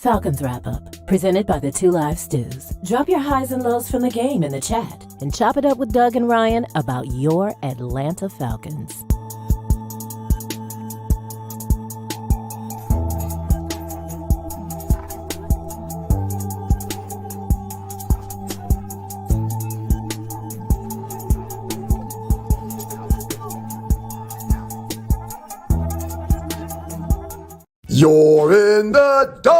Falcons Wrap-Up, presented by the Two Live Stews. Drop your highs and lows from the game in the chat and chop it up with Doug and Ryan about your Atlanta Falcons. You're in the dog.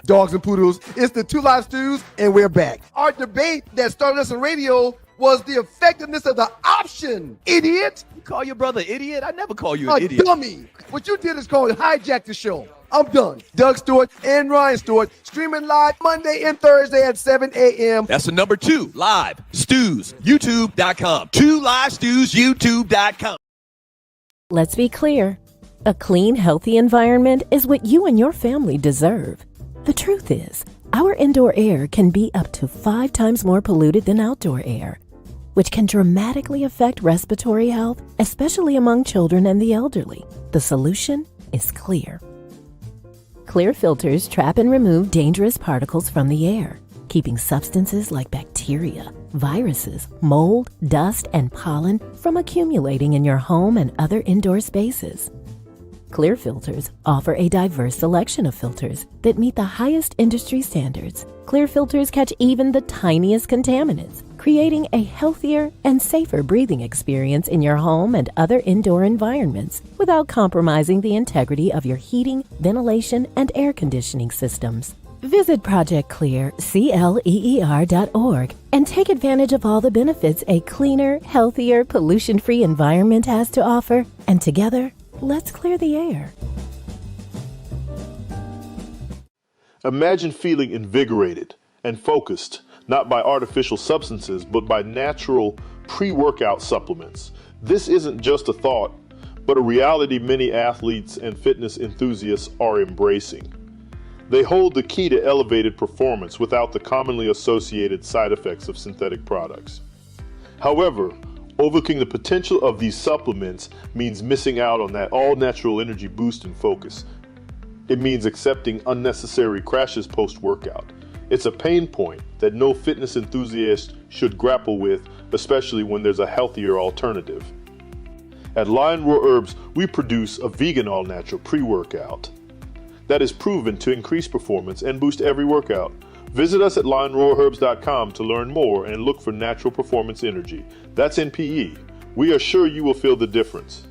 Dogs and poodles, it's the Two Live Stews, and we're back. Our debate that started us on radio was the effectiveness of the option, idiot. You call your brother idiot? I never call you an idiot. Dummy. What you did is called hijack the show. I'm done. Doug Stewart and Ryan Stewart, streaming live Monday and Thursday at 7 a.m. That's the number 2, live, stews, youtube.com. 2 live stews, youtube.com. Let's be clear. A clean, healthy environment is what you and your family deserve. The truth is, our indoor air can be up to 5 times more polluted than outdoor air, which can dramatically affect respiratory health, especially among children and the elderly. The solution is Cleer. Cleer filters trap and remove dangerous particles from the air, keeping substances like bacteria, viruses, mold, dust, and pollen from accumulating in your home and other indoor spaces. Cleer filters offer a diverse selection of filters that meet the highest industry standards. Cleer filters catch even the tiniest contaminants, creating a healthier and safer breathing experience in your home and other indoor environments without compromising the integrity of your heating, ventilation, and air conditioning systems. Visit Project Cleer, CLEER.org, and take advantage of all the benefits a cleaner, healthier, pollution-free environment has to offer. And together, let's clear the air. Imagine feeling invigorated and focused, not by artificial substances, but by natural pre-workout supplements. This isn't just a thought, but a reality many athletes and fitness enthusiasts are embracing. They hold the key to elevated performance without the commonly associated side effects of synthetic products. However, overlooking the potential of these supplements means missing out on that all-natural energy boost and focus. It means accepting unnecessary crashes post-workout. It's a pain point that no fitness enthusiast should grapple with, especially when there's a healthier alternative. At Lion Raw Herbs, we produce a vegan all-natural pre-workout that is proven to increase performance and boost every workout. Visit us at lionrawherbs.com to learn more and look for natural performance energy. That's NPE. We are sure you will feel the difference.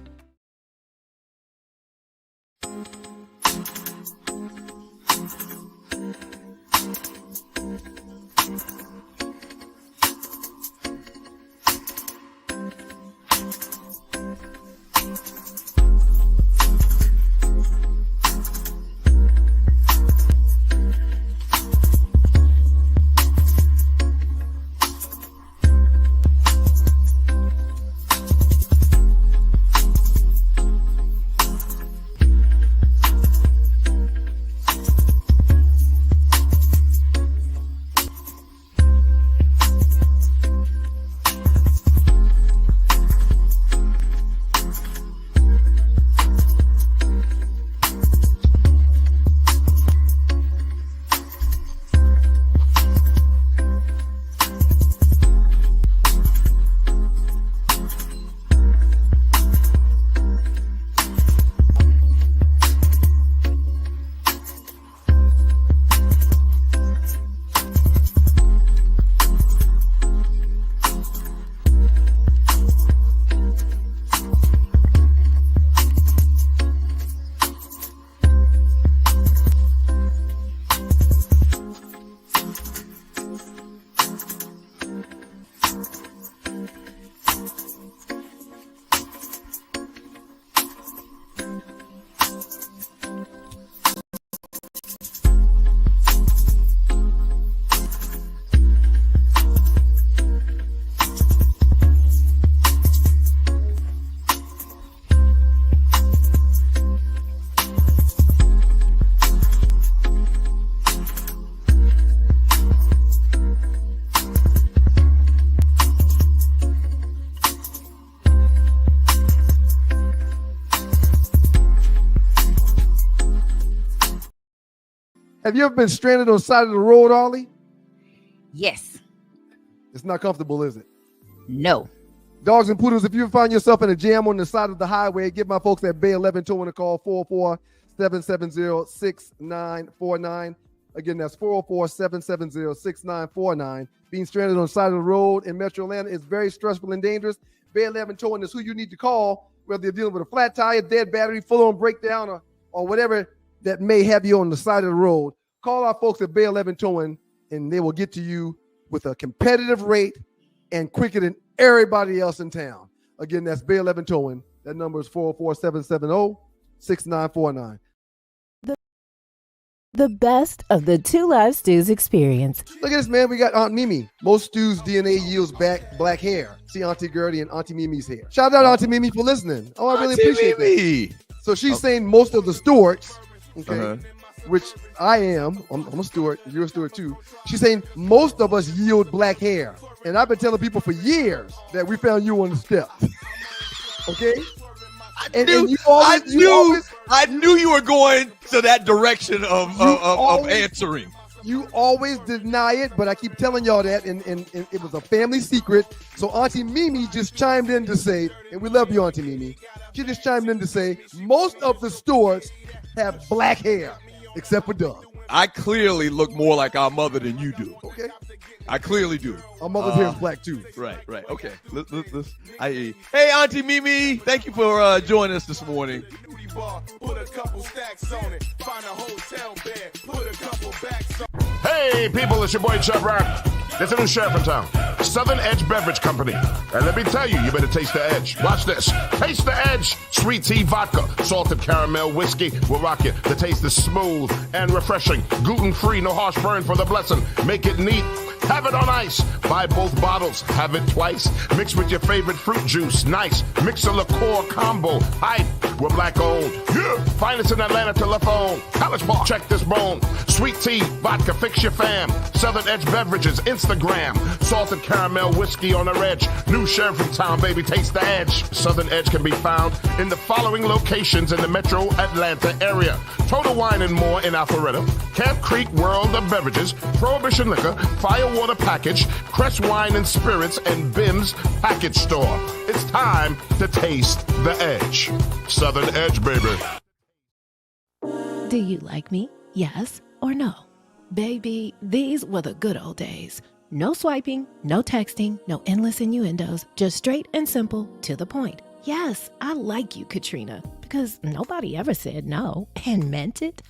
Have you ever been stranded on the side of the road, Arlie? Yes. It's not comfortable, is it? No. Dogs and poodles, if you find yourself in a jam on the side of the highway, give my folks at Bay 11 Towing a call, 404-770-6949. Again, that's 404-770-6949. Being stranded on the side of the road in Metro Atlanta is very stressful and dangerous. Bay 11 Towing is who you need to call, whether you're dealing with a flat tire, dead battery, full-on breakdown, or whatever that may have you on the side of the road. Call our folks at Bay 11 Towing, and they will get to you with a competitive rate and quicker than everybody else in town. Again, that's Bay 11 Towing. That number is 404-770-6949. The best of the Two Live Stews experience. Look at this, man. We got Aunt Mimi. Most stews' DNA yields back black hair. See Auntie Gertie and Auntie Mimi's hair. Shout out Auntie Mimi for listening. Oh, I really appreciate that. So she's saying most of the stewards, okay, which I am. I'm a steward. You're a steward too. She's saying most of us yield black hair. And I've been telling people for years that we found you on the step. Okay? I knew you were going to that direction of answering. You always deny it, but I keep telling y'all that, and it was a family secret. So Auntie Mimi just chimed in to say, and we love you, Auntie Mimi. She just chimed in to say, most of the stewards have black hair, except for Doug. I clearly look more like our mother than you do. Okay. I clearly do. Our mother's hair is black too. Right. Okay. Hey, Auntie Mimi, thank you for joining us this morning. Hey, people, it's your boy Chubb Rock. There's a new sheriff in town, Southern Edge Beverage Company. And let me tell you, you better taste the edge. Watch this. Taste the edge. Sweet tea vodka, salted caramel whiskey will rock you. The taste is smooth and refreshing. Gluten-free, no harsh burn for the blessing. Make it neat. Have it on ice. Buy both bottles. Have it twice. Mix with your favorite fruit juice. Nice. Mix a liqueur combo. Hype. We're black owned. Yeah. Finest in Atlanta telephone. College Park. Check this bone. Sweet tea, vodka, fix your fam. Southern Edge Beverages, Instagram. Salted caramel whiskey on the edge. New sheriff in town, baby. Taste the edge. Southern Edge can be found in the following locations in the Metro Atlanta area. Total Wine and More in Alpharetta. Camp Creek World of Beverages. Prohibition Liquor. Firewater Package. Crest Wine and Spirits. And Bim's Package Store. It's time to taste the edge. Southern Edge, baby. Do you like me? Yes or no? Baby, these were the good old days. No swiping, no texting, no endless innuendos, just straight and simple to the point. Yes, I like you, Katrina, because nobody ever said no and meant it.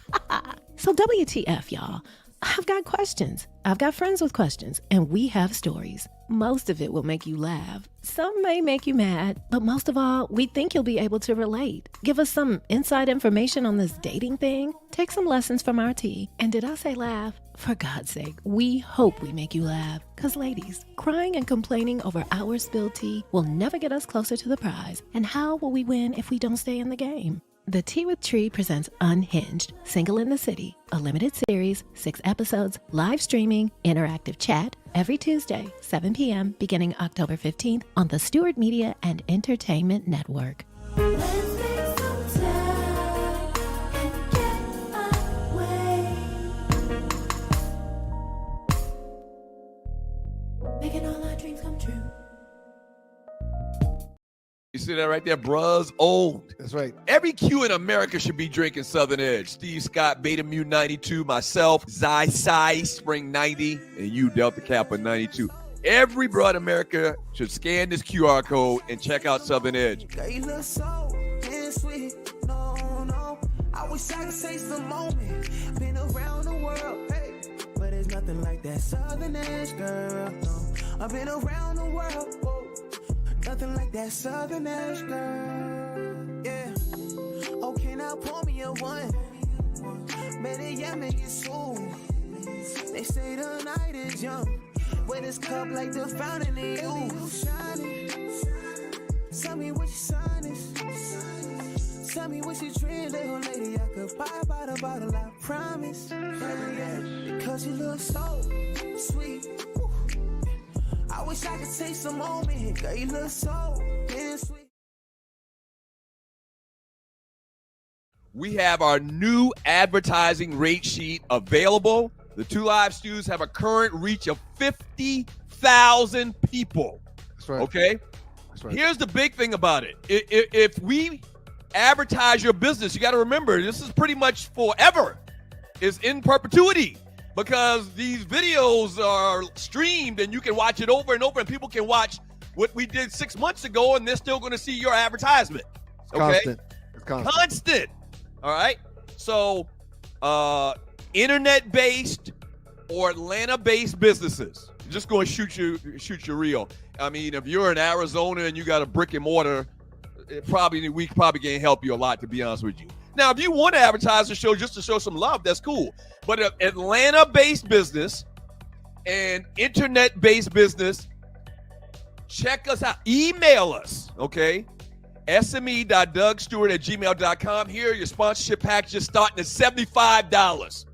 So WTF, y'all? I've got questions. I've got friends with questions, and we have stories. Most of it will make you laugh. Some may make you mad, but most of all, we think you'll be able to relate. Give us some inside information on this dating thing. Take some lessons from our tea. And did I say laugh? For God's sake, we hope we make you laugh. Because ladies, crying and complaining over our spilled tea will never get us closer to the prize. And how will we win if we don't stay in the game? The Tea with Tree presents Unhinged, Single in the City, a limited series, 6 episodes, live streaming, interactive chat, every Tuesday, 7 p.m., beginning October 15th on the Stewart Media and Entertainment Network. Let's take some time and get away. Making all our dreams come true. You see that right there? Bruh's old. That's right. Every Q in America should be drinking Southern Edge. Steve Scott, Beta Mu 92, myself, Zy Spring 90, and you, Delta Kappa 92. Every bruh in America should scan this QR code and check out Southern Edge. Girl, you look so sweet. No. I wish I could taste the moment. Been around the world, hey. But there's nothing like that Southern Edge, girl. No. I've been around the world, whoa. Nothing like that Southern Edge, girl. Yeah. Okay, now pour me a one. Better yet, make it soon. They say the night is young. When it's cup like the fountain in you. Shining. Tell me what your sign is. Tell me what your dream, little lady. I could buy by the bottle, I promise. Because you look so sweet. I wish I could take some moment. Girl, you look so sweet. we have our new advertising rate sheet available. The Two Live Stews have a current reach of 50,000 people. That's right. Okay? That's right. Here's the big thing about it. If we advertise your business, you got to remember, this is pretty much forever. It's in perpetuity because these videos are streamed and you can watch it over and over, and people can watch what we did 6 months ago and they're still going to see your advertisement. Okay? It's constant. Constant. All right? So, internet-based or Atlanta-based businesses, just going to shoot you real. I mean, if you're in Arizona and you got a brick and mortar, we probably can't help you a lot, to be honest with you. Now, if you want to advertise the show just to show some love, that's cool. But an Atlanta-based business and internet-based business, check us out. Email us, okay? sme.dougstewart@gmail.com. Here are your sponsorship packages starting at $75.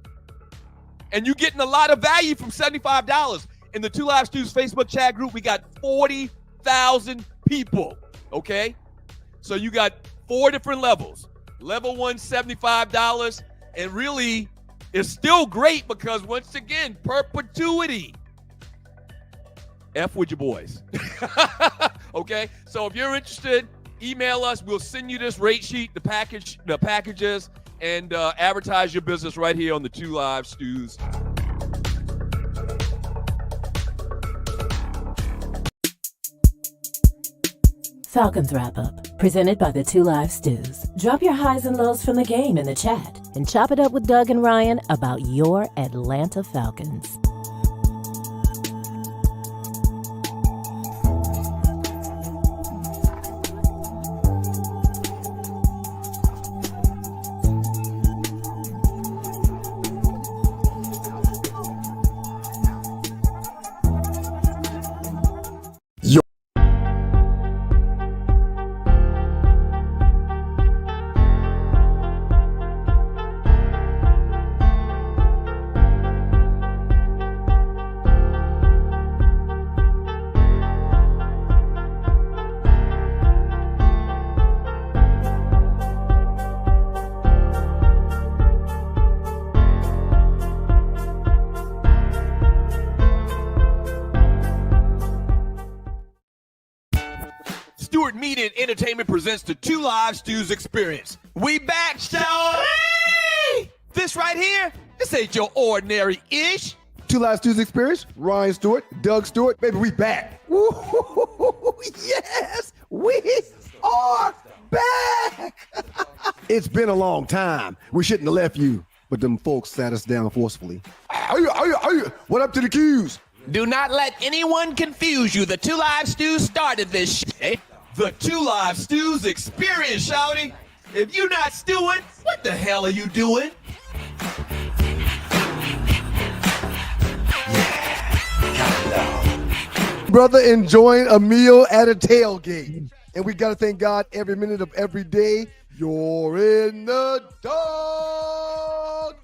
And you're getting a lot of value from $75. In the Two Live Stews Facebook chat group, we got 40,000 people, okay? So you got 4 different levels. Level 1, $75. And really, it's still great because, once again, perpetuity. F with your boys. Okay? So if you're interested, email us. We'll send you this rate sheet, the packages, and advertise your business right here on the Two Live Stews. Falcons Wrap-Up, presented by the Two Live Stews. Drop your highs and lows from the game in the chat and chop it up with Doug and Ryan about your Atlanta Falcons. Stewart Media and Entertainment presents the Two Live Stews experience. We back, shall we? This right here, this ain't your ordinary ish. Two Live Stews experience. Ryan Stewart, Doug Stewart. Baby, we back. Woo, yes, we are back. It's been a long time. We shouldn't have left you, but them folks sat us down forcefully. What up to the Qs? Do not let anyone confuse you. The Two Live Stews started this shit. The Two Live Stews experience, shouty. If you're not stewing, what the hell are you doing? Brother, enjoying a meal at a tailgate. And we got to thank God every minute of every day. You're in the dog.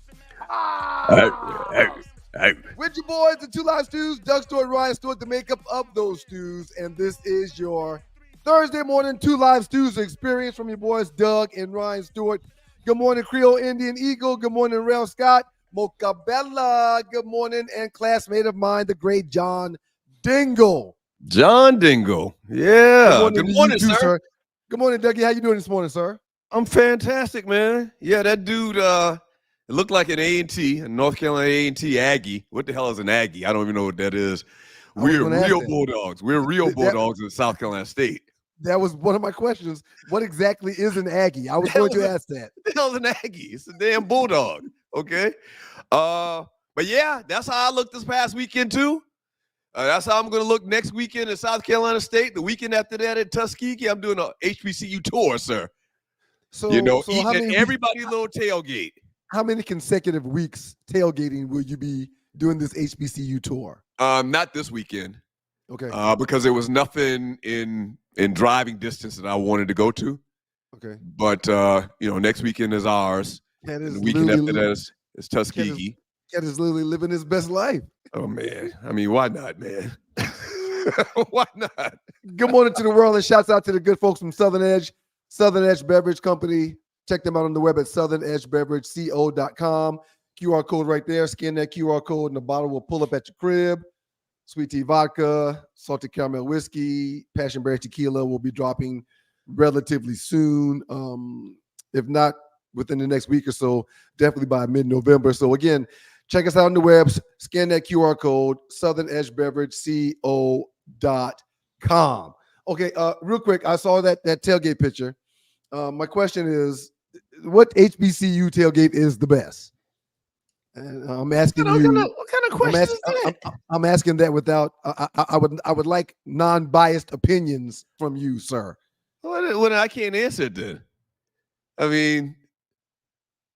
With your boys, the Two Live Stews, Doug Stewart, Ryan Stewart, the makeup of those stews. And this is your Thursday morning Two Live Stews experience from your boys, Doug and Ryan Stewart. Good morning, Creole Indian Eagle. Good morning, Rel Scott. Mocha Bella. Good morning, and classmate of mine, the great John Dingle. John Dingle. Yeah. Good morning, too, sir. Good morning, Dougie. How you doing this morning, sir? I'm fantastic, man. Yeah, that dude, it looked like an A&T, a North Carolina A&T Aggie. What the hell is an Aggie? I don't even know what that is. We're real Bulldogs. We're real Bulldogs in South Carolina State. That was one of my questions. What exactly is an Aggie? I was going to ask that. What the hell's an Aggie? It's a damn Bulldog. Okay. But yeah, that's how I looked this past weekend too. That's how I'm going to look next weekend in South Carolina State. The weekend after that at Tuskegee, I'm doing a HBCU tour, sir. So, eating everybody's little tailgate. How many consecutive weeks tailgating will you be doing this HBCU tour? Not this weekend. Okay. Because there was nothing in driving distance that I wanted to go to. Okay. But next weekend is ours. The weekend after that is Tuskegee. Cat is literally living his best life. Oh man. I mean, why not, man? Why not? Good morning to the world, and shouts out to the good folks from Southern Edge Beverage Company. Check them out on the web at southernedgebeverageco.com. QR code right there. Scan that QR code and the bottle will pull up at your crib. Sweet tea vodka, salted caramel whiskey, passion berry tequila will be dropping relatively soon. If not within the next week or so, definitely by mid-November. So again, check us out on the web. Scan that QR code, southernedgebeverageco.com. Okay, real quick, I saw that tailgate picture. My question is, what HBCU tailgate is the best? And I'm asking What you. kind of question is that? I'm asking that without. I would like non-biased opinions from you, sir. Well, I can't answer it then. I mean,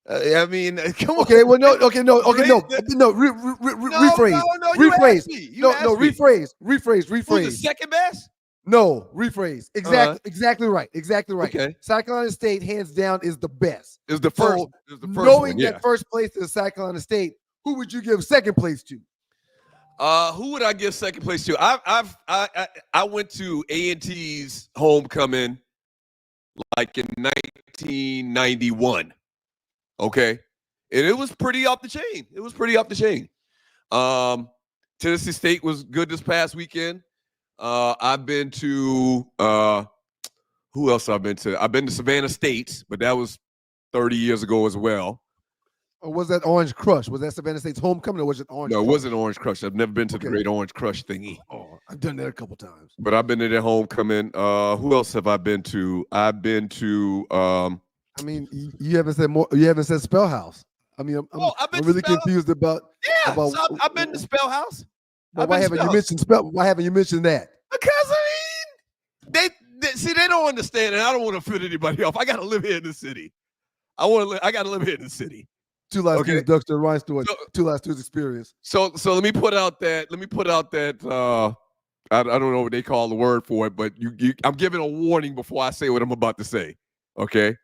come on. Okay. Well, no. Okay. No. Okay. No. No. Rephrase. Rephrase. No. Rephrase. Rephrase. Who's the Rephrase. second best? No. Rephrase. Exactly right. Exactly right. Okay. South Carolina State, hands down, is the best. Is the first. So, Is the first knowing one, yeah. that first place is South Carolina State, who would you give second place to? Who would I give second place to? I went to A&T's homecoming like in 1991. Okay, and it was pretty off the chain. Tennessee State was good this past weekend. I've been to who else I've been to? I've been to Savannah State, but that was 30 years ago as well. Or was that Orange Crush? Was that Savannah State's homecoming, or was it Orange? No, Crush? it wasn't Orange Crush. I've never been to the Great Orange Crush thingy. Oh, I've done that a couple times. But I've been to their homecoming. Who else have I been to? I've been to. I mean, you haven't said more. You haven't said Spellhouse. I mean, I'm really confused about. Yeah, about, so I've been to Spellhouse. Why haven't you mentioned Why haven't you mentioned that? Because they see they don't understand, and I don't want to fit anybody off. I got to live here in the city. I got to live here in the city. Two last years, Dr. Rhinestone. Two last years experience. So let me put out that. I don't know what they call the word for it, but I'm giving a warning before I say what I'm about to say. Okay.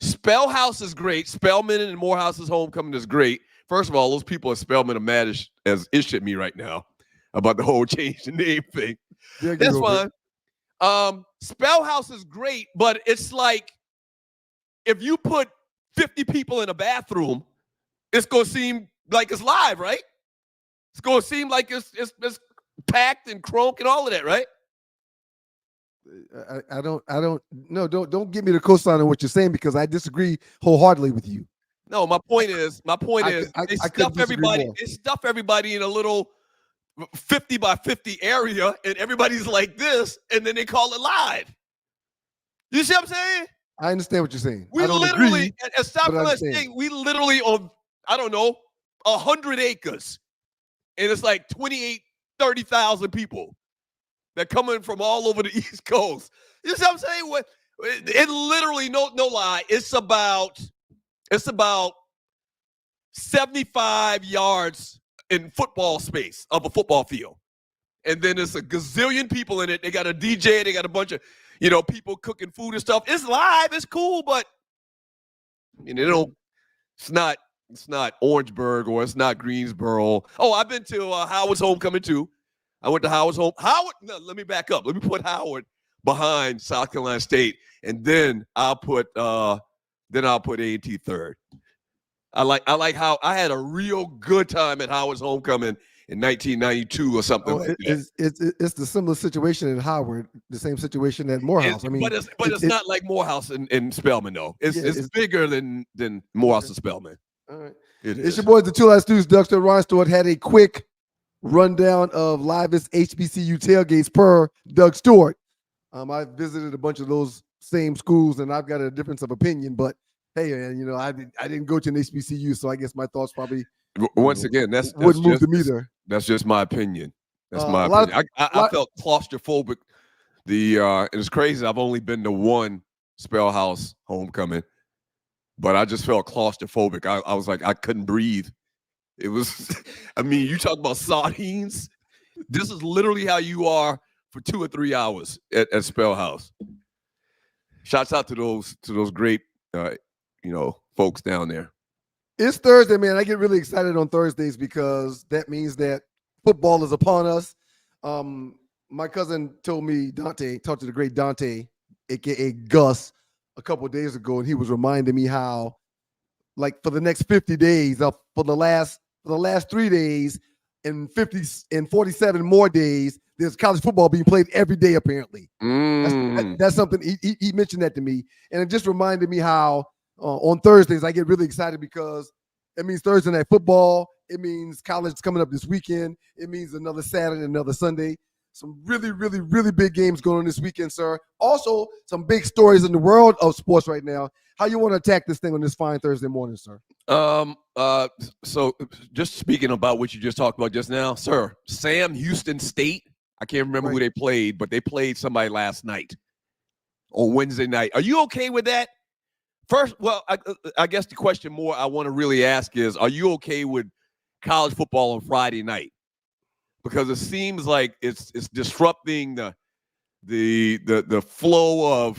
Spellhouse is great. Spelman and Morehouse's homecoming is great. First of all, those people at Spelman are mad as ish at me right now about the whole change the name thing. Yeah, that's fine. Spellhouse is great, but it's like if you put 50 people in a bathroom, it's gonna seem like it's live, right? It's gonna seem like it's packed and crunk and all of that, right? Don't get me to co-sign on what you're saying because I disagree wholeheartedly with you. No, my point is they stuff everybody. They stuff everybody in a little 50 by 50 area, and everybody's like this, and then they call it live. You see what I'm saying? I understand what you're saying. We literally at South Carolina State, we literally on 100 acres, and it's like 30,000 people that come in from all over the East Coast. You see what I'm saying? It literally, no lie, it's about 75 yards in football space of a football field. And then there's a gazillion people in it. They got a DJ, they got a bunch of, people cooking food and stuff. It's live, it's cool, but it's not Orangeburg or it's not Greensboro. Oh, I've been to Howard's homecoming too. I went to Howard's home. No, let me back up. Let me put Howard behind South Carolina State, and then I'll put A&T third. I like how I had a real good time at Howard's homecoming in 1992 or something. It's the similar situation in Howard, the same situation at Morehouse. But it's not like Morehouse and Spelman though. It's bigger than Morehouse and Spelman. All right, it's your boys, the Two Last Dudes. Dr. Rhinestone had a quick rundown of livest HBCU tailgates per Doug Stewart. I visited a bunch of those same schools, and I've got a difference of opinion. But hey, man, I didn't go to an HBCU, so I guess my thoughts probably once again that's wouldn't move them either. That's just my opinion. That's my opinion. I felt claustrophobic. It's crazy. I've only been to one Spellhouse homecoming, but I just felt claustrophobic. I was like I couldn't breathe. It was, you talk about sardines. This is literally how you are for 2 or 3 hours at Spellhouse. Shouts out to those great, folks down there. It's Thursday, man. I get really excited on Thursdays because that means that football is upon us. My cousin told me, talked to the great Dante, aka Gus, a couple of days ago, and he was reminding me how, like, for the next 50 days, for the last 3 days, and 47 more days, there's college football being played every day. Apparently, that's something he mentioned that to me, and it just reminded me how on Thursdays I get really excited because it means Thursday night football. It means college is coming up this weekend. It means another Saturday, another Sunday. Some really, really, really big games going on this weekend, sir. Also, some big stories in the world of sports right now. How you want to attack this thing on this fine Thursday morning, sir? So just speaking about what you just talked about just now, sir, Sam Houston State, I can't remember who they played, but they played somebody last night on Wednesday night. Are you okay with that? First, well, I guess the question more I want to really ask is, are you okay with college football on Friday night? Because it seems like it's disrupting the flow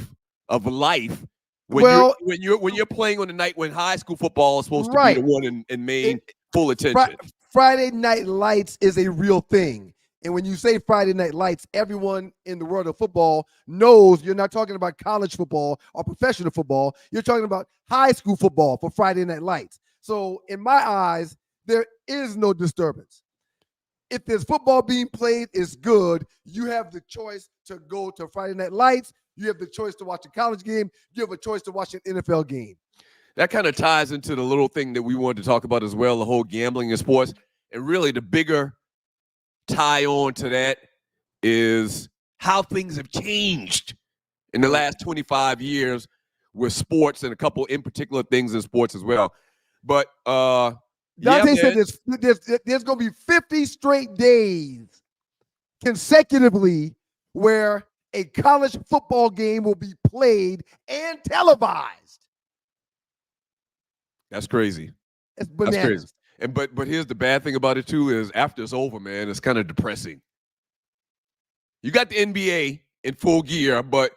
of life when you're playing on the night when high school football is supposed to be the one in main full attention. Friday Night Lights is a real thing. And when you say Friday Night Lights, everyone in the world of football knows you're not talking about college football or professional football. You're talking about high school football for Friday Night Lights. So in my eyes, there is no disturbance. If there's football being played, it's good. You have the choice to go to Friday Night Lights. You have the choice to watch a college game. You have a choice to watch an NFL game. That kind of ties into the little thing that we wanted to talk about as well, the whole gambling in sports. And really the bigger tie on to that is how things have changed in the last 25 years with sports and a couple in particular things in sports as well. But Devante said there's going to be 50 straight days consecutively where a college football game will be played and televised. That's crazy. It's bananas. That's crazy. And but here's the bad thing about it too is after it's over, man, it's kind of depressing. You got the NBA in full gear, but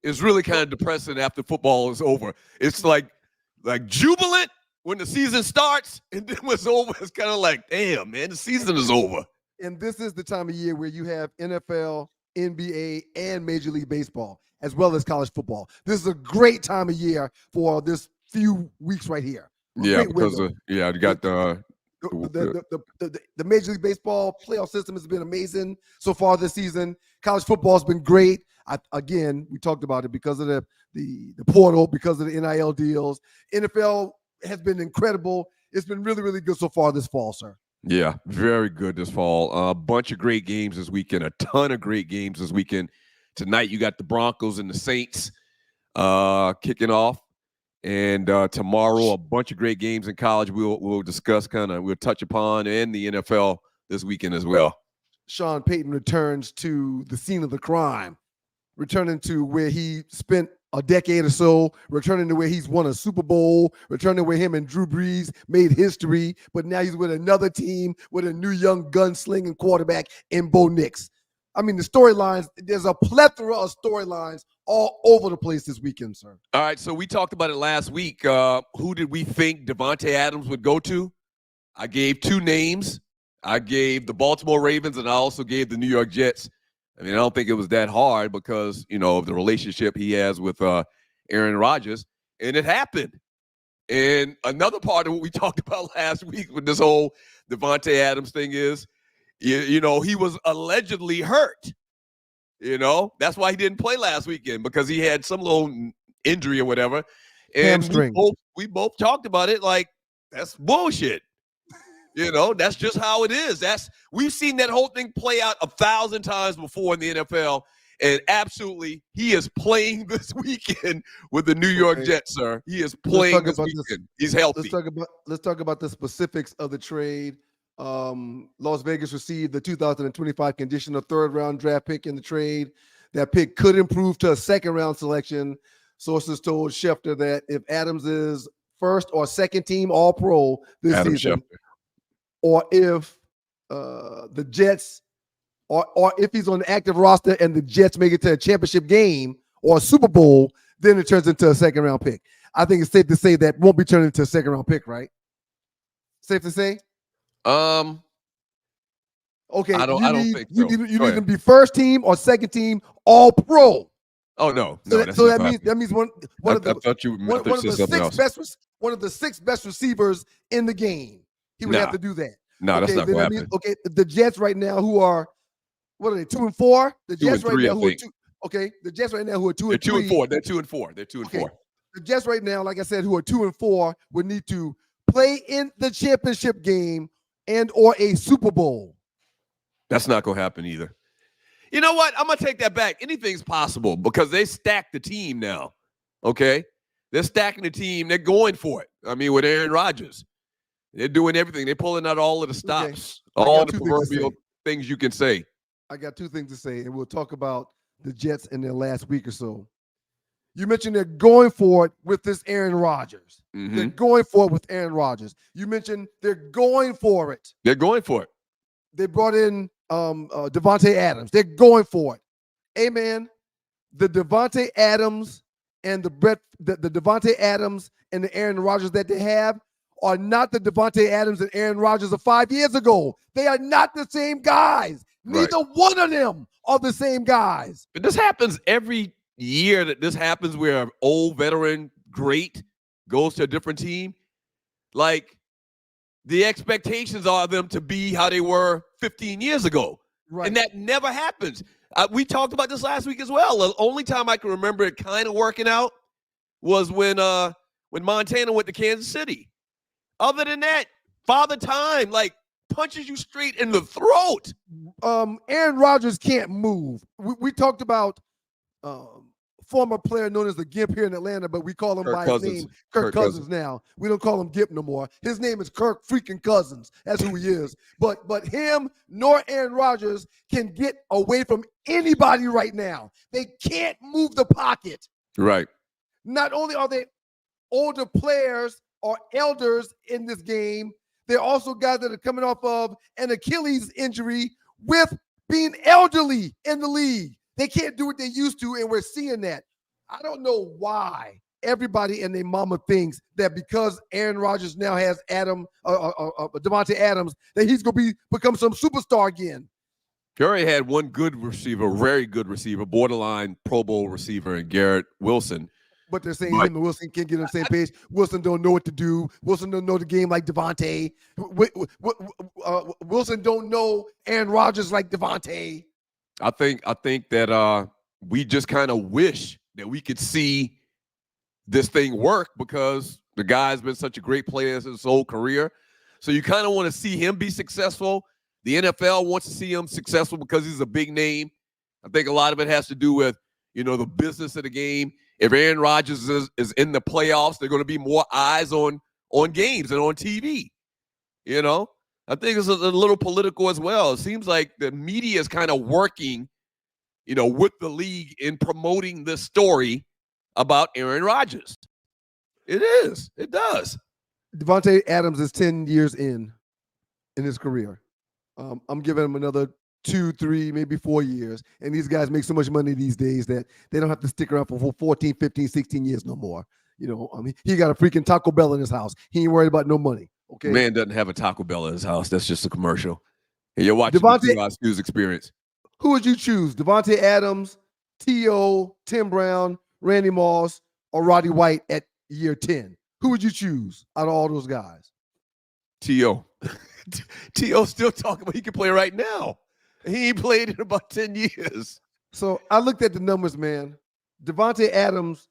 it's really kind of depressing after football is over. It's like jubilant when the season starts, and then when it's over, it's kind of like, damn, man, the season is over. And this is the time of year where you have NFL, NBA, and Major League Baseball, as well as college football. This is a great time of year for this few weeks right here. Yeah, because you got the Major League Baseball playoff system has been amazing so far this season. College football has been great. Again, we talked about it because of the portal, because of the NIL deals. NFL has been incredible. It's been really, really good so far this fall, sir. Yeah, very good this fall. A bunch of great games this weekend, a ton of great games this weekend. Tonight, you got the Broncos and the Saints kicking off. And tomorrow, a bunch of great games in college we'll discuss, we'll touch upon, and the NFL this weekend as well. Sean Payton returns to the scene of the crime, returning to where he spent a decade or so, returning to where he's won a Super Bowl, returning to where him and Drew Brees made history, but now he's with another team with a new young gunslinging quarterback in Bo Nix. I mean, the storylines, there's a plethora of storylines all over the place this weekend, sir. All right, so we talked about it last week. Who did we think Devonte Adams would go to? I gave two names. I gave the Baltimore Ravens, and I also gave the New York Jets. I mean, I don't think it was that hard because, of the relationship he has with Aaron Rodgers, and it happened. And another part of what we talked about last week with this whole Devonte Adams thing is, he was allegedly hurt. That's why he didn't play last weekend, because he had some little injury or whatever. And hamstring. We both talked about it like, that's bullshit. That's just how it is. We've seen that whole thing play out 1,000 times before in the NFL, and absolutely, he is playing this weekend with the New York Jets, sir. He is playing this weekend. He's healthy. Let's talk about the specifics of the trade. Las Vegas received the 2025 conditional third-round draft pick in the trade. That pick could improve to a second-round selection. Sources told Schefter that if Adams is first or second team All-Pro this season, or if the Jets, or if he's on the active roster and the Jets make it to a championship game or a Super Bowl, then it turns into a second-round pick. I think it's safe to say that won't be turned into a second-round pick, right? Safe to say? Okay. I don't think so. You need to be first team or second team All-Pro. Oh no, So, no, that, so that means one I of the thought you one of the something else. one of the six best receivers in the game. He would have to do that. No, that's not then going that to happen. means the Jets right now, who are what are they, 2-4? The 2 Jets and right 3, now, I who are think. the Jets right now, who are 2 They're and 2 and 3. 4. They're 2 and 4. They're 2 and 4. The Jets right now, like I said, who are 2 and 4, would need to play in the championship game and or a Super Bowl. That's not going to happen either. You know what? I'm going to take that back. Anything's possible because they stacked the team now. Okay? They're stacking the team. They're going for it. I mean, with Aaron Rodgers. They're doing everything. They're pulling out all of the stops, all the proverbial things you can say. I got 2 things to say, and we'll talk about the Jets in their last week or so. You mentioned they're going for it with this Aaron Rodgers. Mm-hmm. They're going for it with Aaron Rodgers. You mentioned they're going for it. They're going for it. They brought in Devonte Adams. They're going for it. Hey, man, the Devonte Adams and the Devonte Adams and the Aaron Rodgers that they have are not the Devonte Adams and Aaron Rodgers of 5 years ago. They are not the same guys. Neither one of them are the same guys. But this happens every year that this happens where an old veteran great goes to a different team. Like, the expectations are them to be how they were 15 years ago. Right. And that never happens. We talked about this last week as well. The only time I can remember it kind of working out was when Montana went to Kansas City. Other than that, Father Time, like, punches you straight in the throat. Aaron Rodgers can't move. We talked about former player known as the Gimp here in Atlanta, but we call him by his name, Kirk Cousins now. We don't call him Gimp no more. His name is Kirk freaking Cousins. That's who he is. But him nor Aaron Rodgers can get away from anybody right now. They can't move the pocket. Right. Not only are they older players or elders in this game, they're also guys that are coming off of an Achilles injury with being elderly in the league. They can't do what they used to, and we're seeing that. I don't know why everybody and their mama thinks that because Aaron Rodgers now has Devonte Adams, that he's going to become some superstar again. He already had one good receiver, very good receiver, borderline Pro Bowl receiver, and Garrett Wilson. But they're saying him and Wilson can't get on the same page. Wilson don't know what to do. Wilson don't know the game like Devante. Wilson don't know Aaron Rodgers like Devante. I think that we just kind of wish that we could see this thing work because the guy's been such a great player his whole career. So you kind of want to see him be successful. The NFL wants to see him successful because he's a big name. I think a lot of it has to do with, the business of the game. If Aaron Rodgers is in the playoffs, there are going to be more eyes on games and on TV. I think it's a little political as well. It seems like the media is kind of working, with the league in promoting this story about Aaron Rodgers. It is. It does. Devonte Adams is 10 years in his career. I'm giving him another 2, 3, maybe 4 years. And these guys make so much money these days that they don't have to stick around for 14, 15, 16 years no more. He got a freaking Taco Bell in his house. He ain't worried about no money. Okay. Man doesn't have a Taco Bell in his house. That's just a commercial. And you're watching the 2 Hours News Experience. Who would you choose? Devonte Adams, T.O., Tim Brown, Randy Moss, or Roddy White at year 10? Who would you choose out of all those guys? T.O. T.O. still talking about he can play right now. He ain't played in about 10 years. So I looked at the numbers, man. Devonte Adams,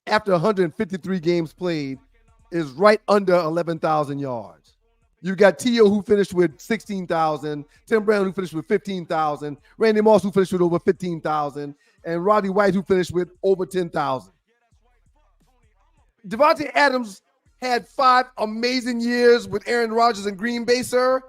after 153 games played, is right under 11,000 yards. You got T.O. who finished with 16,000, Tim Brown who finished with 15,000, Randy Moss who finished with over 15,000, and Roddy White who finished with over 10,000. Devonte Adams had 5 amazing years with Aaron Rodgers in Green Bay, sir.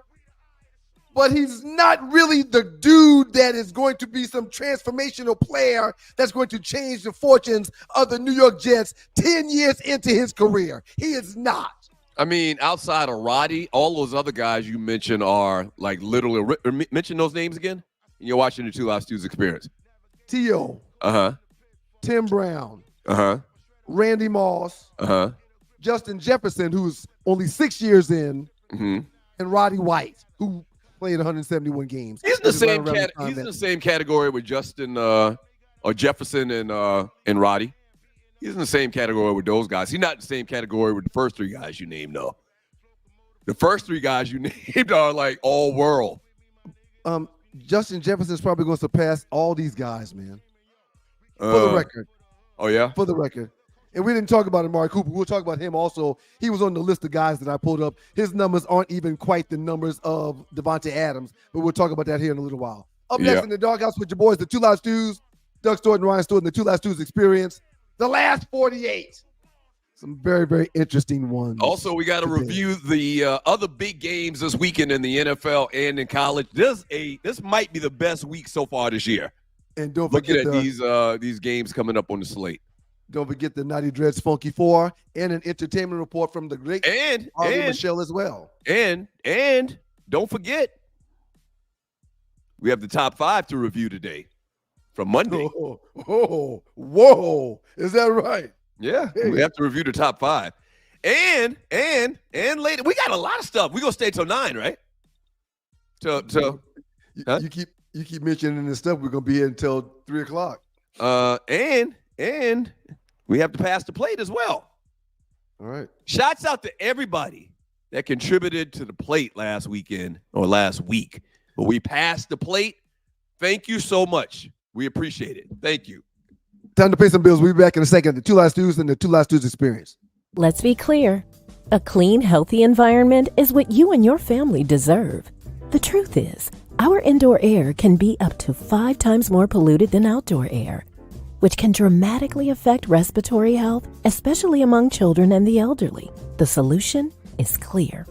But he's not really the dude that is going to be some transformational player that's going to change the fortunes of the New York Jets 10 years into his career. He is not. I mean, outside of Roddy, all those other guys you mentioned are like literally mention those names again. And you're watching the 2 Hours News Experience. T.O. Tim Brown. Randy Moss. Justin Jefferson, who's only 6 years in, and Roddy White, who played 171 games. He's in the same category with Justin. or Jefferson and Roddy. He's in the same category with those guys. He's not in the same category with the first three guys you named, though. The first three guys you named are like all world. Justin Jefferson's probably going to surpass all these guys, man. For the record. Oh, yeah? For the record. And we didn't talk about Amari Cooper. We'll talk about him also. He was on the list of guys that I pulled up. His numbers aren't even quite the numbers of Devonte Adams, but we'll talk about that here in a little while. Up next in the doghouse with your boys, the Two Live Stews, Doug Stewart and Ryan Stewart, and the Two Live Stews Experience. The last 48. Some very, very interesting ones. Also, we got to review the other big games this weekend in the NFL and in college. This might be the best week so far this year. And don't forget these games coming up on the slate. Don't forget the NYJETS Funky Four and an entertainment report from the great Michelle as well. And don't forget, we have the top 5 to review today from Monday. Whoa. Is that right? Yeah, we have to review the top 5. And later, we got a lot of stuff. We're going to stay till 9, right? You keep mentioning this stuff. We're going to be here until 3 o'clock. And we have to pass the plate as well. All right. Shouts out to everybody that contributed to the plate last weekend or last week. But we passed the plate. Thank you so much. We appreciate it. Thank you. Time to pay some bills. We'll be back in a second. The Two Live Stews and the Two Live Stews Experience. Let's be clear. A clean, healthy environment is what you and your family deserve. The truth is, our indoor air can be up to 5 times more polluted than outdoor air, which can dramatically affect respiratory health, especially among children and the elderly. The solution is Cleer.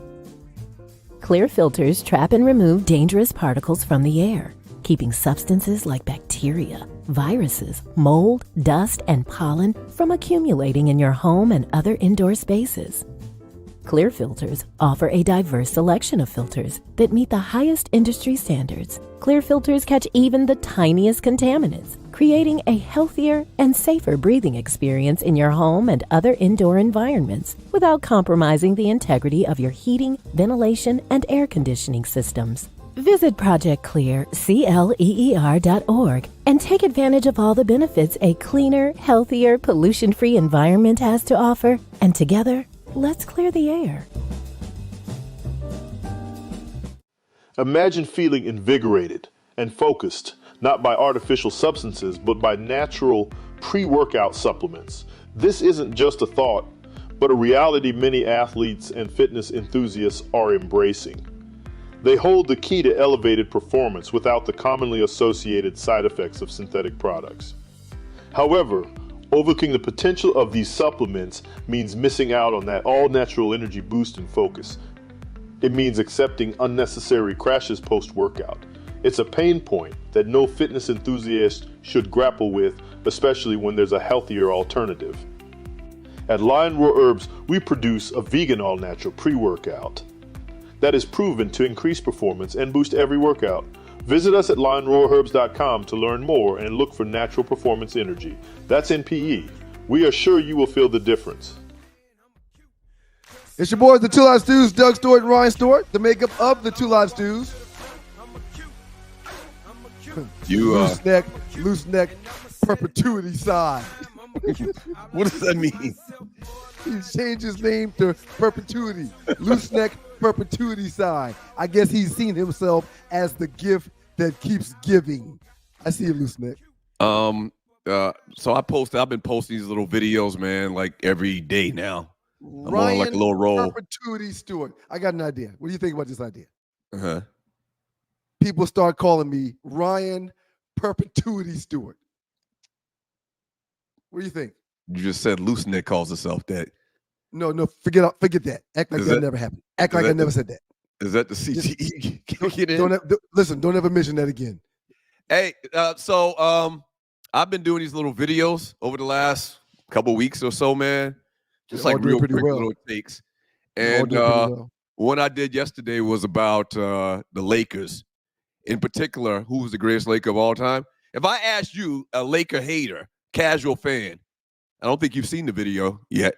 Cleer filters trap and remove dangerous particles from the air, keeping substances like bacteria, viruses, mold, dust, and pollen from accumulating in your home and other indoor spaces. Cleer filters offer a diverse selection of filters that meet the highest industry standards. Cleer filters catch even the tiniest contaminants, creating a healthier and safer breathing experience in your home and other indoor environments without compromising the integrity of your heating, ventilation, and air conditioning systems. Visit ProjectCleer.org and take advantage of all the benefits a cleaner, healthier, pollution-free environment has to offer. And together, let's clear the air. Imagine feeling invigorated and focused, not by artificial substances, but by natural pre-workout supplements. This isn't just a thought, but a reality many athletes and fitness enthusiasts are embracing. They hold the key to elevated performance without the commonly associated side effects of synthetic products. However, overlooking the potential of these supplements means missing out on that all-natural energy boost and focus. It means accepting unnecessary crashes post-workout. It's a pain point that no fitness enthusiast should grapple with, especially when there's a healthier alternative. At Lion Raw Herbs, we produce a vegan all-natural pre-workout that is proven to increase performance and boost every workout. Visit us at lionrawherbs.com to learn more and look for natural performance energy. That's NPE. We are sure you will feel the difference. It's your boys, the Two Live Stews, Doug Stewart and Ryan Stewart, the makeup of the Two Live Stews. Loose neck, perpetuity side. What does that mean? He changed his name to Perpetuity. Loose neck, perpetuity side. I guess he's seen himself as the gift that keeps giving. I see you, loose neck. So I've been posting these little videos, man, like every day now. I'm on like a little roll. Perpetuity Stewart. I got an idea. What do you think about this idea? Uh-huh. People start calling me Ryan Perpetuity Stewart. What do you think? You just said Loose Neck calls herself that. No, forget that. Act like that never happened. Act like I never said that. Is that the CTE? Don't ever mention that again. Hey, so I've been doing these little videos over the last couple weeks or so, man. Just like real quick little takes. And one I did yesterday was about the Lakers. In particular, who's the greatest Laker of all time? If I asked you, a Laker hater, casual fan, I don't think you've seen the video yet.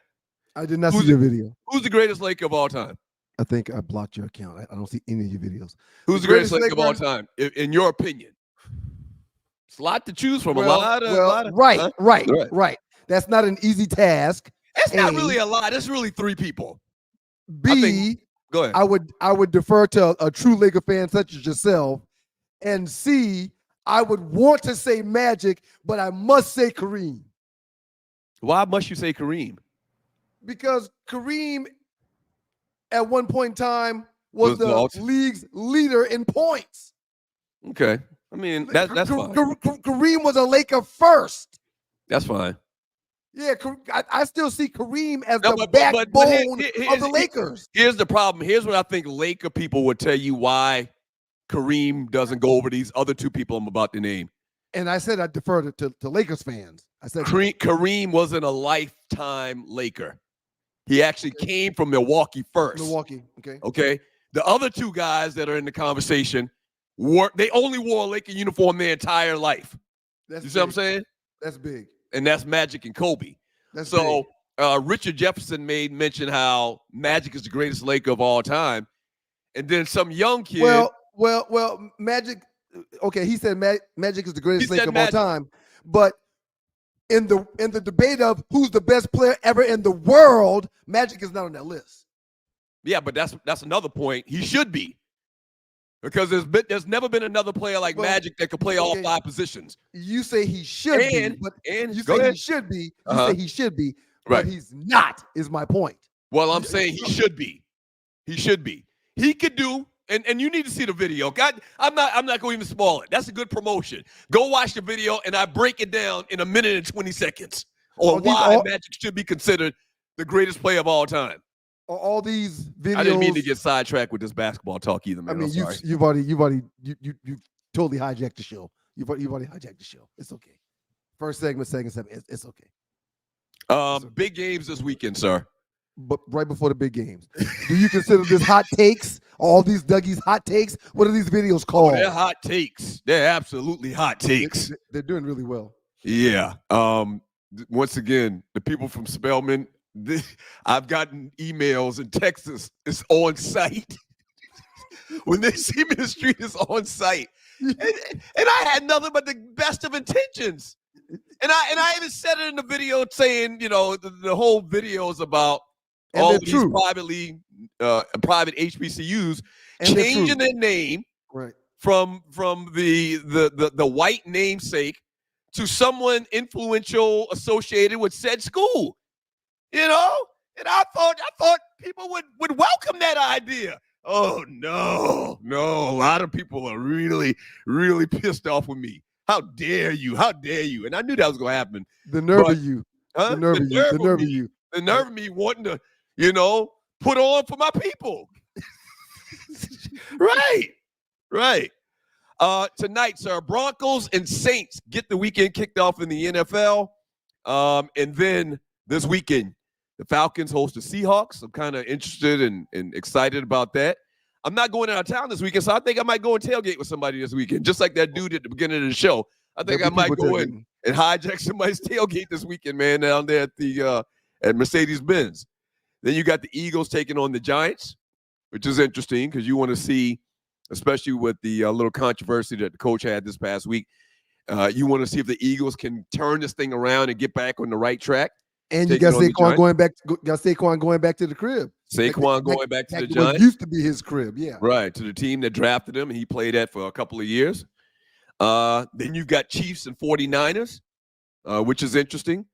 I did not see the video. Who's the greatest Laker of all time? I think I blocked your account. I don't see any of your videos. Who's the greatest Laker of all time, in your opinion? It's a lot to choose from. Right. That's not an easy task. It's not really a lot. It's really three people. B, go ahead. I would defer to a true Laker fan such as yourself. And C, I would want to say Magic, but I must say Kareem. Why must you say Kareem? Because Kareem, at one point in time, was the league's leader in points. Okay. I mean, that's fine. Kareem was a Laker first. That's fine. Yeah, I still see Kareem as the backbone of the Lakers. Here's the problem. Here's what I think Laker people would tell you why Kareem doesn't go over these other two people I'm about to name. And I said I defer to Lakers fans. I said Kareem wasn't a lifetime Laker. He actually came from Milwaukee first. Okay. The other two guys that are in the conversation they only wore a Laker uniform their entire life. You see what I'm saying? That's big. And that's Magic and Kobe. Richard Jefferson made mention how Magic is the greatest Laker of all time. And then some young kid. Well, Magic. Okay, he said Magic is the greatest Laker of all time. But in the debate of who's the best player ever in the world, Magic is not on that list. Yeah, but that's another point. He should be. Because there's never been another player like Magic that could play all five positions. You say he should be, but you say he should be. You say he should be, but he's not. Is my point. Well, I'm saying he should be. He should be. He could do, and you need to see the video. God, I'm not going to even spoil it. That's a good promotion. Go watch the video, and I break it down in a minute and 20 seconds on why Magic should be considered the greatest player of all time. All these videos. I didn't mean to get sidetracked with this basketball talk either, man. I mean, you've already totally hijacked the show. You've already hijacked the show. It's okay. First segment, second segment. It's okay. Big games this weekend, sir. But right before the big games, do you consider this hot takes? All these Dougie's hot takes? What are these videos called? They're hot takes. They're absolutely hot takes. They're doing really well. Yeah. Once again, the people from Spelman. I've gotten emails and texts. It's on site. When they see me in the street, it's on site. And I had nothing but the best of intentions. And I even said it in the video saying, the whole video is about all these private HBCUs changing their name from the white namesake to someone influential associated with said school. And I thought people would welcome that idea. Oh, no. A lot of people are really, really pissed off with me. How dare you? And I knew that was going to happen. The nerve of you. Huh? The nerve of you. The nerve of me wanting to, put on for my people. Right. Tonight, sir, Broncos and Saints get the weekend kicked off in the NFL. And then this weekend, the Falcons host the Seahawks. I'm kind of interested and excited about that. I'm not going out of town this weekend, so I think I might go and tailgate with somebody this weekend, just like that dude at the beginning of the show. I think I might go in and hijack somebody's tailgate this weekend, man, down there at Mercedes-Benz. Then you got the Eagles taking on the Giants, which is interesting because you want to see, especially with the little controversy that the coach had this past week, you want to see if the Eagles can turn this thing around and get back on the right track. And you got Saquon going back. Going back to the crib. Saquon going back to the Giants. What used to be his crib, yeah. Right, to the team that drafted him, and he played at for a couple of years. Then you've got Chiefs and 49ers, which is interesting.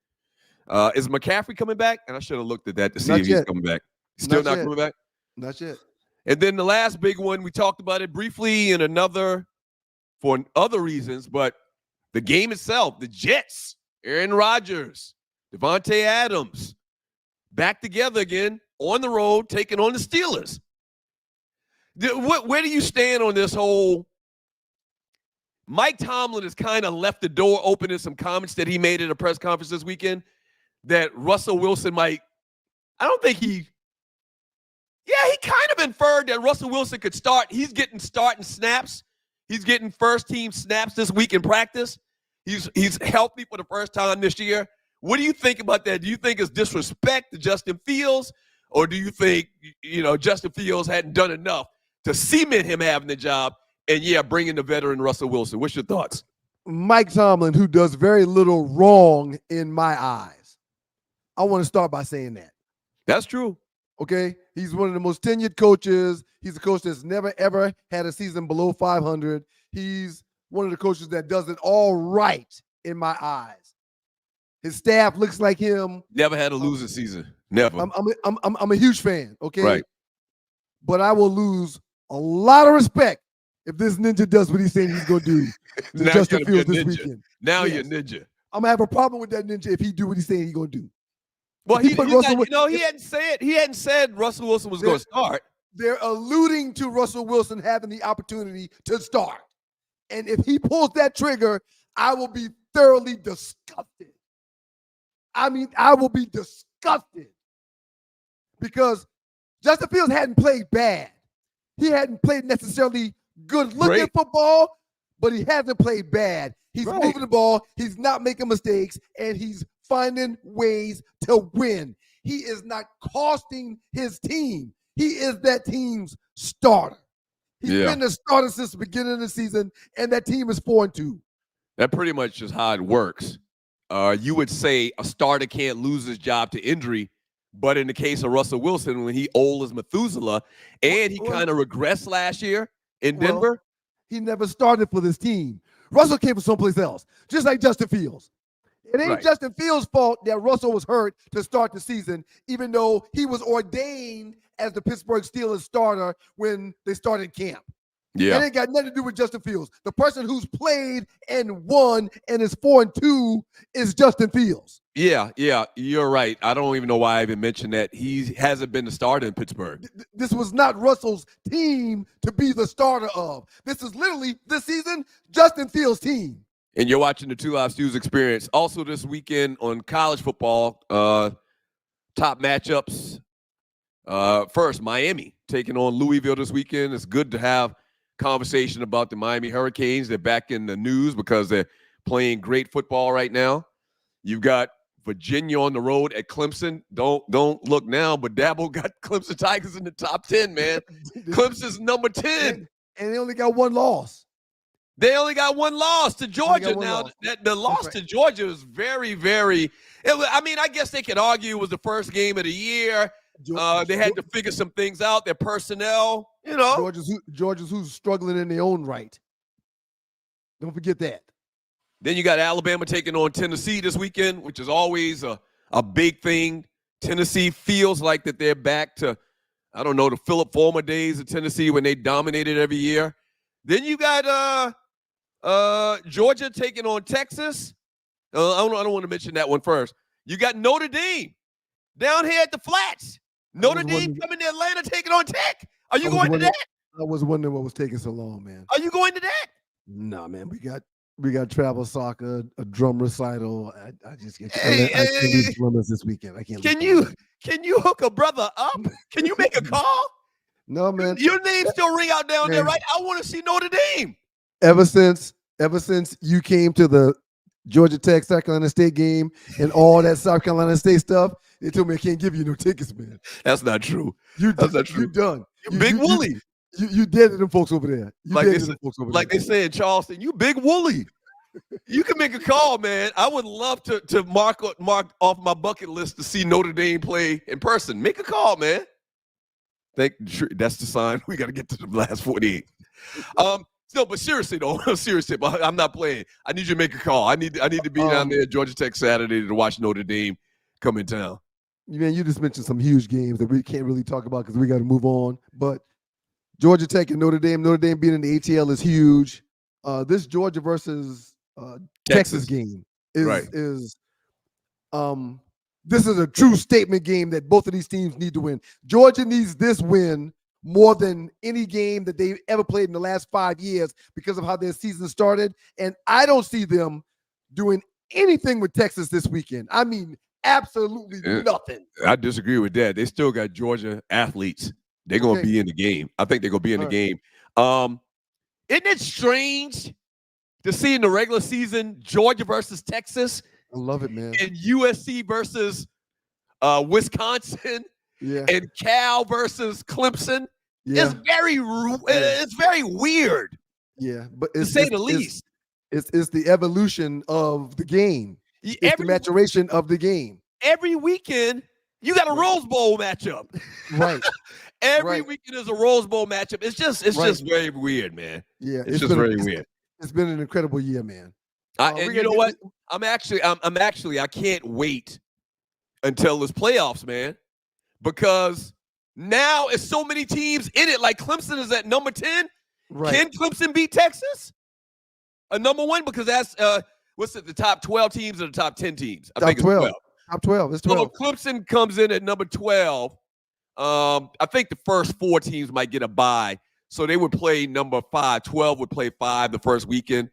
Is McCaffrey coming back? And I should have looked at that to see if he's coming back. Still not coming back? Not yet. And then the last big one, we talked about it briefly for other reasons, but the game itself, the Jets, Aaron Rodgers, Devonte Adams, back together again on the road, taking on the Steelers. Where do you stand on this whole? Mike Tomlin has kind of left the door open in some comments that he made at a press conference this weekend that Russell Wilson might. I don't think he kind of inferred that Russell Wilson could start. He's getting starting snaps. He's getting first team snaps this week in practice. He's healthy for the first time this year. What do you think about that? Do you think it's disrespect to Justin Fields, or do you think, Justin Fields hadn't done enough to cement him having the job and, bring in the veteran Russell Wilson? What's your thoughts? Mike Tomlin, who does very little wrong in my eyes. I want to start by saying that. That's true. Okay, he's one of the most tenured coaches. He's a coach that's never, ever had a season below 500. He's one of the coaches that does it all right in my eyes. His staff looks like him. Never had a losing season. Never. I'm a huge fan, okay? Right. But I will lose a lot of respect if this ninja does what he's saying he's going to do to Now Justin you're gonna Fields be a this ninja. weekend. Now Yes. you're a ninja. I'm going to have a problem with that ninja if he do what he's saying he's going to do. Well, If he put you Russell got, Wil- he hadn't said Russell Wilson was going to start. They're alluding to Russell Wilson having the opportunity to start. And if he pulls that trigger, I will be thoroughly disgusted. I mean, I will be disgusted because Justin Fields hadn't played bad. He hadn't played necessarily good-looking Great. football, but he hasn't played bad. He's Right. moving the ball. He's not making mistakes, and he's finding ways to win. He is not costing his team. He is that team's starter. He's been the starter since the beginning of the season, and that team is 4-2. That pretty much is how it works. You would say a starter can't lose his job to injury, but in the case of Russell Wilson, when he old as Methuselah, and he kind of regressed last year in Denver. He never started for this team. Russell came from someplace else, just like Justin Fields. It ain't Right. Justin Fields' fault that Russell was hurt to start the season, even though he was ordained as the Pittsburgh Steelers starter when they started camp. Yeah. It ain't got nothing to do with Justin Fields. The person who's played and won and is 4-2 is Justin Fields. Yeah, you're right. I don't even know why I even mentioned that. He hasn't been the starter in Pittsburgh. This was not Russell's team to be the starter of. This is literally this season Justin Fields' team. And you're watching the Two Live Stews experience. Also this weekend on college football, top matchups. First, Miami taking on Louisville this weekend. It's good to have conversation about the Miami Hurricanes. They're back in the news because they're playing great football right now. You've got Virginia on the road at Clemson. Don't look now, but Dabo got Clemson Tigers in the top 10, man. Clemson's number 10. And they only got one loss. They only got one loss to Georgia. one Now, loss. the loss to Georgia is very, very I guess they could argue it was the first game of the year. They had to figure some things out, their personnel, you know. Georgia's who's struggling in their own right. Don't forget that. Then you got Alabama taking on Tennessee this weekend, which is always a big thing. Tennessee feels like that they're back to, I don't know, the Philip Fulmer days of Tennessee when they dominated every year. Then you got Georgia taking on Texas. I don't want to mention that one first. You got Notre Dame down here at the Flats. Notre Dame coming to Atlanta taking on Tech. Are you going to that? I was wondering what was taking so long, man. Are you going to that? Nah, man. We got travel soccer, a drum recital. I just can't leave Columbus this weekend. I can't. Can you hook a brother up? Can you make a call? No, man. Your name still ring out down there, right? I want to see Notre Dame. Ever since you came to the Georgia Tech South Carolina State game and all that South Carolina State stuff, they told me I can't give you no tickets, man. That's not true. That's not true. You're done. Big Wooly. You dead to them folks over there. They say in Charleston, you Big Wooly. You can make a call, man. I would love to mark off my bucket list to see Notre Dame play in person. Make a call, man. That's the sign. We got to get to the last 48. No, but seriously though, but I'm not playing. I need you to make a call. I need to be down there at Georgia Tech Saturday to watch Notre Dame come in town. Man, you just mentioned some huge games that we can't really talk about because we got to move on. But Georgia Tech and Notre Dame being in the ATL is huge. This Georgia versus Texas game is this is a true statement game that both of these teams need to win. Georgia needs this win more than any game that they've ever played in the last 5 years because of how their season started. And I don't see them doing anything with Texas this weekend. I mean, absolutely nothing. I disagree with that. They still got Georgia athletes. They're going to be in the game. I think they're going to be in the game. Isn't it strange to see in the regular season Georgia versus Texas? I love it, man. And USC versus Wisconsin. Yeah. And Cal versus Clemson. Yeah. It's very weird. Yeah, but to say the least. It's the evolution of the game. It's the maturation of the game. Every weekend, you got a Rose Bowl matchup. Right. Every weekend is a Rose Bowl matchup. It's just very weird, man. Yeah, it's just very weird. It's been an incredible year, man. And you know what? I'm actually I can't wait until this playoffs, man, because now it's so many teams in it. Like Clemson is at number 10. Right. Can Clemson beat Texas? A number 1, because that's what's it? The top 12 teams or the top 10 teams? I think it's 12. Top 12. It's 12. So if Clemson comes in at number 12, I think the first 4 teams might get a bye. So they would play number 5. 12 would play 5 the first weekend.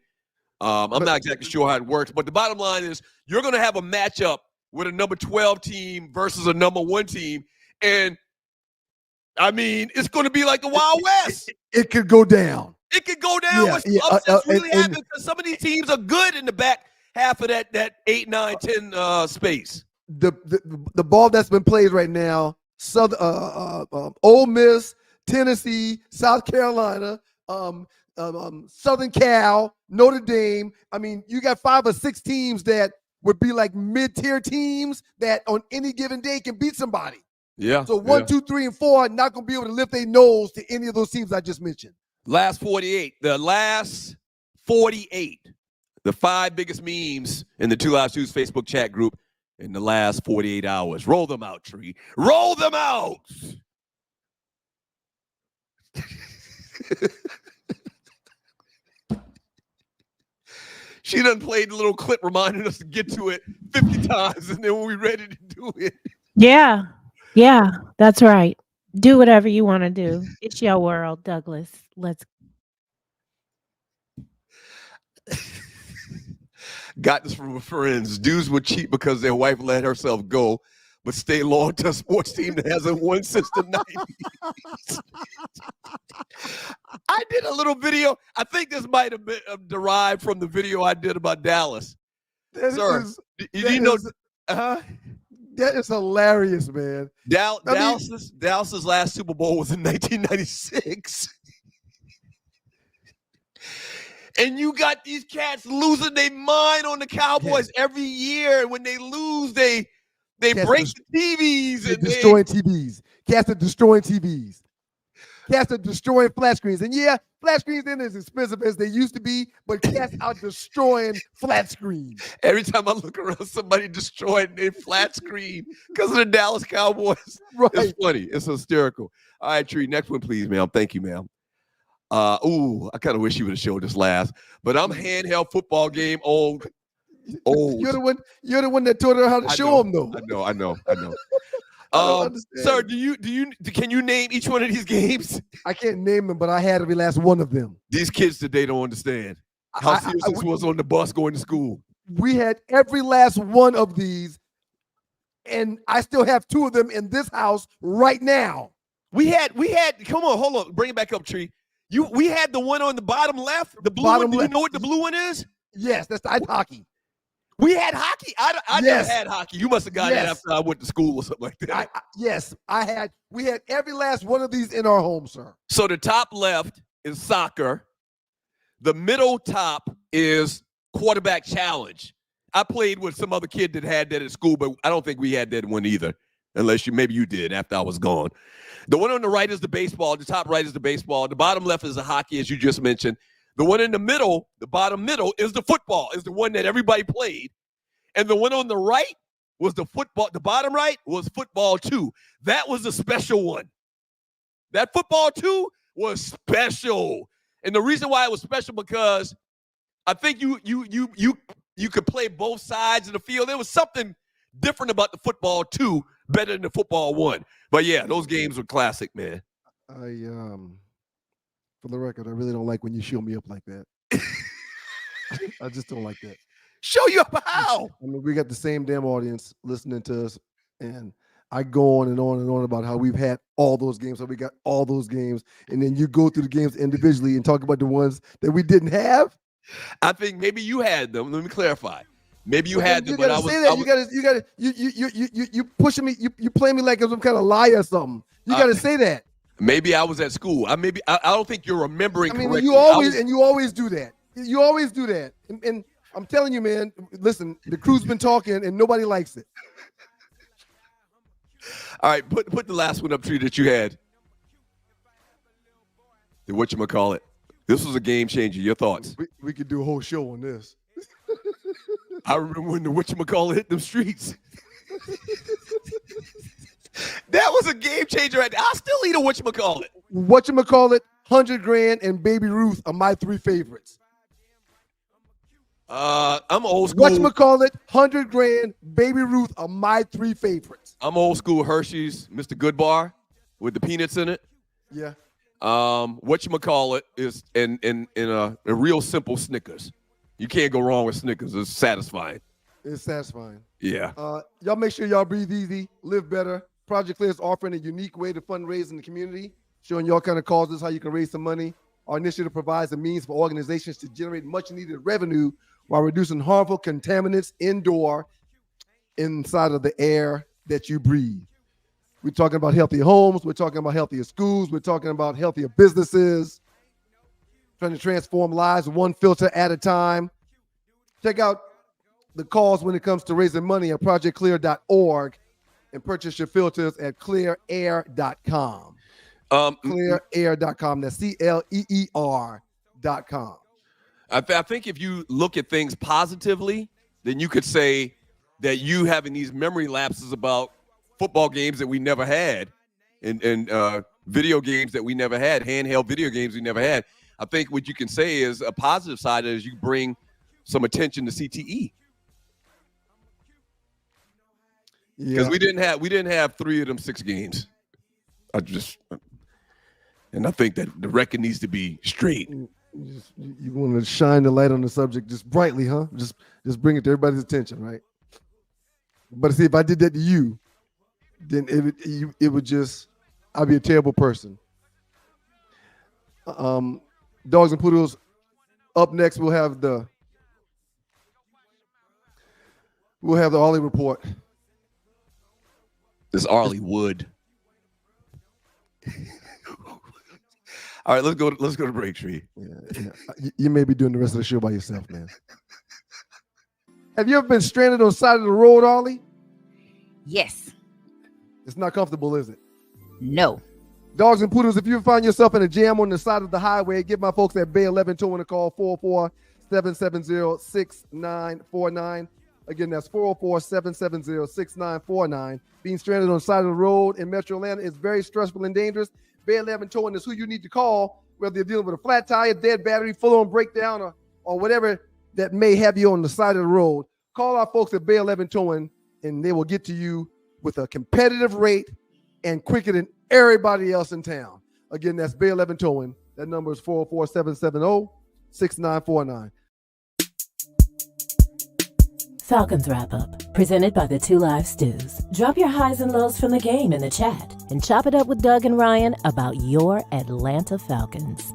I'm not exactly sure how it works, but the bottom line is you're going to have a matchup with a number 12 team versus a number 1 team. And, I mean, it's going to be like the Wild West. It could go down. It could go down. Upsets really happen because some of these teams are good in the back half of that 8, 9, 10 space. The ball that's been played right now, Ole Miss, Tennessee, South Carolina, Southern Cal, Notre Dame. I mean, you got 5 or 6 teams that would be like mid-tier teams that on any given day can beat somebody. Yeah. So 1, 2, 3, and 4 are not going to be able to lift their nose to any of those teams I just mentioned. Last 48. The last 48. The 5 biggest memes in the Two Live Shoes Facebook chat group in the last 48 hours. Roll them out, Tree. Roll them out. She done played the little clip reminding us to get to it 50 times, and then when we ready to do it. Yeah, that's right. Do whatever you want to do. It's your world, Douglas. Let's. Got this from friends. Dudes would cheat because their wife let herself go, but stay loyal to a sports team that hasn't won since the 90s. I did a little video. I think this might have been derived from the video I did about Dallas. That is hilarious, man. Dallas's last Super Bowl was in 1996. And you got these cats losing their mind on the Cowboys every year. And when they lose, they break the TVs. They're destroying TVs. Cats are destroying TVs. Cats are destroying flat screens. And yeah, flat screens ain't as expensive as they used to be, but cats are destroying flat screens. Every time I look around, somebody destroying their flat screen because of the Dallas Cowboys. Right. It's funny. It's hysterical. All right, Tree, next one, please, ma'am. Thank you, ma'am. I kind of wish you would have showed this last, but I'm handheld football game old. You're the one that taught her how to show them, though. I know. Sir, can you name each one of these games? I can't name them, but I had every last one of them. These kids today don't understand how serious this was on the bus going to school. We had every last one of these, and I still have 2 of them in this house right now. We had. Come on, hold on, bring it back up, Tree. We had the one on the bottom left, the blue one. Do you know what the blue one is? Yes, that's ice hockey. We had hockey. I never had hockey. You must have got it after I went to school or something like that. We had every last one of these in our home, sir. So the top left is soccer. The middle top is quarterback challenge. I played with some other kid that had that at school, but I don't think we had that one either. Unless maybe you did after I was gone. The one on the right is the baseball. The top right is the baseball. The bottom left is the hockey, as you just mentioned. The one in the middle, the bottom middle, is the football, is the one that everybody played. And the one on the right was the football. The bottom right was football 2. That was the special one. That football 2 was special. And the reason why it was special because I think you could play both sides of the field. There was something different about the football 2 better than the football 1. But yeah, those games were classic, man. For the record, I really don't like when you show me up like that. I just don't like that. Show you up how? I mean, we got the same damn audience listening to us, and I go on and on and on about how we've had all those games, how we got all those games, and then you go through the games individually and talk about the ones that we didn't have. I think maybe you had them. Let me clarify. Maybe you had them, but I was. You pushing me. You play me like I'm some kind of liar or something. You got to say that. Maybe I was at school. I don't think you're remembering. I mean, correctly. you always do that. You always do that. And I'm telling you, man, listen, the crew's been talking and nobody likes it. All right, put the last one up to you that you had. The whatchamacallit. This was a game changer. Your thoughts? We could do a whole show on this. I remember when the whatchamacallit hit them streets. That was a game changer. I'll still eat a whatchamacallit. Whatchamacallit, 100 grand, and Baby Ruth are my three favorites. I'm old school. Whatchamacallit, 100 grand, Baby Ruth are my three favorites. I'm old school Hershey's, Mr. Goodbar with the peanuts in it. Yeah. Whatchamacallit is in a real simple Snickers. You can't go wrong with Snickers. It's satisfying. It's satisfying. Yeah. Y'all make sure y'all breathe easy, live better. Project Clear is offering a unique way to fundraise in the community, showing y'all kind of causes how you can raise some money. Our initiative provides a means for organizations to generate much needed revenue while reducing harmful contaminants inside of the air that you breathe. We're talking about healthier homes. We're talking about healthier schools. We're talking about healthier businesses, trying to transform lives one filter at a time. Check out the cause when it comes to raising money at projectclear.org and purchase your filters at clearair.com. Clearair.com. That's CLEER.com. I think if you look at things positively, then you could say that you having these memory lapses about football games that we never had and video games that we never had, handheld video games we never had. I think what you can say is a positive side is you bring some attention to CTE. Because we didn't have 3 of them 6 games. I think that the record needs to be straight. You want to shine the light on the subject just brightly, huh? Just bring it to everybody's attention, right? But see, if I did that to you, then it would just, I'd be a terrible person. Dogs and Poodles. Up next, we'll have the Arley report. This Arleywood. All right, let's go to break, Tree. Yeah. You may be doing the rest of the show by yourself, man. Have you ever been stranded on the side of the road, Arley? Yes. It's not comfortable, is it? No. Dogs and Poodles, if you find yourself in a jam on the side of the highway, give my folks at Bay 11 Towing a call, 404-770-6949. Again, that's 404-770-6949. Being stranded on the side of the road in Metro Atlanta is very stressful and dangerous. Bay 11 Towing is who you need to call, whether you're dealing with a flat tire, dead battery, full-on breakdown, or whatever that may have you on the side of the road. Call our folks at Bay 11 Towing, and they will get to you with a competitive rate and quicker than everybody else in town. Again, that's Bay 11 Towing. That number is 404-770-6949. Falcons Wrap Up, presented by the Two Live Stews. Drop your highs and lows from the game in the chat and chop it up with Doug and Ryan about your Atlanta Falcons.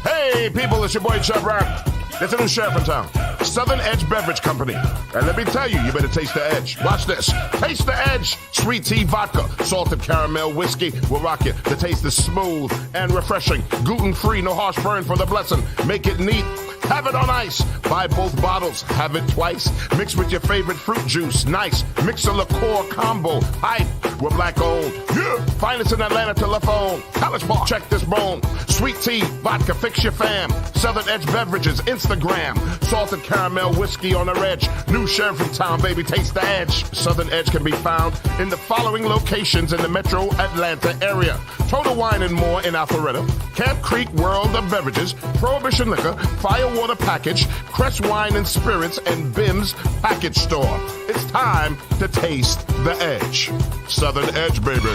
Hey, people, it's your boy Chubb Rap. There's a new sheriff in town, Southern Edge Beverage Company. And let me tell you, you better taste the edge. Watch this. Taste the edge. Sweet tea vodka, salted caramel whiskey will rock you. The taste is smooth and refreshing. Gluten-free, no harsh burn for the blessing. Make it neat. Have it on ice. Buy both bottles. Have it twice. Mix with your favorite fruit juice. Nice. Mix a liqueur combo. Hype. We're black owned. Yeah. Find us in Atlanta telephone. College Park. Check this bone. Sweet tea, vodka, fix your fam. Southern Edge Beverages, Instagram. Salted caramel whiskey on the edge. New sheriff in town, baby. Taste the edge. Southern Edge can be found in the following locations in the metro Atlanta area. Total Wine and More in Alpharetta. Camp Creek World of Beverages. Prohibition Liquor. Firewater Package. Crest Wine and Spirits and Bim's Package Store. It's time to taste the edge. Southern Edge, baby.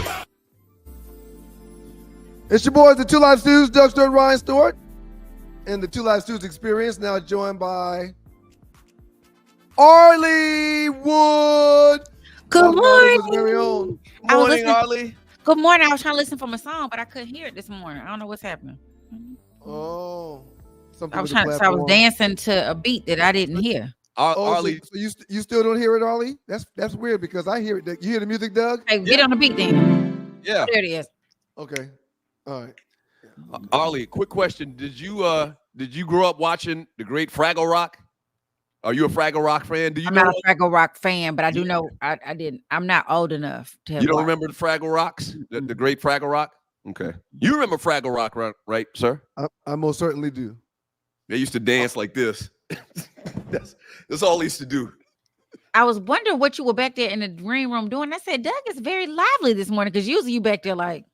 It's your boys, the Two Live Stews, Doug Stewart, Ryan Stewart, and the Two Live Stews Experience, now joined by Arleywood. Good morning. Very own. Morning, Arley. Good morning. I was trying to listen for my song, but I couldn't hear it this morning. I don't know what's happening. Oh. something I was with the trying to. So I was platform. dancing to a beat that I didn't hear. Arley, So you still don't hear it, Arley? That's weird because I hear it. You hear the music, Doug? Hey, get on the beat then. yeah. Oh, there it is. Okay. All right. Arley, quick question. Did you grow up watching the great Fraggle Rock? Are you a Fraggle Rock fan? Do you I'm know? not a Fraggle Rock fan, but I do know I didn't. I'm not old enough to have You don't watched. remember the Fraggle Rocks? The great Fraggle Rock? Okay. You remember Fraggle Rock, right, sir? I most certainly do. They used to dance like this. That's all they used to do. I was wondering what you were back there in the green room doing. I said, Doug is very lively this morning because usually you back there like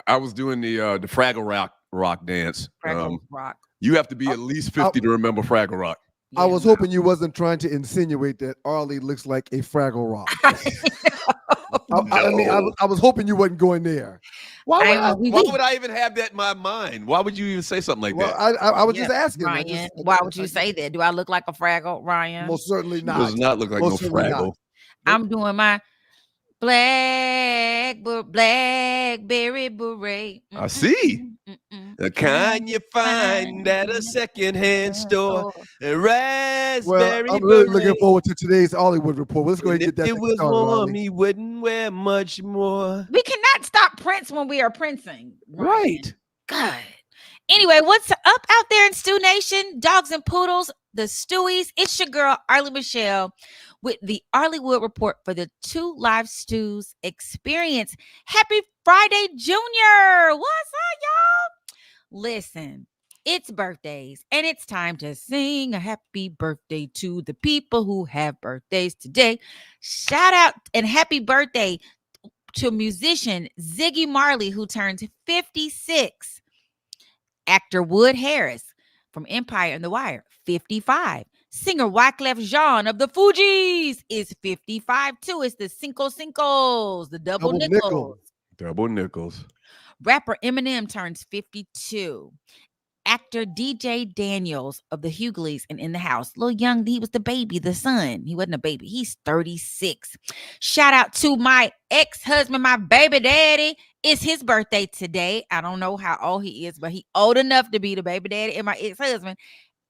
I was doing the Fraggle Rock dance. Fraggle Rock. You have to be at least 50 to remember Fraggle Rock. I was hoping you wasn't trying to insinuate that Arley looks like a Fraggle Rock. I mean, I was hoping you wasn't going there. Why would I even have that in my mind? Why would you even say something like that? I was just asking. Ryan, why would you say that? Do I look like a Fraggle, Ryan? Most certainly not. Does not look like no Fraggle. I'm doing my blackberry beret. I see. The kind you find at a secondhand store. And raspberry I'm really looking beret. forward to today's Arleywood report. Let's go ahead and get that. If it was started, warm, Arley. he wouldn't wear much more. We cannot stop Prince when we are Princing. Right. God. Anyway, what's up out there in Stew Nation? Dogs and poodles, the Stewies. It's your girl, Arley Michelle, with the Arleywood report for the 2 Live Stews experience. Happy Friday, Junior. What's up, y'all? Listen, it's birthdays, and it's time to sing a happy birthday to the people who have birthdays today. Shout out and happy birthday to musician Ziggy Marley, who turns 56. Actor Wood Harris from Empire and The Wire, 55. Singer Wyclef Jean of the Fugees is 55 too. It's the Cinco Cincos, the double nickels. Double nickels. Rapper Eminem turns 52. Actor DJ Daniels of the Hughleys and In the House. Little young, he was the baby, the son. He wasn't a baby. He's 36. Shout out to my ex-husband, my baby daddy. It's his birthday today. I don't know how old he is, but he old enough to be the baby daddy and my ex-husband.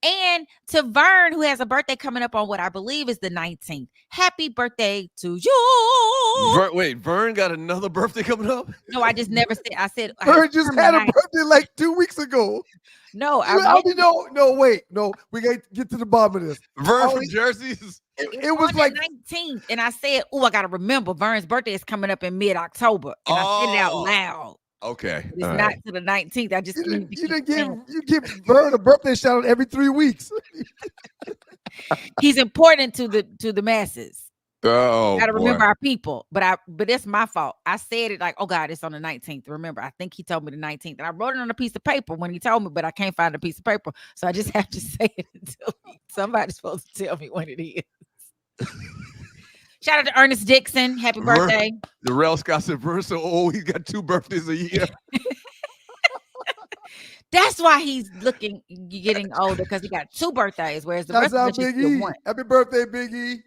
And to Vern, who has a birthday coming up on what I believe is the 19th. Happy birthday to you. Vern got another birthday coming up? No, I just never said. I said Vern just had a birthday like 2 weeks ago. No, No, we got to get to the bottom of this. Vern from Jersey. It was like 19th, and I said, "Oh, I gotta remember Vern's birthday is coming up in mid-October." And I said it out loud. Okay, it's not to the 19th. I just you give Vern a birthday shout out every 3 weeks. He's important to the masses. Oh, gotta remember our people, but it's my fault. I said it like, oh God, it's on the 19th. Remember, I think he told me the 19th, and I wrote it on a piece of paper when he told me, but I can't find a piece of paper, so I just have to say it until somebody's supposed to tell me when it is. Shout out to Ernest Dixon. Happy birthday. Darrell Scott said, Vern's so old, he's got 2 birthdays a year. That's why he's getting older, because he got 2 birthdays, whereas the rest of us just get 1. Happy birthday, Big E.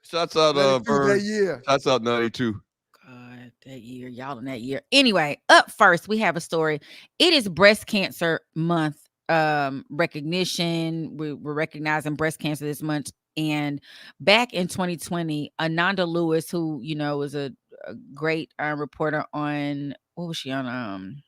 Shouts out Vern. That year. Shouts out 92. God, that year, y'all in that year. Anyway, up first, we have a story. It is Breast Cancer Month recognition. We're recognizing breast cancer this month. And back in 2020, Ananda Lewis, who was a great reporter on, what was she on?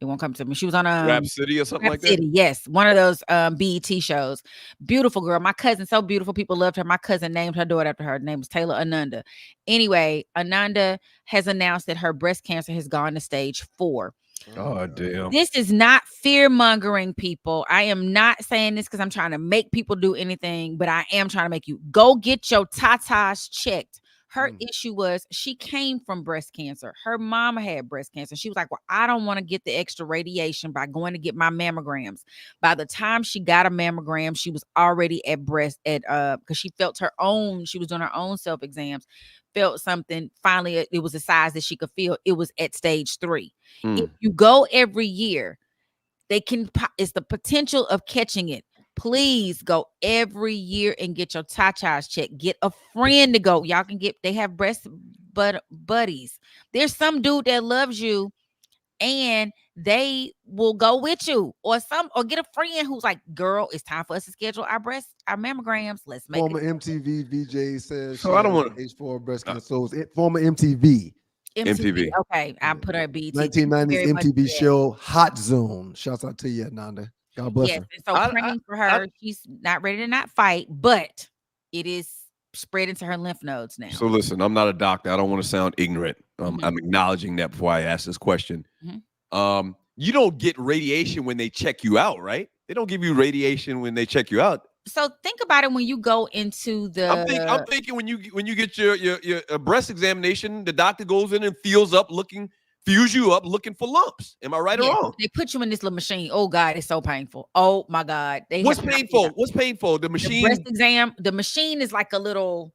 It won't come to me. She was on Rap City or something Rap like that. City, yes, one of those BET shows. Beautiful girl. My cousin, so beautiful. People loved her. My cousin named her daughter after her. Her name was Taylor Ananda. Anyway, Ananda has announced that her breast cancer has gone to stage 4. Oh, damn. This is not fear-mongering, people. I am not saying this because I'm trying to make people do anything, but I am trying to make you go get your tatas checked. Her issue was she came from breast cancer. Her mama had breast cancer. She was like, well, I don't want to get the extra radiation by going to get my mammograms. By the time she got a mammogram, she was already at because she felt she was doing her own self-exams, felt something. Finally, it was a size that she could feel. It was at stage 3. If you go every year, it's the potential of catching it. Please go every year and get your tatas checked. Get a friend to go. Y'all can they have breast buddies. There's some dude that loves you and they will go with you, or get a friend who's like, girl, it's time for us to schedule our mammograms. Let's make Former it. MTV VJ says So she I don't has want stage 4 breast cancer. So it's former MTV. MTV. Okay, I put her at BET. 1990s MTV show Hot Zone. Shouts out to you, Nanda. God bless Yes, her. and so praying for her. She's not ready to not fight, but it is spread into her lymph nodes now. So listen, I'm not a doctor. I don't want to sound ignorant. I'm acknowledging that before I ask this question. You don't get radiation when they check you out, right? They don't give you radiation when they check you out. So think about it when you go into the. I'm thinking when you get your breast examination, the doctor goes in and feels you up looking for lumps. Am I right or wrong? They put you in this little machine. Oh God, it's so painful. Oh my God. What's painful? What's painful? The machine. The breast exam. The machine is like a little.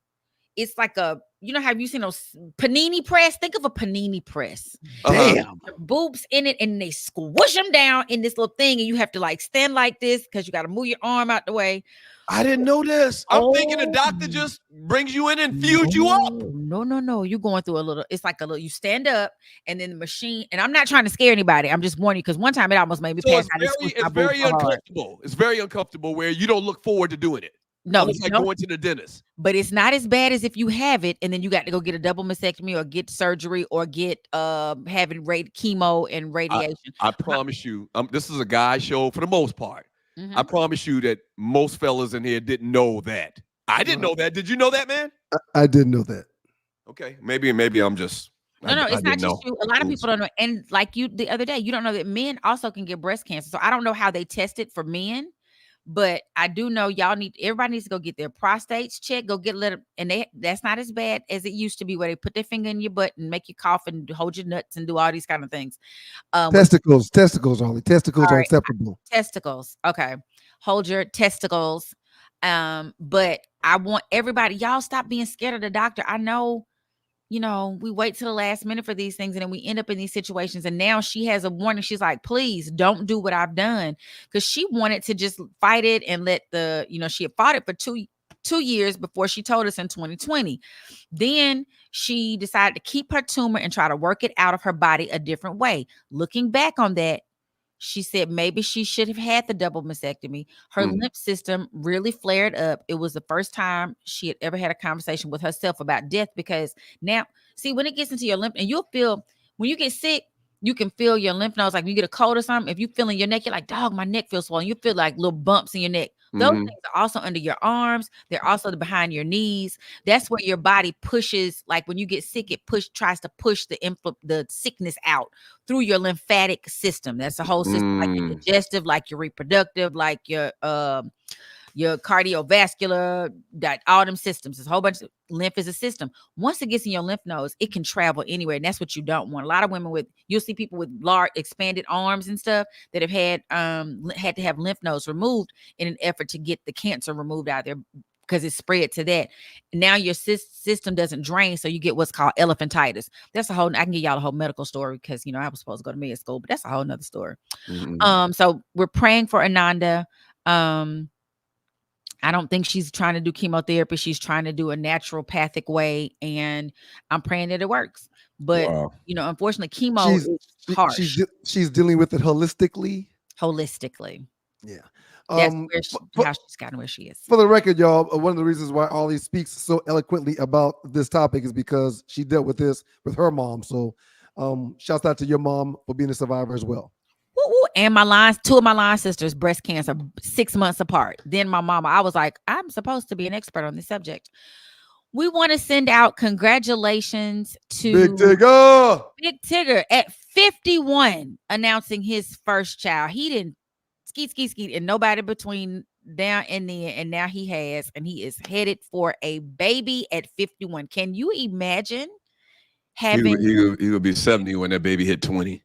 It's like a. You know, have you seen those panini press? Think of a panini press. Damn. Boobs in it, and they squish them down in this little thing, and you have to like stand like this because you got to move your arm out the way. I didn't know this. I'm thinking the doctor just brings you in and fuels you up. No. You're going through a little. It's like a little. You stand up, and then the machine. And I'm not trying to scare anybody. I'm just warning you because one time it almost made me pass out. It's very uncomfortable. It's very uncomfortable where you don't look forward to doing it. No, it's like going to the dentist. But it's not as bad as if you have it and then you got to go get a double mastectomy or get surgery or get having chemo and radiation. I promise you, this is a guy show for the most part. I promise you that most fellas in here didn't know that. I didn't know that. Did you know that, man? I didn't know that. Okay, maybe I'm just. No, it's not just you. A lot of people don't know. And like you the other day, you don't know that men also can get breast cancer. So I don't know how they test it for men. But I do know everybody needs to go get their prostates checked, go get and that's not as bad as it used to be where they put their finger in your butt and make you cough and hold your nuts and do all these kind of things. Testicles, Ollie. Testicles are acceptable. Testicles. Okay. Hold your testicles. But I want everybody, y'all stop being scared of the doctor. I know, we wait till the last minute for these things and then we end up in these situations. And now she has a warning. She's like, please don't do what I've done. Because she wanted to just fight it and let she had fought it for two years before she told us in 2020. Then she decided to keep her tumor and try to work it out of her body a different way. Looking back on that, she said maybe she should have had the double mastectomy. Her lymph system really flared up. It was the first time she had ever had a conversation with herself about death because now, see, when it gets into your lymph, and you'll feel, when you get sick, you can feel your lymph nodes. Like when you get a cold or something, if you feel in your neck, you're like, dog, my neck feels swollen. You feel like little bumps in your neck. Those things are also under your arms. They're also behind your knees. That's where your body pushes. Like when you get sick, it tries to push the sickness out through your lymphatic system. That's the whole system, like your digestive, like your reproductive, like your cardiovascular, all them systems. There's a whole bunch of lymph is a system. Once it gets in your lymph nodes, it can travel anywhere. And that's what you don't want. A lot of women you'll see people with large expanded arms and stuff that have had to have lymph nodes removed in an effort to get the cancer removed out of there because it's spread to that. Now your system doesn't drain. So you get what's called elephantitis. That's I can give y'all a whole medical story because, I was supposed to go to med school, but that's a whole nother story. So we're praying for Ananda. I don't think she's trying to do chemotherapy. She's trying to do a naturopathic way, and I'm praying that it works. But unfortunately, chemo is harsh. She's dealing with it holistically. Yeah. That's how she's gotten where she is. For the record, y'all, one of the reasons why Ollie speaks so eloquently about this topic is because she dealt with this with her mom. So, shouts out to your mom for being a survivor as well. And two of my line sisters, breast cancer, 6 months apart. Then my mama, I was like, I'm supposed to be an expert on this subject. We want to send out congratulations to Big Tigger at 51, announcing his first child. He didn't skeet, and nobody between down and then, and now he has, and he is headed for a baby at 51. Can you imagine having? He'll be 70 when that baby hit 20.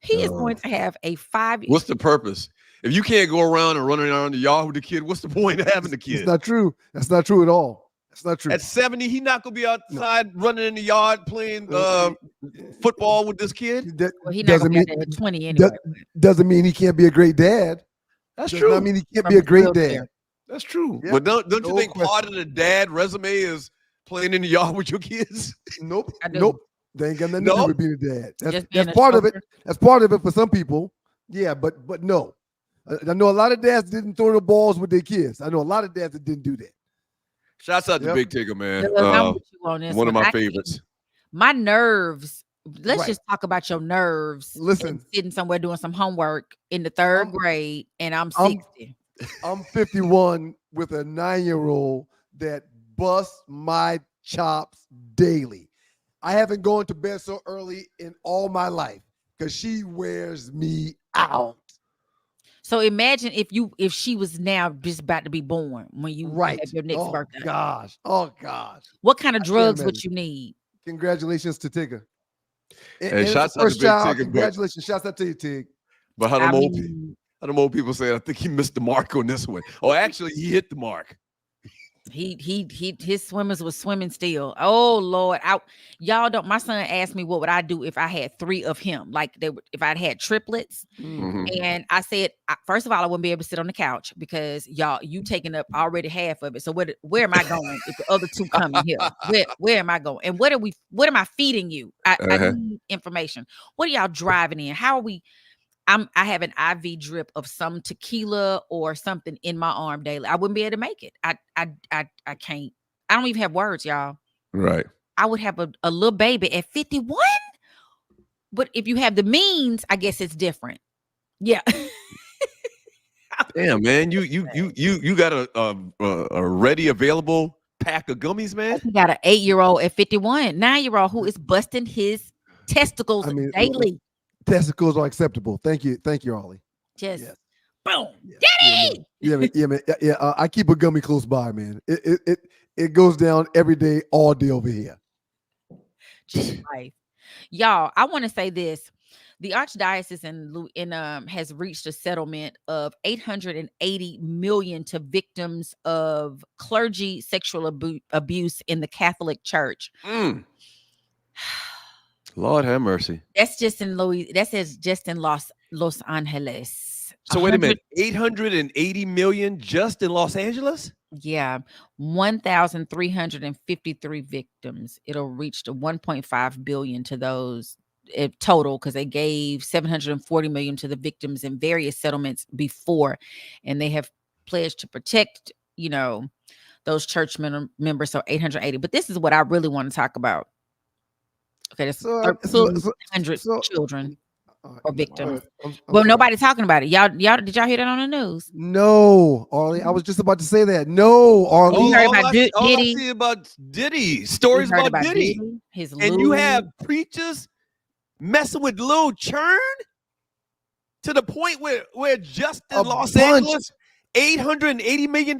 He is going to have a 5 year. What's the purpose? If you can't go around and run around the yard with the kid, what's the point of having the kid? It's not true. That's not true at all. That's not true. At 70, he's not going to be outside running in the yard playing football with this kid. He not going to be at 20 anyway. Doesn't mean he can't be a great dad. That's true. I mean, he can't be a great dad. That's true. Yeah. But don't you think part of the dad resume is playing in the yard with your kids? Nope. They ain't got nothing to do No? with being a dad. Just being That's a part of it. chauffeur. That's part of it for some people. Yeah, but no. I know a lot of dads didn't throw the balls with their kids. I know a lot of dads that didn't do that. Shouts out to Yep. Big Tigger, man. Look, I'm with you on this One of my I can't- favorites. My nerves. Let's Right. just talk about your nerves. Listen. and sitting somewhere doing some homework in the third I'm- grade, and I'm I'm- 60. I'm 51 with a 9-year-old that busts my chops daily. I haven't gone to bed so early in all my life because she wears me out. So imagine if she was now just about to be born when you Right. have your next Oh birthday. gosh. Oh gosh. What kind of I can't drugs would imagine. you need? Congratulations to Tigger. And Hey, it's shouts the out to first Big child. Tigger, but- Congratulations. Shouts out to you, Tig. But how I them old mean, people saying, I think he missed the mark on this one. Oh, actually, he hit the mark. his swimmers was swimming still. Oh Lord, y'all don't. My son asked me what would I do if I had 3 of him, like if I'd had triplets. Mhm. And I said, first of all, I wouldn't be able to sit on the couch because you taking up already half of it. So where am I going if the other 2 come in here? Where am I going? And what am I feeding you? I need information. What are y'all driving in? How are we? I have an IV drip of some tequila or something in my arm daily. I wouldn't be able to make it. I can't. I don't even have words, y'all. Right. I would have a little baby at 51. But if you have the means, I guess it's different. Yeah. Damn, man. You got a ready available pack of gummies, man. You got an 8-year-old at 51, 9-year-old who is busting his testicles I mean, daily. Testicles are acceptable. Thank you, Arlie. Just Yes. boom. Daddy! Yeah, man. I keep a gummy close by, man. It goes down every day, all day over here. Just life. Y'all, I want to say this. The Archdiocese has reached a settlement of $880 million to victims of clergy sexual abuse in the Catholic Church. Lord have mercy. That's just in Los Angeles. So wait a minute, 880 million just in Los Angeles? Yeah, 1,353 victims. It'll reach to 1.5 billion to those total because they gave 740 million to the victims in various settlements before, and they have pledged to protect, those church members. So 880. But this is what I really want to talk about. Okay, that's 1,300 children or victims. Well, nobody's talking about it. Y'all, did y'all hear that on the news? No, Arlie. I was just about to say that. No, Arlie. You heard about all Diddy? I see about Diddy. Stories You heard about Diddy. His And you have preachers messing with Lil Churn to the point where just in Los Angeles, $880 million.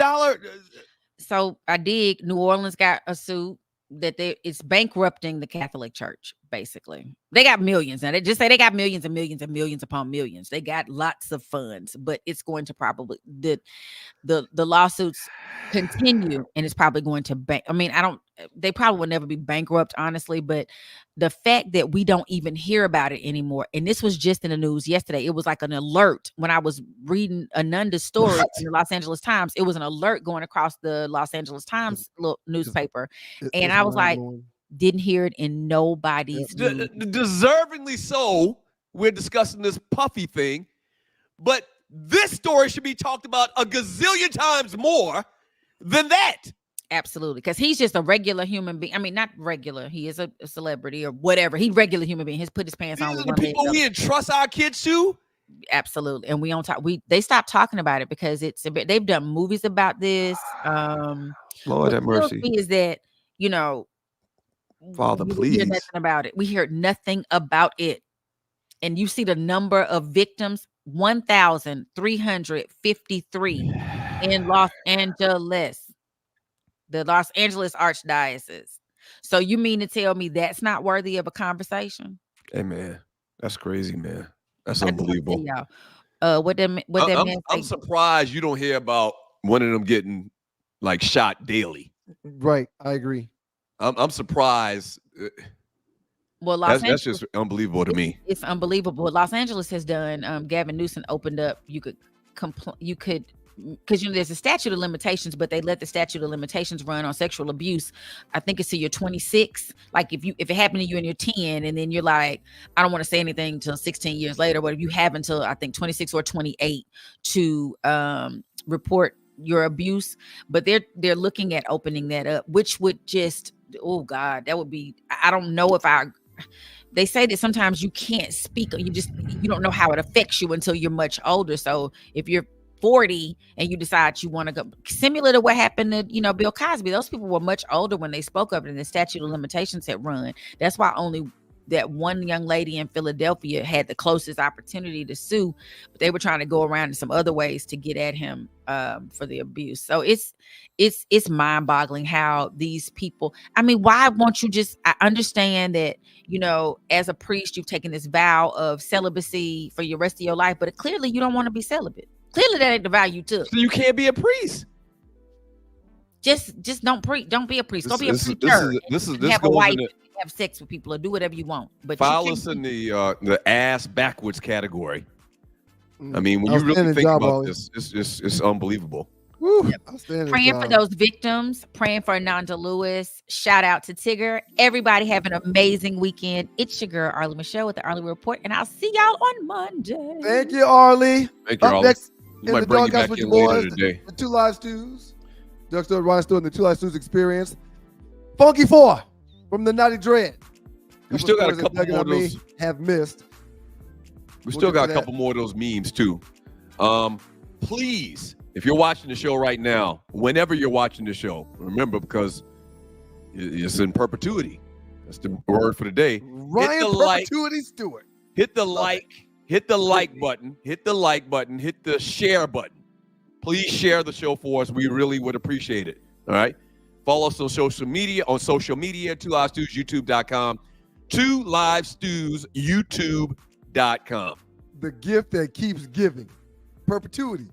So I dig. New Orleans got a suit that it's bankrupting the Catholic Church. Basically, they got millions. Now they just say they got millions and millions and millions upon millions. They got lots of funds, but it's going to probably the lawsuits continue, and it's probably going to they probably will never be bankrupt, honestly, but the fact that we don't even hear about it anymore, and this was just in the news yesterday. It was like an alert when I was reading Ananda's story in the Los Angeles Times. It was an alert going across the Los Angeles Times newspaper, and I was like, didn't hear it in nobody's news. Deservingly so. We're discussing this Puffy thing, but this story should be talked about a gazillion times more than that. Absolutely, because he's just a regular human being. I mean, not regular. He is a celebrity or whatever. He's a regular human being. He's put his pants on. These With are the one leg people up. we entrust our kids to. Absolutely, and we don't talk. They stopped talking about it because they've done movies about this. Lord have mercy. Is that Father, we please. hear nothing about it. We hear nothing about it, and you see the number of victims: 1,353 in Los Angeles. The Los Angeles Archdiocese. So you mean to tell me that's not worthy of a conversation? Hey man, that's crazy, man. That's unbelievable. I'm surprised you don't hear about one of them getting like shot daily. Right, I agree. I'm surprised. Well, that's just unbelievable to me. It's unbelievable. What Los Angeles has done. Gavin Newsom opened up. You could because there's a statute of limitations, but they let the statute of limitations run on sexual abuse. I think it's till you're 26. Like if it happened to you and you're 10, and then you're like, I don't want to say anything until 16 years later, but if you have until I think 26 or 28 to report your abuse, but they're looking at opening that up, which would just, oh God, that would be, I don't know if they say that sometimes you can't speak, or you don't know how it affects you until you're much older. So if you're 40 and you decide you want to go, similar to what happened to, Bill Cosby, those people were much older when they spoke of it and the statute of limitations had run. That's why only that one young lady in Philadelphia had the closest opportunity to sue, but they were trying to go around in some other ways to get at him for the abuse. So it's mind-boggling how these people, I mean, why won't you I understand that, as a priest, you've taken this vow of celibacy for your rest of your life, but clearly you don't want to be celibate. Clearly that ain't the vow you took. So you can't be a priest. Just don't be a priest. Go be a preacher. This have a wife, have sex with people, or do whatever you want. But file us in the ass backwards category. I mean, when you really think about this, it's unbelievable. Woo, praying for those victims, praying for Ananda Lewis. Shout out to Tigger. Everybody have an amazing weekend. It's your girl, Arlie Michelle with the Arleywood Report, and I'll see y'all on Monday. Thank you, Arlie. Thank you, Up Arlie. next We in might the bring you Doghouse back with in your later boys, today. the Two Live Stews. Doug Stewart, Ryan Stewart, and the Two Live Stews Experience. Funky 4 from the Naughty Dread. We still got a stories that couple Doug more and of I those. have missed. We We'll still get got to a that. couple more of those memes too. Please, if you're watching the show right now, whenever you're watching the show, remember, because it's in perpetuity. That's the word for the day. Ryan Hit the Perpetuity Stewart. Hit the like button, hit the share button. Please share the show for us. We really would appreciate it. All right. Follow us on social media, Two Live Stews, YouTube.com. Two Live Stews, YouTube.com. The gift that keeps giving. Perpetuity.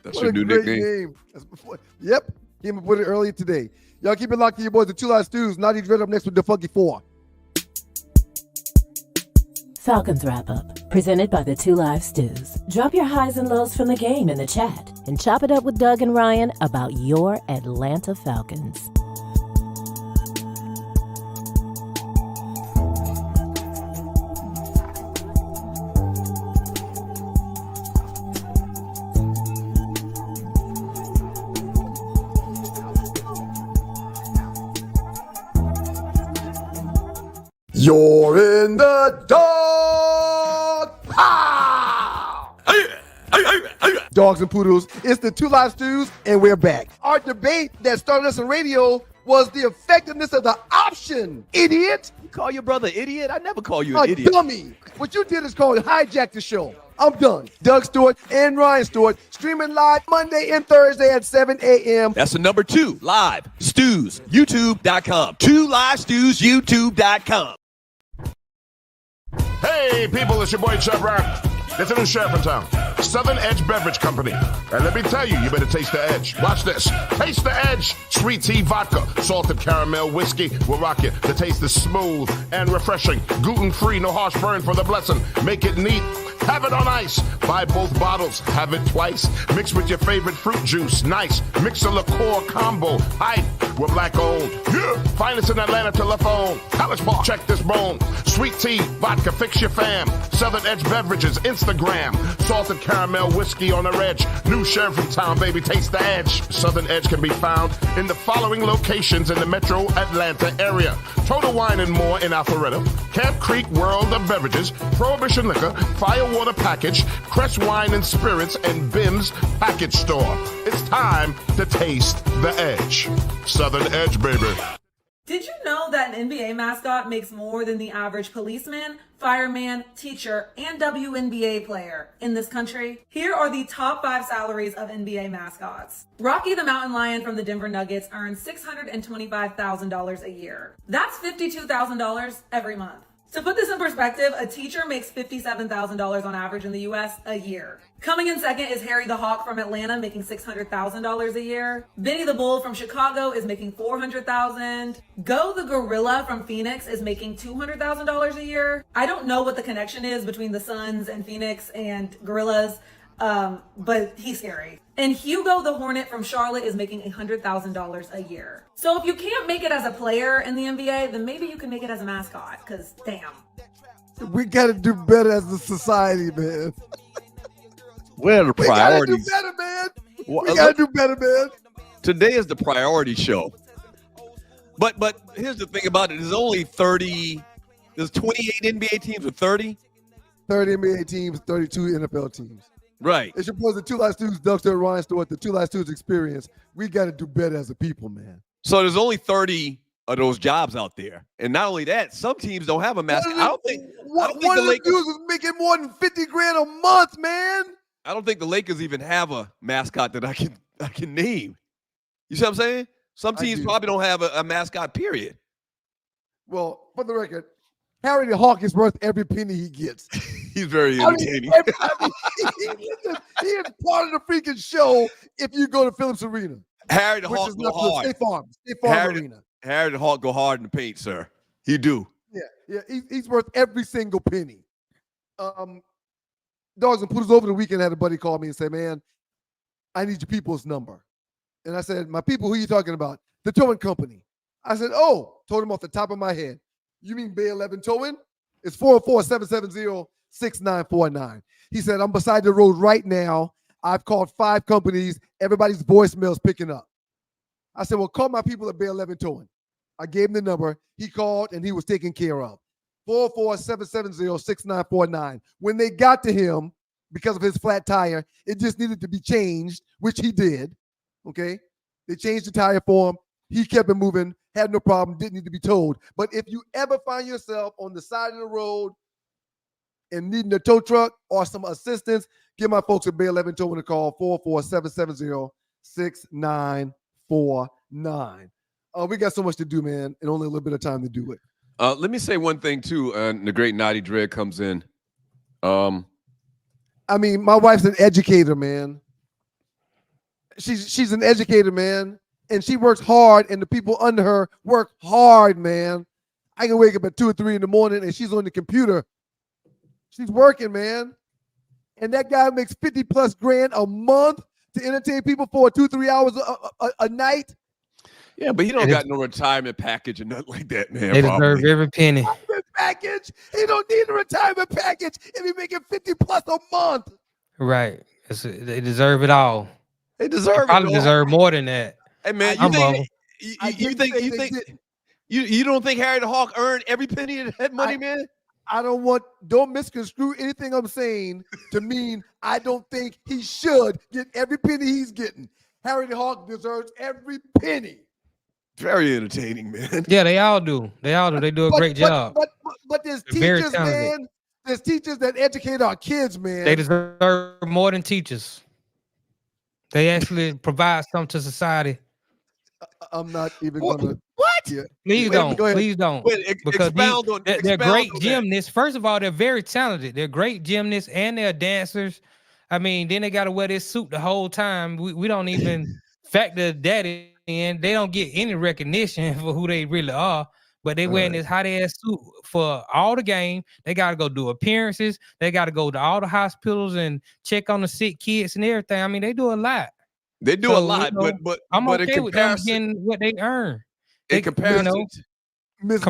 That's What your a new great nickname. name. That's before. Yep. Came up with it earlier today. Y'all keep it locked to your boys, the Two Live Stews. Naughty Dread up next with the Funky 4. Falcons Wrap Up, presented by the Two Live Stews. Drop your highs and lows from the game in the chat and chop it up with Doug and Ryan about your Atlanta Falcons. You're in the dog pound. Dogs and poodles, it's the Two Live Stews, and we're back. Our debate that started us on radio was the effectiveness of the option, idiot. You call your brother idiot? I never call you A an idiot. dummy. What you did is called hijack the show. I'm done. Doug Stewart and Ryan Stewart streaming live Monday and Thursday at 7 a.m. That's the number 2 Live Stews, YouTube.com. 2 Live Stews, YouTube.com. Hey, people, it's your boy Chubb Rock. There's a new sheriff in town, Southern Edge Beverage Company. And let me tell you, you better taste the edge. Watch this. Taste the edge. Sweet tea vodka, salted caramel whiskey will rock you. The taste is smooth and refreshing. Gluten-free, no harsh burn for the blessing. Make it neat. Have it on ice. Buy both bottles. Have it twice. Mix with your favorite fruit juice. Nice. Mix a liqueur combo. Hype. We're black owned. Yeah. Finest in Atlanta telephone. College Park. Check this bone. Sweet tea, vodka, fix your fam. Southern Edge Beverages, Instagram. Salted caramel whiskey on the edge. New sheriff in town, baby. Taste the edge. Southern Edge can be found in the following locations in the metro Atlanta area. Total Wine and More in Alpharetta. Camp Creek World of Beverages. Prohibition Liquor. Firewater Package. Crest Wine and Spirits. And Bim's Package Store. It's time to taste the edge. Southern Edge, baby. Did you know that an NBA mascot makes more than the average policeman, fireman, teacher, and WNBA player in this country? Here are the top 5 salaries of NBA mascots. Rocky the Mountain Lion from the Denver Nuggets earns $625,000 a year. That's $52,000 every month. To put this in perspective, a teacher makes $57,000 on average in the US a year. Coming in second is Harry the Hawk from Atlanta, making $600,000 a year. Benny the Bull from Chicago is making $400,000. Go the Gorilla from Phoenix is making $200,000 a year. I don't know what the connection is between the Suns and Phoenix and Gorillas. but he's scary. And Hugo the Hornet from Charlotte is making $100,000 a year. So if you can't make it as a player in the NBA, then maybe you can make it as a mascot, because damn. We got to do better as a society, man. Where are the priorities? We got to do better, man. Well, We got to do better, man. Today is the priority show. But here's the thing about it. There's only 30. There's 28 NBA teams with 30. 30 NBA teams, 32 NFL teams. Right. It's your boys, the Two Live Stews, Dougster and Ryan Stewart, the Two Live Stews experience. We got to do better as a people, man. So there's only 30 of those jobs out there. And not only that, some teams don't have a mascot. I don't think One the of the Lakers dudes was making more than $50,000 a month, man. I don't think the Lakers even have a mascot that I can name. You see what I'm saying? Some teams probably don't have a mascot, period. Well, for the record, Harry the Hawk is worth every penny he gets. He's very entertaining. He is part of the freaking show if you go to Phillips Arena. Harry the Hawk go hard. State Farm Arena. Harry the Hawk go hard in the paint, sir. He do. Yeah, he's worth every single penny. Dogs and Poodles over the weekend had a buddy call me and say, man, I need your people's number. And I said, my people, who are you talking about? The towing company. I said, oh, told him off the top of my head. You mean Bay 11 Towing? It's 404-770-6949. He said, I'm beside the road right now. I've called 5 companies. Everybody's voicemail's picking up. I said, well, call my people at Bay 11 Towing. I gave him the number. He called, and he was taken care of. 404-770-6949. When they got to him, because of his flat tire, it just needed to be changed, which he did. Okay? They changed the tire for him. He kept it moving, had no problem, didn't need to be told. But if you ever find yourself on the side of the road and needing a tow truck or some assistance, give my folks at Bay 11 Towing a call, 404-770-6949. We got so much to do, man, and only a little bit of time to do it. Let me say one thing, too. The great Naughty Dread comes in. I mean, my wife's an educator, man. She's an educator, man. And she works hard, and the people under her work hard, man. I can wake up at 2 or 3 in the morning, and she's on the computer. She's working, man. And that guy makes $50+ a month to entertain people for 2-3 hours a night. Yeah, but he don't got no retirement package or nothing like that, man. They deserve every penny. Package. He don't need a retirement package if he's making $50+ a month. Right. They deserve it all. They deserve probably deserve more than that. Hey man, you don't think Harry the Hawk earned every penny of that money, man? Don't misconstrue anything I'm saying to mean I don't think he should get every penny he's getting. Harry the Hawk deserves every penny. Very entertaining, man. Yeah, they all do. They do a great job. But there's teachers, man. There's teachers that educate our kids, man. They deserve more than teachers. They actually provide something to society. I'm not even gonna. What? Yeah. Please don't. Because they're great gymnasts. First of all, they're very talented. They're great gymnasts and they're dancers. I mean, then they got to wear this suit the whole time. We don't even factor that in. They don't get any recognition for who they really are. But they wearing this hot ass suit for all the game. They got to go do appearances. They got to go to all the hospitals and check on the sick kids and everything. I mean, they do a lot. They do a lot, but I'm but okay in with them comparison, getting what they earn. In comparison, Miss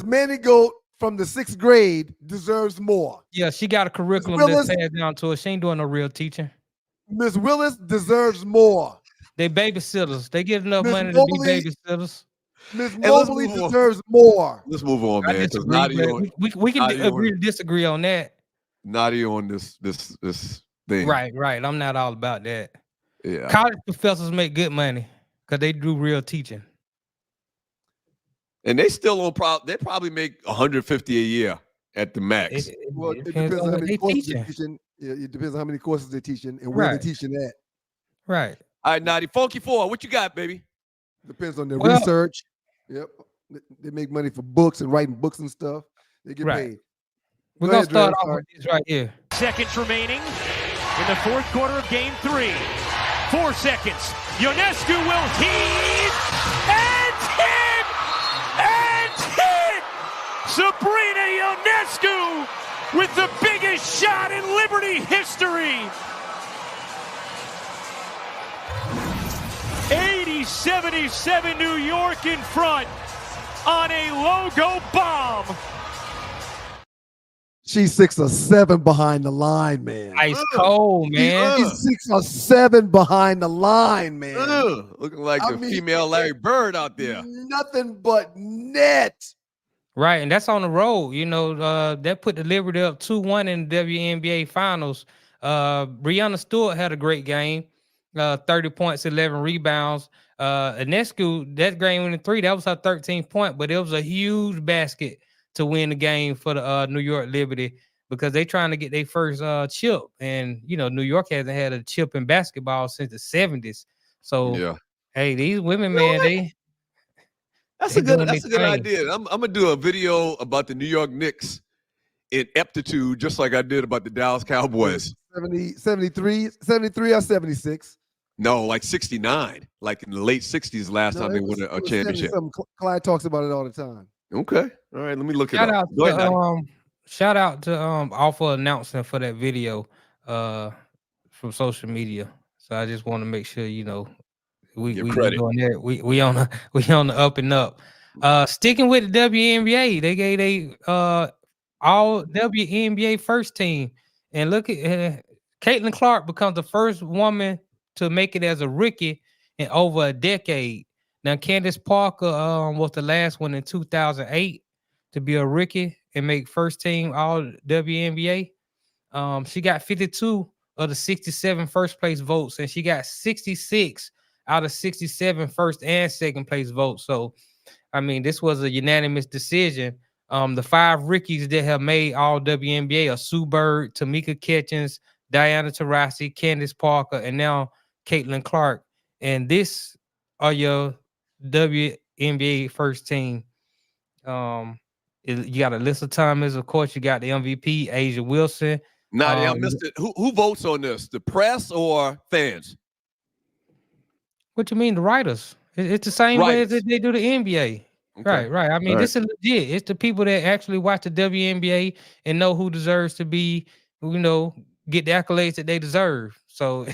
Manny Goat from the 6th grade deserves more. Yeah, she got a curriculum that's passed down to her. She ain't doing no real teaching. Miss Willis deserves more. They babysitters. They get enough money to be babysitters. Miss Mobley deserves more. Let's move on, man. We can agree to disagree on that. Naughty on this thing. Right. I'm not all about that. Yeah. College professors make good money because they do real teaching. And they still they probably make $150 a year at the max. It depends on how many courses they're teaching. Yeah, it depends on how many courses they're teaching and where they're teaching at. Right. All right, Naughty. Funky 4, what you got, baby? Depends on their research. Yep. They make money for books and writing books and stuff. They get paid. We're going to start off with these right here. Seconds remaining in the 4th quarter of game 3. 4 seconds. Ionescu will heave and hit! And hit! Sabrina Ionescu with the biggest shot in Liberty history. 80-77 New York in front on a logo bomb. She's 6 or 7 behind the line, man. Ice cold, man. She's 6 or 7 behind the line, man. Looking like the female Larry Bird out there. Nothing but net. Right, and that's on the road. You know, that put the Liberty up 2-1 in the WNBA Finals. Breanna Stewart had a great game. 30 points, 11 rebounds. Enescu, that game went in 3. That was her 13th point, but it was a huge basket to win the game for the New York Liberty because they trying to get their first chip. And, you know, New York hasn't had a chip in basketball since the 70s. So, hey, these women, man, That's a good idea. I'm gonna do a video about the New York Knicks in aptitude, just like I did about the Dallas Cowboys. 73 or 76. No, like 69, like in the late 60s. Last time they won a championship. Clyde talks about it all the time. Okay, all right. Let me look it Shout up. Shout out to Alpha announcing for that video from social media. So I just want to make sure you know we doing that. We on the up and up. Sticking with the WNBA, they gave a all WNBA first team, and look at Caitlin Clark becomes the first woman to make it as a rookie in over a decade. Now Candace Parker was the last one in 2008 to be a rookie and make first team all WNBA. She got 52 of the 67 first place votes, and she got 66 out of 67 first and second place votes. So, I mean, this was a unanimous decision. The 5 rookies that have made all WNBA are Sue Bird, Tamika Catchings, Diana Taurasi, Candace Parker, and now Caitlin Clark. And this are your WNBA first team. You got Alyssa Thomas, of course. You got the MVP, Asia Wilson. Nadia, I missed it. Who votes on this? The press or fans? What you mean, the writers? It's the same way as they do the NBA. Okay. Right. I mean, this is legit. It's the people that actually watch the WNBA and know who deserves to be, you know, get the accolades that they deserve. So,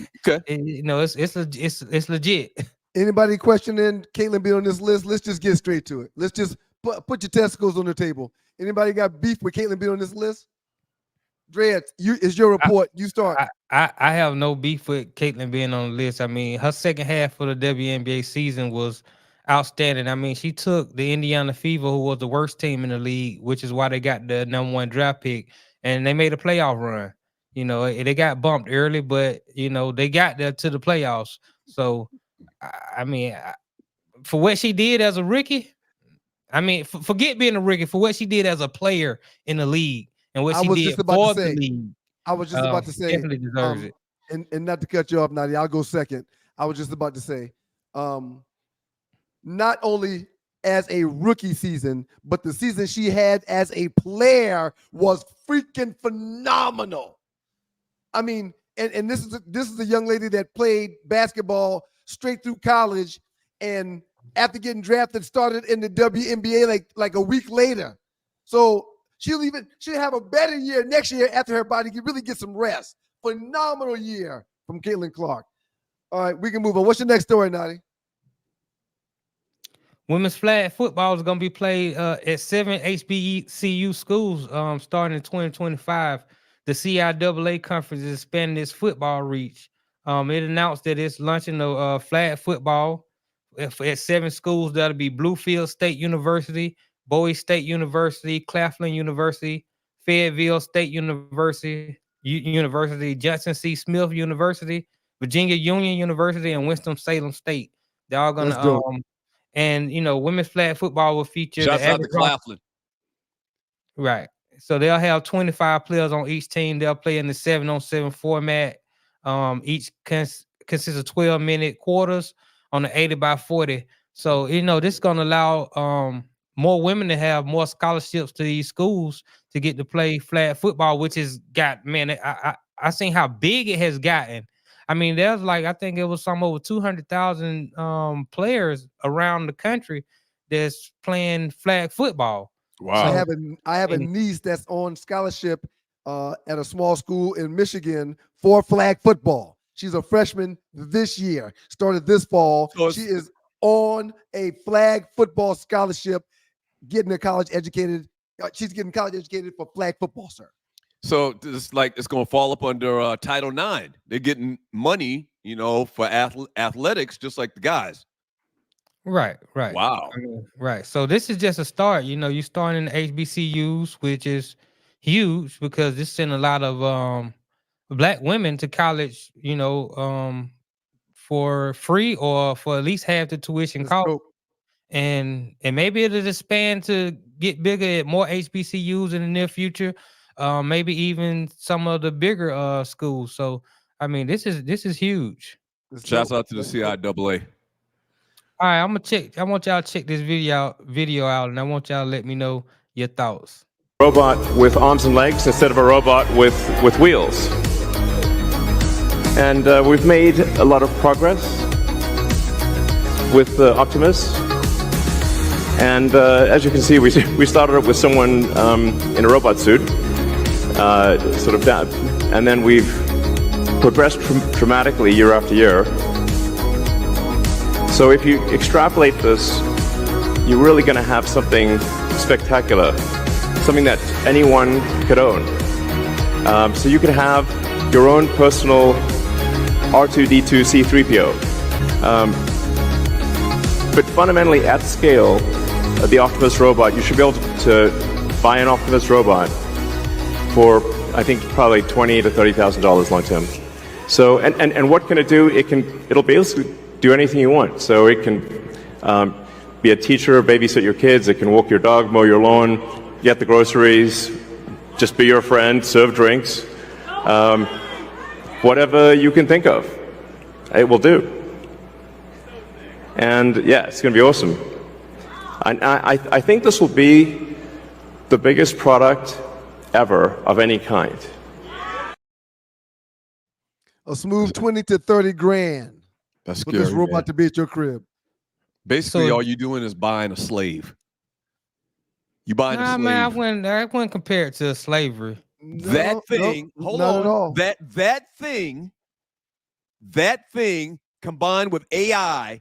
you know, it's legit. Anybody questioning Caitlin being on this list? Let's just get straight to it. Let's just put your testicles on the table. Anybody got beef with Caitlin being on this list? Dreads, it's your report. You start. I have no beef with Caitlin being on the list. I mean, her second half of the WNBA season was outstanding. I mean, she took the Indiana Fever, who was the worst team in the league, which is why they got the #1 draft pick, and they made a playoff run. You know, they got bumped early, but, you know, they got there to the playoffs. So, I mean, for what she did as a rookie, I mean, forget being a rookie, for what she did as a player in the league and what she did for the league. I was just about to say, definitely deserves it. And not to cut you off, Nadia, I'll go second. I was just about to say, not only as a rookie season, but the season she had as a player was freaking phenomenal. I mean, and this is a young lady that played basketball straight through college, and after getting drafted, started in the WNBA like a week later. So she'll have a better year next year after her body can really get some rest. Phenomenal year from Caitlin Clark. All right, we can move on. What's your next story, Nadi? Women's flag football is going to be played at 7 HBCU schools starting in 2025. The CIAA conference is expanding its football reach. It announced that it's launching a flag football at 7 schools. That'll be Bluefield State University, Bowie State University, Claflin University, Fayetteville State University, Johnson C. Smith University, Virginia Union University, and Winston-Salem State. They're all going to and, you know, women's flag football will feature. Shouts out to Claflin. Right. So they'll have 25 players on each team. They'll play in the 7-on-7 format. Each consists of 12-minute quarters on the 80-by-40. So, you know, this is going to allow more women to have more scholarships to these schools to get to play flag football, which has got, man, I seen how big it has gotten. I mean, there's like, I think it was some over 200,000 players around the country that's playing flag football. Wow. I have a niece that's on scholarship at a small school in Michigan for flag football. She's a freshman this year, started this fall. So she is on a flag football scholarship, getting college educated. She's getting college educated for flag football, sir. So it's like it's going to fall up under Title IX. They're getting money, for athletics, just like the guys. Right. Wow. Right. So this is just a start. You starting in the HBCUs, which is huge because this send a lot of Black women to college, for free or for at least half the tuition cost. And maybe it'll expand to get bigger at more HBCUs in the near future. Maybe even some of the bigger schools. So I mean, this is huge. Shouts out to the CIAA. All right, I'm gonna check. I want y'all to check this video out, and I want y'all to let me know your thoughts. Robot with arms and legs instead of a robot with wheels. And we've made a lot of progress with Optimus. And as you can see, we started up with someone in a robot suit, sort of that, and then we've progressed dramatically year after year. So if you extrapolate this, you're really going to have something spectacular, something that anyone could own. So you could have your own personal R2-D2 C-3PO. But fundamentally, at scale, the Optimus robot, you should be able to buy an Optimus robot for, I think, probably $20,000 to $30,000 long term. So, and what can it do? It'll basically do anything you want. So it can be a teacher, babysit your kids. It can walk your dog, mow your lawn, get the groceries, just be your friend, serve drinks, whatever you can think of, it will do. And yeah, it's going to be awesome. I think this will be the biggest product ever of any kind. A smooth 20 to 30 grand. That's for scary, this robot man. to be at your crib. Basically, all you're doing is buying a slave. You buying a slave. Man, I wouldn't compare it to slavery. That thing, hold on. At all. That thing combined with AI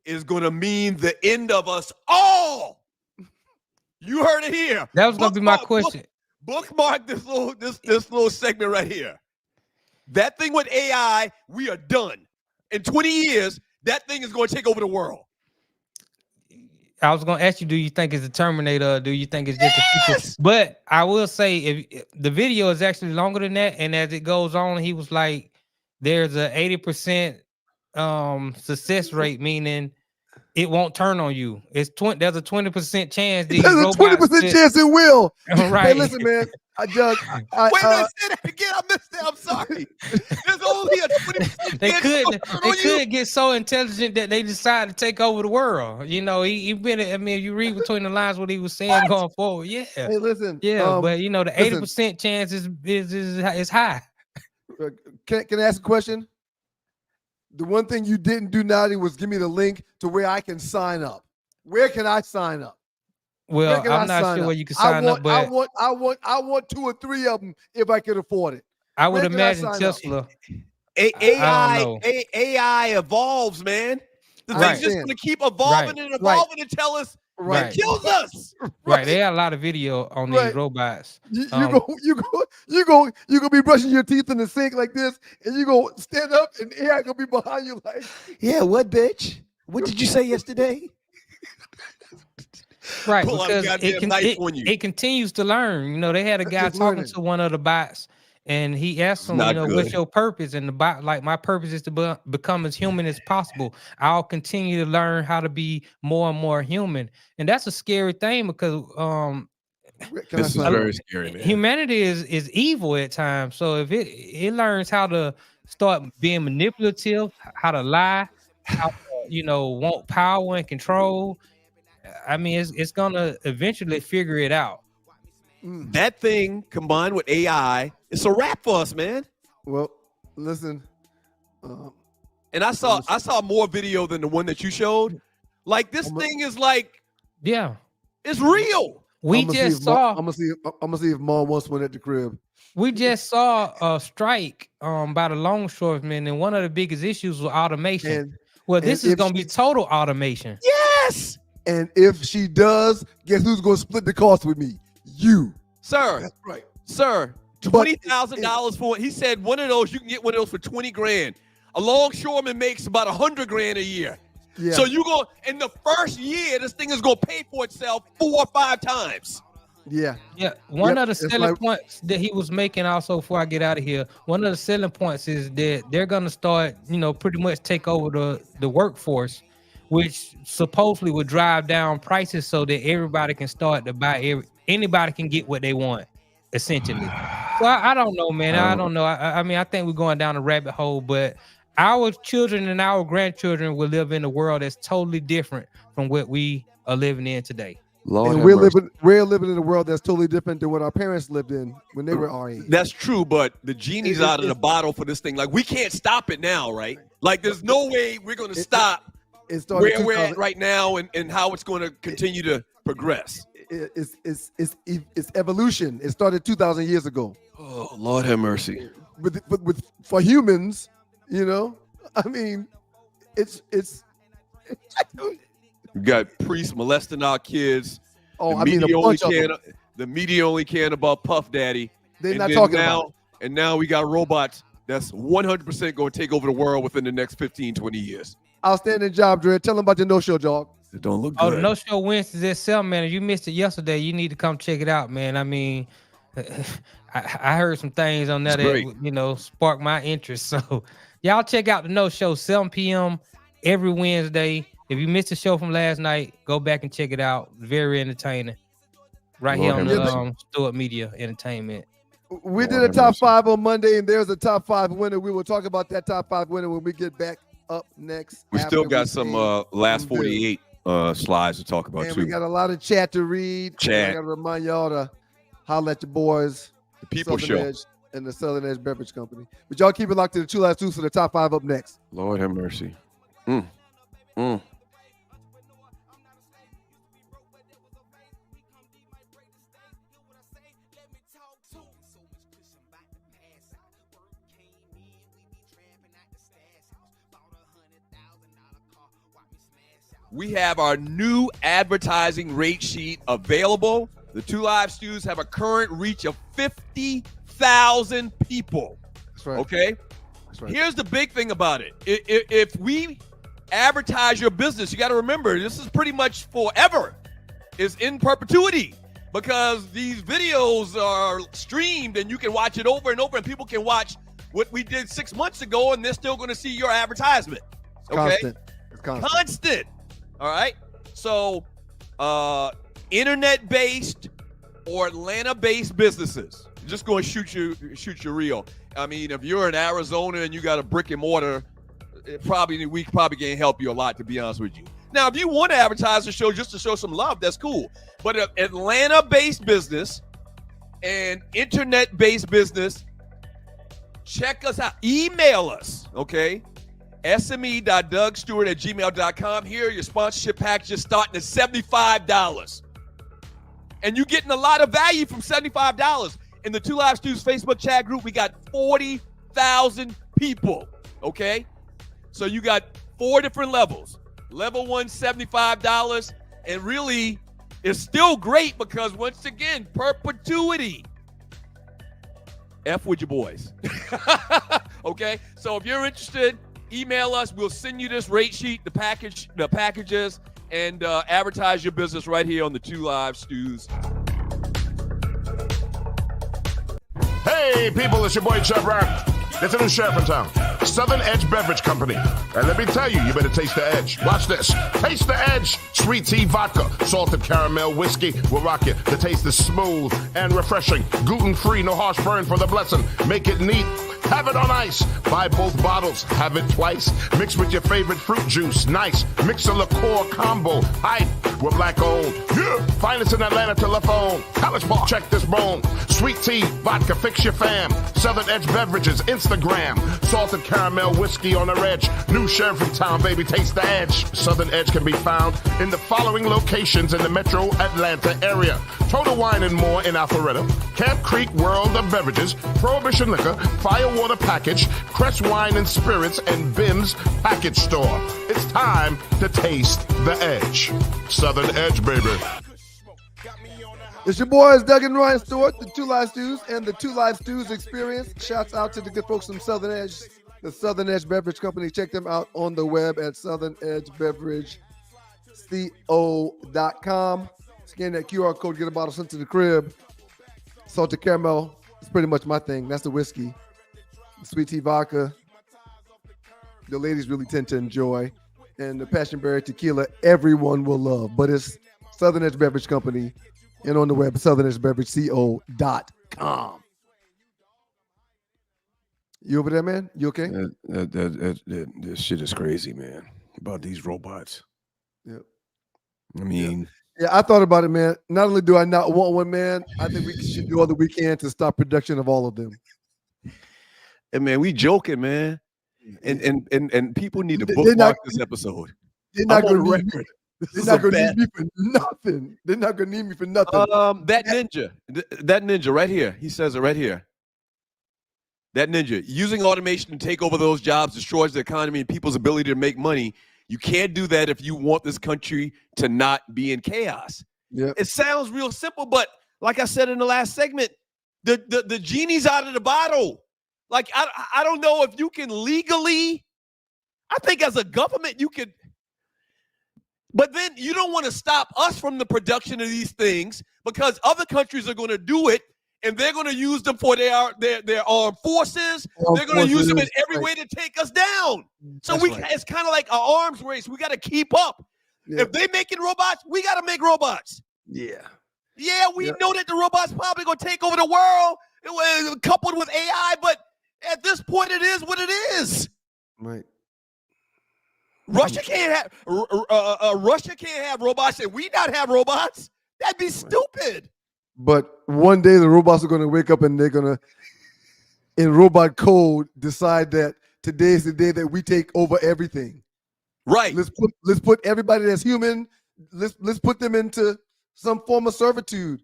is going to mean the end of us all. You heard it here. That was going to be my question. Bookmark this little segment right here. That thing with AI, we are done. In 20 years, that thing is going to take over the world. I was going to ask you, do you think it's a Terminator? Or do you think it's just a future? But I will say, if the video is actually longer than that, and as it goes on, he was like, there's a 80% success rate, meaning it won't turn on you. There's a 20% chance. There's a 20% chance it will. Right. Hey, listen, man. Wait a minute, say that again. I missed that. I'm sorry. There's only a 20% They chance. could get so intelligent that they decide to take over the world. He been. I mean, if you read between the lines what he was saying going forward, yeah. Hey, listen. Yeah, but the 80% chance is high. Can I ask a question? The one thing you didn't do, Nadi, was give me the link to where I can sign up. Where can I sign up? Well, I'm not sure where you can sign up, but I want 2 or 3 of them if I can afford it. I would imagine Tesla. AI evolves, man. The thing's just going to keep evolving and evolving until it's it kills us. Right. They had a lot of video on these robots. You gonna be brushing your teeth in the sink like this, and you gonna stand up, and AI gonna be behind you like, yeah, what, bitch? What did you say yesterday? Right, because it continues to learn. They had a guy talking to one of the bots, and he asked him, what's your purpose? And the bot, like, my purpose is to become as human as possible. I'll continue to learn how to be more and more human. And that's a scary thing because this is very scary, man. Humanity is evil at times. So if it learns how to start being manipulative, how to lie, how to, want power and control, I mean, it's gonna eventually figure it out. That thing combined with AI, it's a wrap for us, man. Well, listen. And I saw more video than the one that you showed. Like, this thing is like, yeah, it's real. We just saw. I'm gonna see if Mom wants one at the crib. We just saw a strike by the longshoremen, and one of the biggest issues was automation. This is going to be total automation. Yes. And if she does, guess who's going to split the cost with me? You, sir. That's right, sir. $20,000 for it. He said one of those, you can get one of those for $20,000. A longshoreman makes about $100,000 a year. Yeah. So you go in the first year, this thing is going to pay for itself 4 or 5 times. Yeah. One of the selling points that he was making also before I get out of here, one of the selling points is that they're going to start, pretty much take over the workforce, which supposedly would drive down prices so that everybody can start to buy. Anybody can get what they want, essentially. So I don't know, man. I don't know. I mean, I think we're going down a rabbit hole, but our children and our grandchildren will live in a world that's totally different from what we are living in today. And we're living in a world that's totally different than what our parents lived in when they were our age. That's true, but the genie's out of the bottle for this thing. Like, we can't stop it now, right? Like, there's no way we're going to stop where we're at right now and how it's going to continue to progress. It's evolution. It started 2,000 years ago. Oh, Lord have mercy. But for humans, I mean, it's We got priests molesting our kids. Oh, I mean, the media only caring about Puff Daddy. They're not talking about it. And now we got robots that's 100% going to take over the world within the next 15, 20 years. Outstanding job, Dre. Tell them about your no-show, dog. It don't look good. Oh, the no-show Wednesdays at 7, man. If you missed it yesterday, you need to come check it out, man. I mean, I heard some things on that that sparked my interest. So y'all check out the no-show, 7 p.m. every Wednesday. If you missed the show from last night, go back and check it out. Very entertaining. Right here on the Stewart Media Entertainment. We did a top 5 on Monday, and there's a top 5 winner. We will talk about that top 5 winner when we get back up next. We still got some last 48 slides to talk about, too. We got a lot of chat to read. I got to remind y'all to holler at your boys. The People Southern Show. Edge and the Southern Edge Beverage Company. But y'all keep it locked to the 2 last 2 for the top 5 up next. Lord have mercy. We have our new advertising rate sheet available. The 2 Live Stews have a current reach of 50,000 people. That's right. Okay? That's right. Here's the big thing about it. If we advertise your business, you got to remember, this is pretty much forever. It's in perpetuity because these videos are streamed and you can watch it over and over, and people can watch what we did 6 months ago and they're still going to see your advertisement. Okay? It's constant. All right. So, internet-based or Atlanta-based businesses, just going to shoot you real. I mean, if you're in Arizona and you got a brick and mortar, we probably can't help you a lot, to be honest with you. Now, if you want to advertise the show just to show some love, that's cool. But an Atlanta-based business and internet-based business, check us out. Email us, okay? sme.dougstewart@gmail.com. Here are your sponsorship packages starting at $75. And you're getting a lot of value from $75. In the 2 Live Stews Facebook chat group, we got 40,000 people, okay? So you got 4 different levels. Level 1, $75. And really, it's still great because, once again, perpetuity. F with your boys. Okay? So if you're interested, email us. We'll send you this rate sheet, the packages, and advertise your business right here on the 2 Live Stews. Hey, people, it's your boy Chubb Rock. There's a new sheriff in town, Southern Edge Beverage Company. And let me tell you, you better taste the edge. Watch this. Taste the edge. Sweet tea vodka, salted caramel whiskey will rock you. The taste is smooth and refreshing. Gluten-free, no harsh burn for the blessing. Make it neat. Have it on ice. Buy both bottles. Have it twice. Mix with your favorite fruit juice. Nice. Mix a liqueur combo. Hype. we're black owned. Yeah. Finest in Atlanta telephone. College Park, check this bone. Sweet tea, vodka, fix your fam. Southern Edge Beverages, Instagram. Salted caramel whiskey on the edge. New sheriff in town, baby, taste the edge. Southern Edge can be found in the following locations in the metro Atlanta area. Total Wine and More in Alpharetta. Camp Creek World of Beverages. Prohibition Liquor. Firewater Package. Crest Wine and Spirits and Bim's Package Store. It's time to taste the edge. Southern Edge, baby. It's your boys, Doug and Ryan Stewart, the Two Live Stews and the Two Live Stews Experience. Shouts out to the good folks from Southern Edge, the Southern Edge Beverage Company. Check them out on the web at southernedgebeverage.co.com. Scan that QR code, get a bottle sent to the crib. Salted caramel is pretty much my thing. That's the whiskey. The sweet tea vodka, the ladies really tend to enjoy. And the passion berry tequila, everyone will love. But it's Southern Edge Beverage Company. And on the web, southernedgebeverage.co.com. You over there, man? You okay? This shit is crazy, man. About these robots. Yep. I mean, yeah, I thought about it, man. Not only do I not want one, man, I think we should do all that we can to stop production of all of them. And man, we joking, man. And people need to bookmark this episode. They're not going to need me. They're not going to need me for nothing. They're not going to need me for nothing. That ninja right here. He says it right here. That ninja, using automation to take over those jobs destroys the economy and people's ability to make money. You can't do that if you want this country to not be in chaos. Yeah. It sounds real simple, but like I said in the last segment, the genie's out of the bottle. Like, I don't know if you can legally, I think as a government you could, but then you don't want to stop us from the production of these things because other countries are going to do it and they're going to use them for their armed forces. They're going to use them in every way to take us down. So it's kind of like an arms race. We got to keep up. Yeah. If they're making robots, we got to make robots. Yeah. Yeah, we know that the robots probably going to take over the world coupled with AI, but at this point, it is what it is. Right. Russia can't have robots, and we not have robots. That'd be stupid. But one day the robots are going to wake up and they're going to, in robot code, decide that today is the day that we take over everything. Right. Let's put everybody that's human. Let's put them into some form of servitude.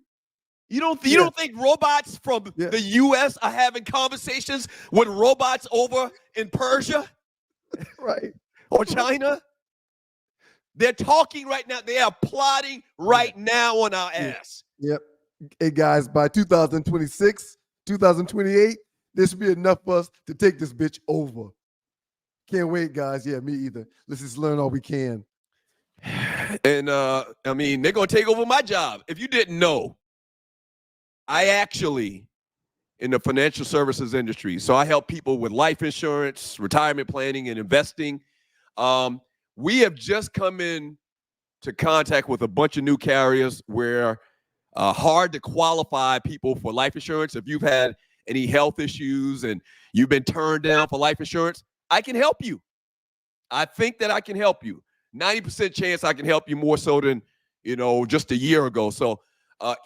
You don't think robots from the U.S. are having conversations with robots over in Persia? Right. Or China? They're talking right now. They are plotting right now on our ass. Yep. Hey, guys, by 2026, 2028, there should be enough of us to take this bitch over. Can't wait, guys. Yeah, me either. Let's just learn all we can. And, I mean, they're going to take over my job. If you didn't know, I actually, in the financial services industry, so I help people with life insurance, retirement planning, and investing. We have just come in to contact with a bunch of new carriers where hard to qualify people for life insurance. If you've had any health issues and you've been turned down for life insurance, I can help you. I think that I can help you. 90% chance I can help you more so than, just a year ago. So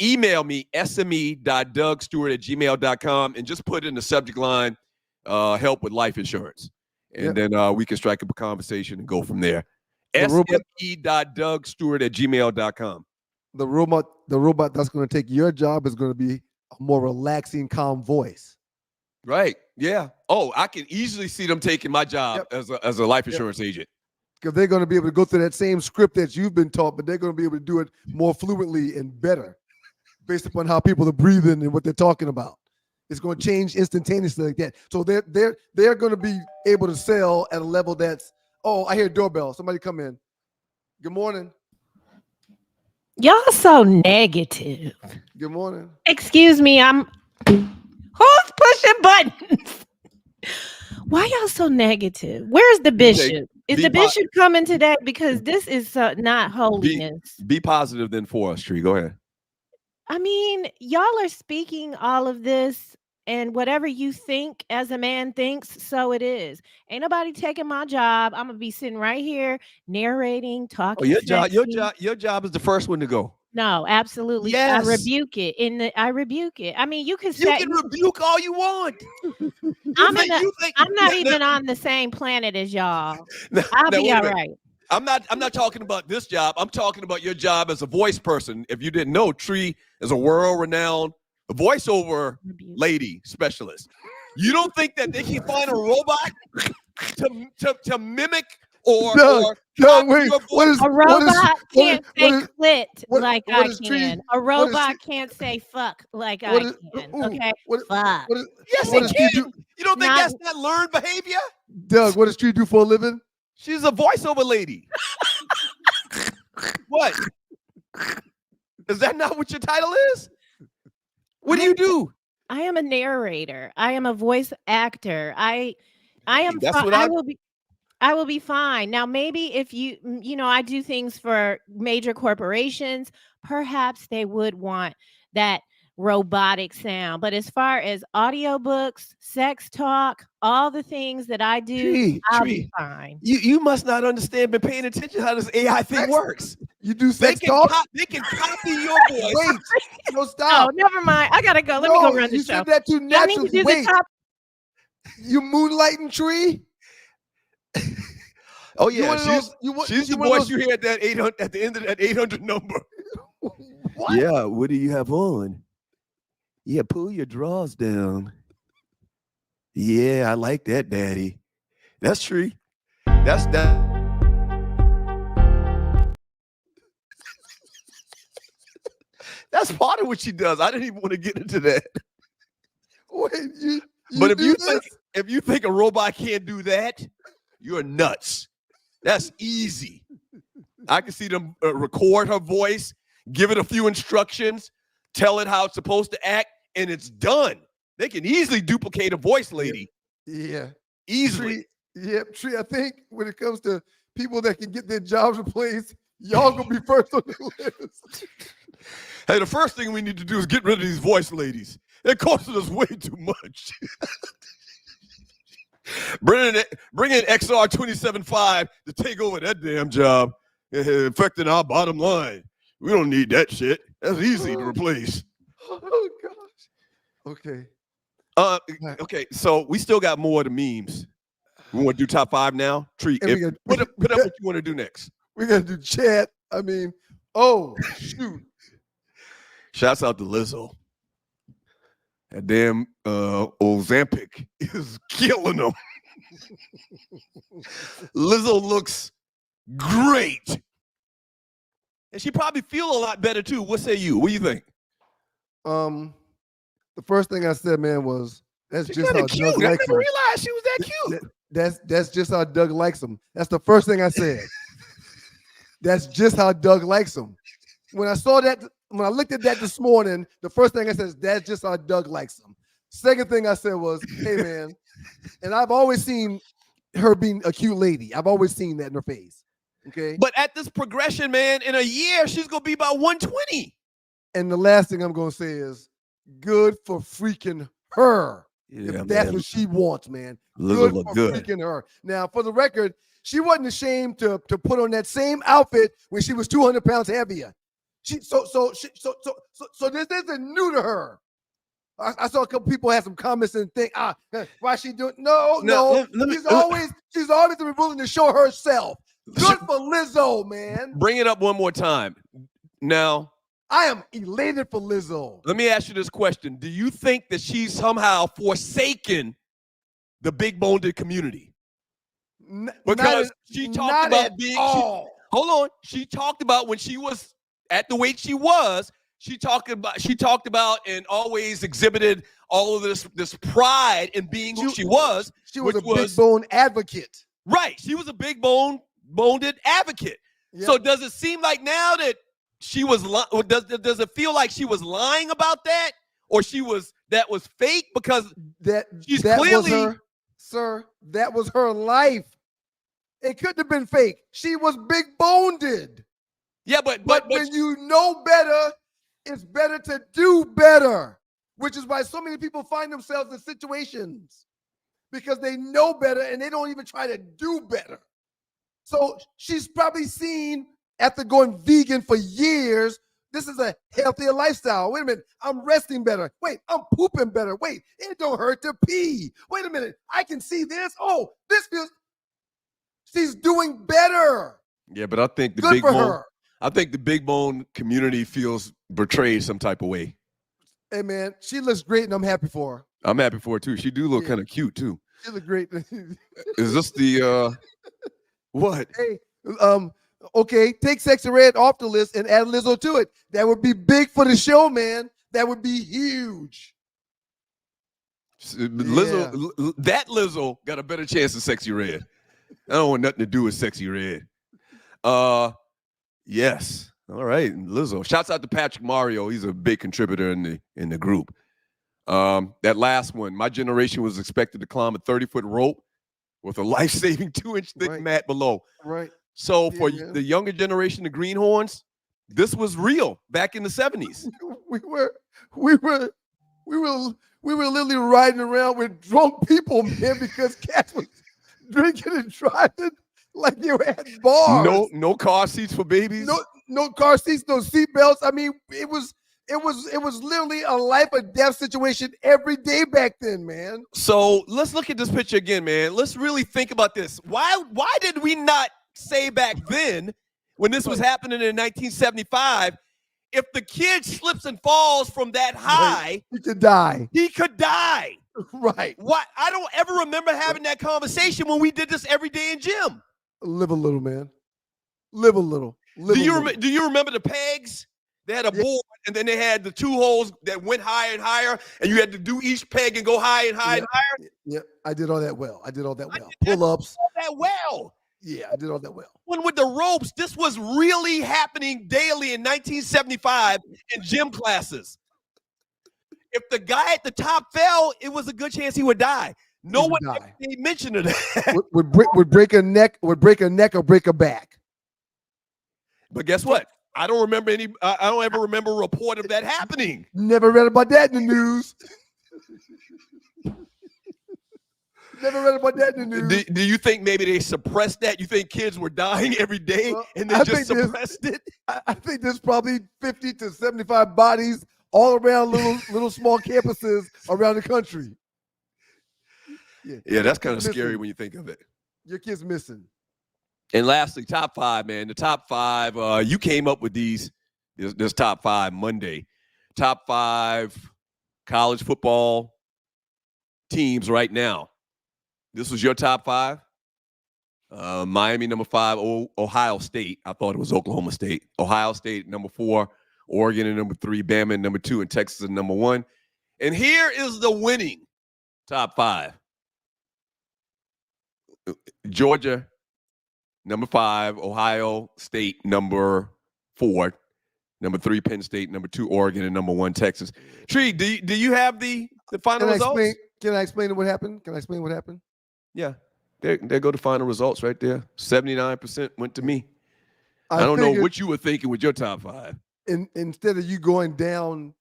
email me, sme.dougstewart@gmail.com, and just put in the subject line, help with life insurance. And then we can strike up a conversation and go from there. sme.dougstewart@gmail.com. The robot that's going to take your job is going to be a more relaxing, calm voice. Right. Yeah. Oh, I can easily see them taking my job as a life insurance agent. Because they're going to be able to go through that same script that you've been taught, but they're going to be able to do it more fluently and better based upon how people are breathing and what they're talking about. It's going to change instantaneously like that. So they're going to be able to sell at a level that's, oh, I hear a doorbell. Somebody come in. Good morning. Y'all so negative. Good morning. Excuse me, who's pushing buttons? Why y'all so negative? Where's the bishop? Is the bishop coming today? Because this is not holiness. Be positive then for us, Tree. Go ahead. I mean, y'all are speaking all of this, And whatever you think as a man thinks, so it is. Ain't nobody taking my job. I'm gonna be sitting right here narrating, talking. Your sexy. job is the first one to go. No, absolutely. Yes. I rebuke it. I rebuke it. I mean, you can You say can rebuke all you want. I'm not even on the same planet as y'all. I'll be all right. I'm not talking about this job. I'm talking about your job as a voice person. If you didn't know, Tree is a world-renowned voiceover lady specialist. You don't think that they can find a robot to mimic or wait. A robot can't say clit like I can. A robot can't say fuck like I can. Okay, fuck. Yes, it can. You don't think that's not learned behavior? Doug, what does Tree do for a living? She's a voiceover lady. What? Is that not what your title is? What do you do? I am a narrator. I am a voice actor. I am. That's what I will be fine. Now, maybe if I do things for major corporations, perhaps they would want that robotic sound. But as far as audiobooks, sex talk, all the things that I do, I'll be fine. You must not understand, been paying attention how this AI thing works. You do sex talk? They can copy your voice. Wait, no, stop. Oh, never mind. I gotta go. Let me go run the you show. said that too Y'all need to naturally. do the Wait, top. you moonlighting, Tree? Oh yeah, she's the voice you hear at that 800 at the end of that 800 number. What? Yeah, what do you have on? Yeah, pull your drawers down. Yeah, I like that, Daddy. That's Tree. That's that. That's part of what she does. I didn't even want to get into that. Wait, but if you think a robot can't do that, you're nuts. That's easy. I can see them record her voice, give it a few instructions, tell it how it's supposed to act, and it's done. They can easily duplicate a voice lady. Yeah. Easily. Tree, I think when it comes to people that can get their jobs replaced, y'all gonna be first on the list. Hey, the first thing we need to do is get rid of these voice ladies. It costs us way too much. Bring in XR 27.5 to take over that damn job, affecting our bottom line. We don't need that shit. That's easy to replace. Oh gosh. Okay. Okay. So we still got more of the memes. We want to do top 5 now. Tree. Put up what you want to do next. We're gonna do chat. I mean, oh shoot. Shouts out to Lizo. That damn Ozempic is killing them. Lizo looks great. And she probably feel a lot better too. What say you? What do you think? The first thing I said, man, was that's She's just how cute. Doug I likes never him. realized she was that cute. That's just how Doug likes him. That's the first thing I said. That's just how Doug likes him. When I saw that, when I looked at that this morning, the first thing I said is that's just how Doug likes him. Second thing I said was, hey man, and I've always seen her being a cute lady. I've always seen that in her face. Okay. But at this progression, man, in a year, she's gonna be about 120. And the last thing I'm gonna say is good for freaking her. Yeah, if that's man. what she wants, man. Lizo Good look for good. freaking her. Now, for the record, she wasn't ashamed to put on that same outfit when she was 200 pounds heavier. So this isn't new to her. I saw a couple people have some comments and think, why she doing? No. She's always been willing to show herself. Good for Lizzo, man. Bring it up one more time. Now, I am elated for Lizzo. let me ask you this question. Do you think that she's somehow forsaken the big boned community? Because she talked about being hold on. She talked about when she was at the weight she was, she talked about and always exhibited all of this pride in being who she was. She was a big bone advocate. Right. She was a big boned advocate. Yep. So does it seem like now that she was does it feel like she was lying about that, or that was fake? Because that clearly was her, sir. That was her life. It couldn't have been fake. She was big boned. Yeah, but when you know better, it's better to do better. which is why so many people find themselves in situations because they know better and they don't even try to do better. So she's probably seen, after going vegan for years, this is a healthier lifestyle. Wait a minute, I'm resting better. Wait, I'm pooping better. Wait, it don't hurt to pee. Wait a minute, I can see this. Oh, this feels. She's doing better. Yeah, but I think the Good big for bone. her. I think the big bone community feels betrayed some type of way. Hey man, she looks great, and I'm happy for her. I'm happy for her too. She do look kind of cute too. She look great. Is this the what? Hey, okay, take Sexy Red off the list and add Lizo to it. That would be big for the show, man. That would be huge. Lizzo, that Lizzo got a better chance than Sexy Red. I don't want nothing to do with Sexy Red. Yes. All right, Lizzo. Shouts out to Patrick Mario. He's a big contributor in the group. That last one, my generation was expected to climb a 30-foot rope with a life-saving 2-inch thick mat below. Right. So for the younger generation, the greenhorns, this was real back in the 70s. We were literally riding around with drunk people, man, because cats was drinking and driving like they were at bars. No car seats for babies. No car seats, no seat belts. I mean, it was literally a life or death situation every day back then, man. So let's look at this picture again, man. Let's really think about this. Why did we not say back then, when this was happening in 1975, if the kid slips and falls from that high, he could die. He could die. Right. What? I don't ever remember having that conversation when we did this every day in gym. Live a little, man. Live a little. Do you remember the pegs? They had a board, and then they had the two holes that went higher and higher, and you had to do each peg and go higher and higher and higher. Yeah, I did all that well. Pull-ups. That well. Yeah, I did all that well. One with the ropes. This was really happening daily in 1975 in gym classes. If the guy at the top fell, it was a good chance he would die. No one made mention of that. Would break a neck or break a back. But guess what? I don't remember I don't ever remember a report of that happening. Never read about that in the news. Never read about that in the news. Do you think maybe they suppressed that? You think kids were dying every day and they just suppressed it? I think there's probably 50 to 75 bodies all around little small campuses around the country. Yeah, that's kind of scary when you think of it. Your kid's missing. And lastly, top five, man. The top five, you came up with this top five Monday. Top five college football teams right now. This was your top five. Miami, number 5, Ohio State. I thought it was Oklahoma State. Ohio State, number 4. Oregon at number 3. Bama at number 2. And Texas at number 1. And here is the winning top 5. Georgia, number 5. Ohio State, number 4. Number 3, Penn State. Number 2, Oregon. And number 1, Texas. Tree, do you have the final results? Can I explain what happened? Yeah. There go the final results right there. 79% went to me. I don't know what you were thinking with your top 5. Instead of you going down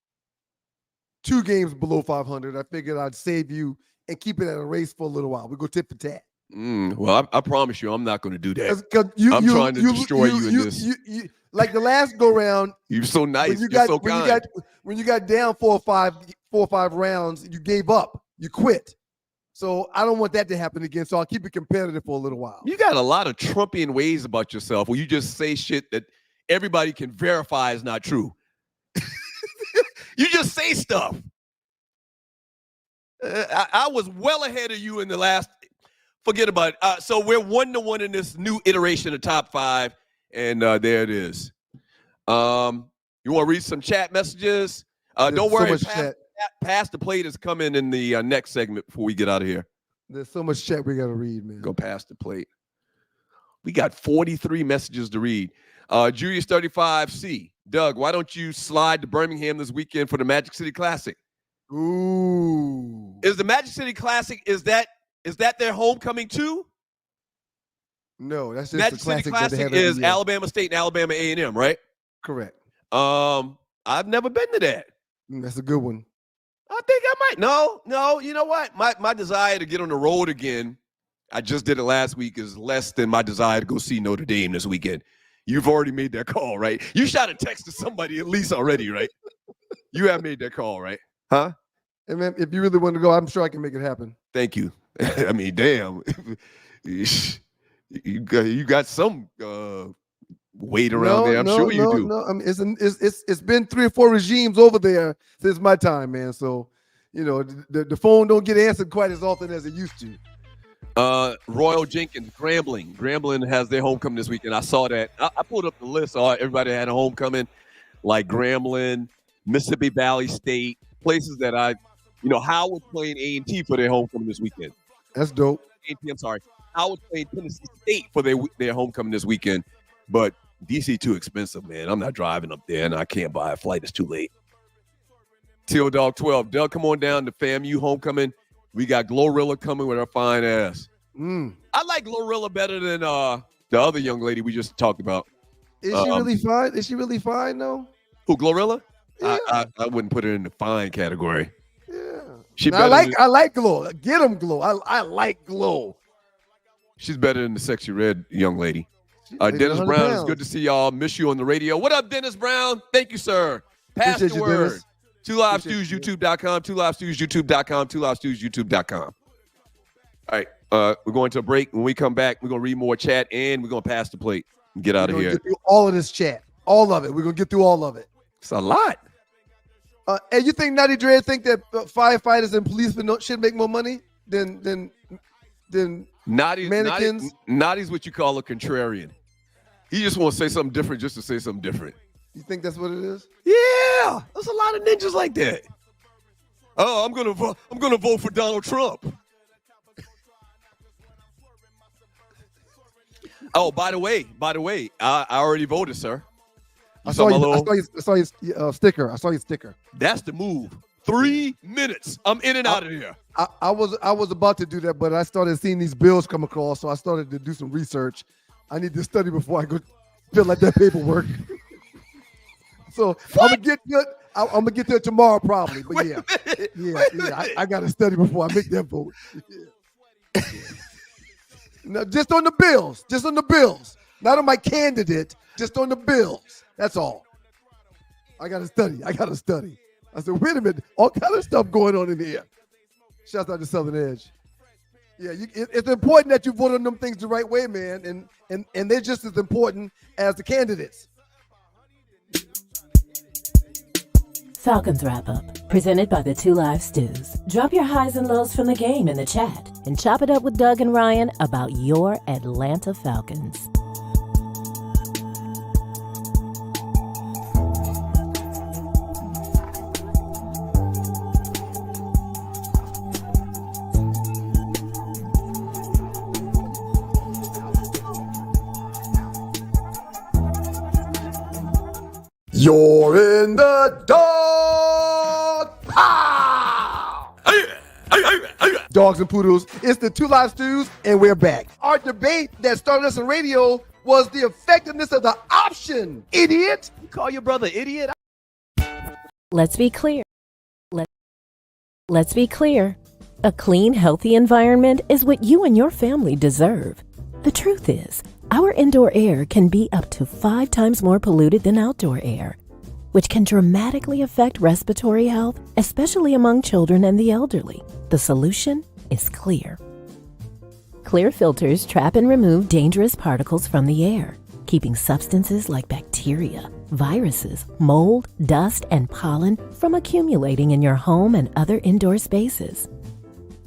2 games below 500, I figured I'd save you and keep it at a race for a little while. We go tit for tat. Well, I promise you, I'm not going to do that. I'm trying to destroy you in this. Like the last go round. You're so nice. You're so kind. When you got down 4 or 5 rounds, you gave up. You quit. So I don't want that to happen again. So I'll keep it competitive for a little while. You got a lot of Trumpian ways about yourself where you just say shit that everybody can verify is not true. You just say stuff. I was well ahead of you in the last. Forget about it. So we're 1-1 in this new iteration of top 5, and there it is. You want to read some chat messages? Don't worry. Pass the plate is coming in the next segment before we get out of here. There's so much chat we got to read, man. Go pass the plate. We got 43 messages to read. Julius 35C. Doug, why don't you slide to Birmingham this weekend for the Magic City Classic? Ooh. Is the Magic City Classic, is that their homecoming too? No, that's just Magic the classic City Classic that they have is Alabama State and Alabama A&M, right? Correct. I've never been to that. That's a good one. I think I might. No. You know what? My desire to get on the road again, I just did it last week, is less than my desire to go see Notre Dame this weekend. You've already made that call, right? You shot a text to somebody at least already, right? You have made that call, right? Huh? And man, if you really want to go, I'm sure I can make it happen. Thank you. I mean, damn. You got some weight around there. I'm sure you do. No, I mean, it's been 3 or 4 regimes over there since my time, man. So, the phone don't get answered quite as often as it used to. Royal Jenkins, Grambling has their homecoming this weekend. I saw that. I pulled up the list. Everybody had a homecoming, like Grambling, Mississippi Valley State, places that Howard playing A&T for their homecoming this weekend. That's dope. A&T, I'm sorry. Howard playing Tennessee State for their homecoming this weekend. But DC too expensive, man. I'm not driving up there, and I can't buy a flight. It's too late. Teal Dog 12. Doug, come on down to FAMU homecoming. We got Glorilla coming with her fine ass. I like Glorilla better than the other young lady we just talked about. Is she really fine? Is she really fine, though? Who, Glorilla? Yeah. I wouldn't put her in the fine category. Yeah. I like Glow. Get him, Glow. I like Glow. She's better than the sexy red young lady. Dennis Brown, it's good to see y'all. Miss you on the radio. What up, Dennis Brown? Thank you, sir. Pass the word. Dennis. 2LiveStews, YouTube.com, 2LiveStews, All right, we're going to a break. When we come back, we're going to read more chat, and we're going to pass the plate and get out of here. Get through all of this chat. All of it. We're going to get through all of it. It's a lot. And you think Natty Dread think that firefighters and policemen should make more money than mannequins? Natty's what you call a contrarian. He just wants to say something different just to say something different. You think that's what it is? Yeah, there's a lot of ninjas like that. Oh, I'm gonna vote for Donald Trump. Oh, by the way, I already voted, sir. I saw your sticker. I saw your sticker. That's the move. 3 minutes. I'm in and out of here. I was about to do that, but I started seeing these bills come across, so I started to do some research. I need to study before I go fill out that paperwork. So I'm gonna get to it tomorrow probably. But I gotta study before I make that vote. Yeah. No, just on the bills, not on my candidate. Just on the bills. That's all. I gotta study. I said, wait a minute, all kind of stuff going on in here. Shouts out to Southern Edge. Yeah, it's important that you vote on them things the right way, man, and they're just as important as the candidates. Falcons Wrap Up, presented by the 2 Live Stews. Drop your highs and lows from the game in the chat and chop it up with Doug and Ryan about your Atlanta Falcons. You're in the dog pow! Dogs and poodles, it's the 2 Live Stews, and we're back. Our debate that started us on radio was the effectiveness of the option. Idiot! You call your brother idiot? Let's be clear. Let's be clear. A clean, healthy environment is what you and your family deserve. The truth is, our indoor air can be up to 5 times more polluted than outdoor air, which can dramatically affect respiratory health, especially among children and the elderly. The solution is Cleer. Cleer filters trap and remove dangerous particles from the air, keeping substances like bacteria, viruses, mold, dust, and pollen from accumulating in your home and other indoor spaces.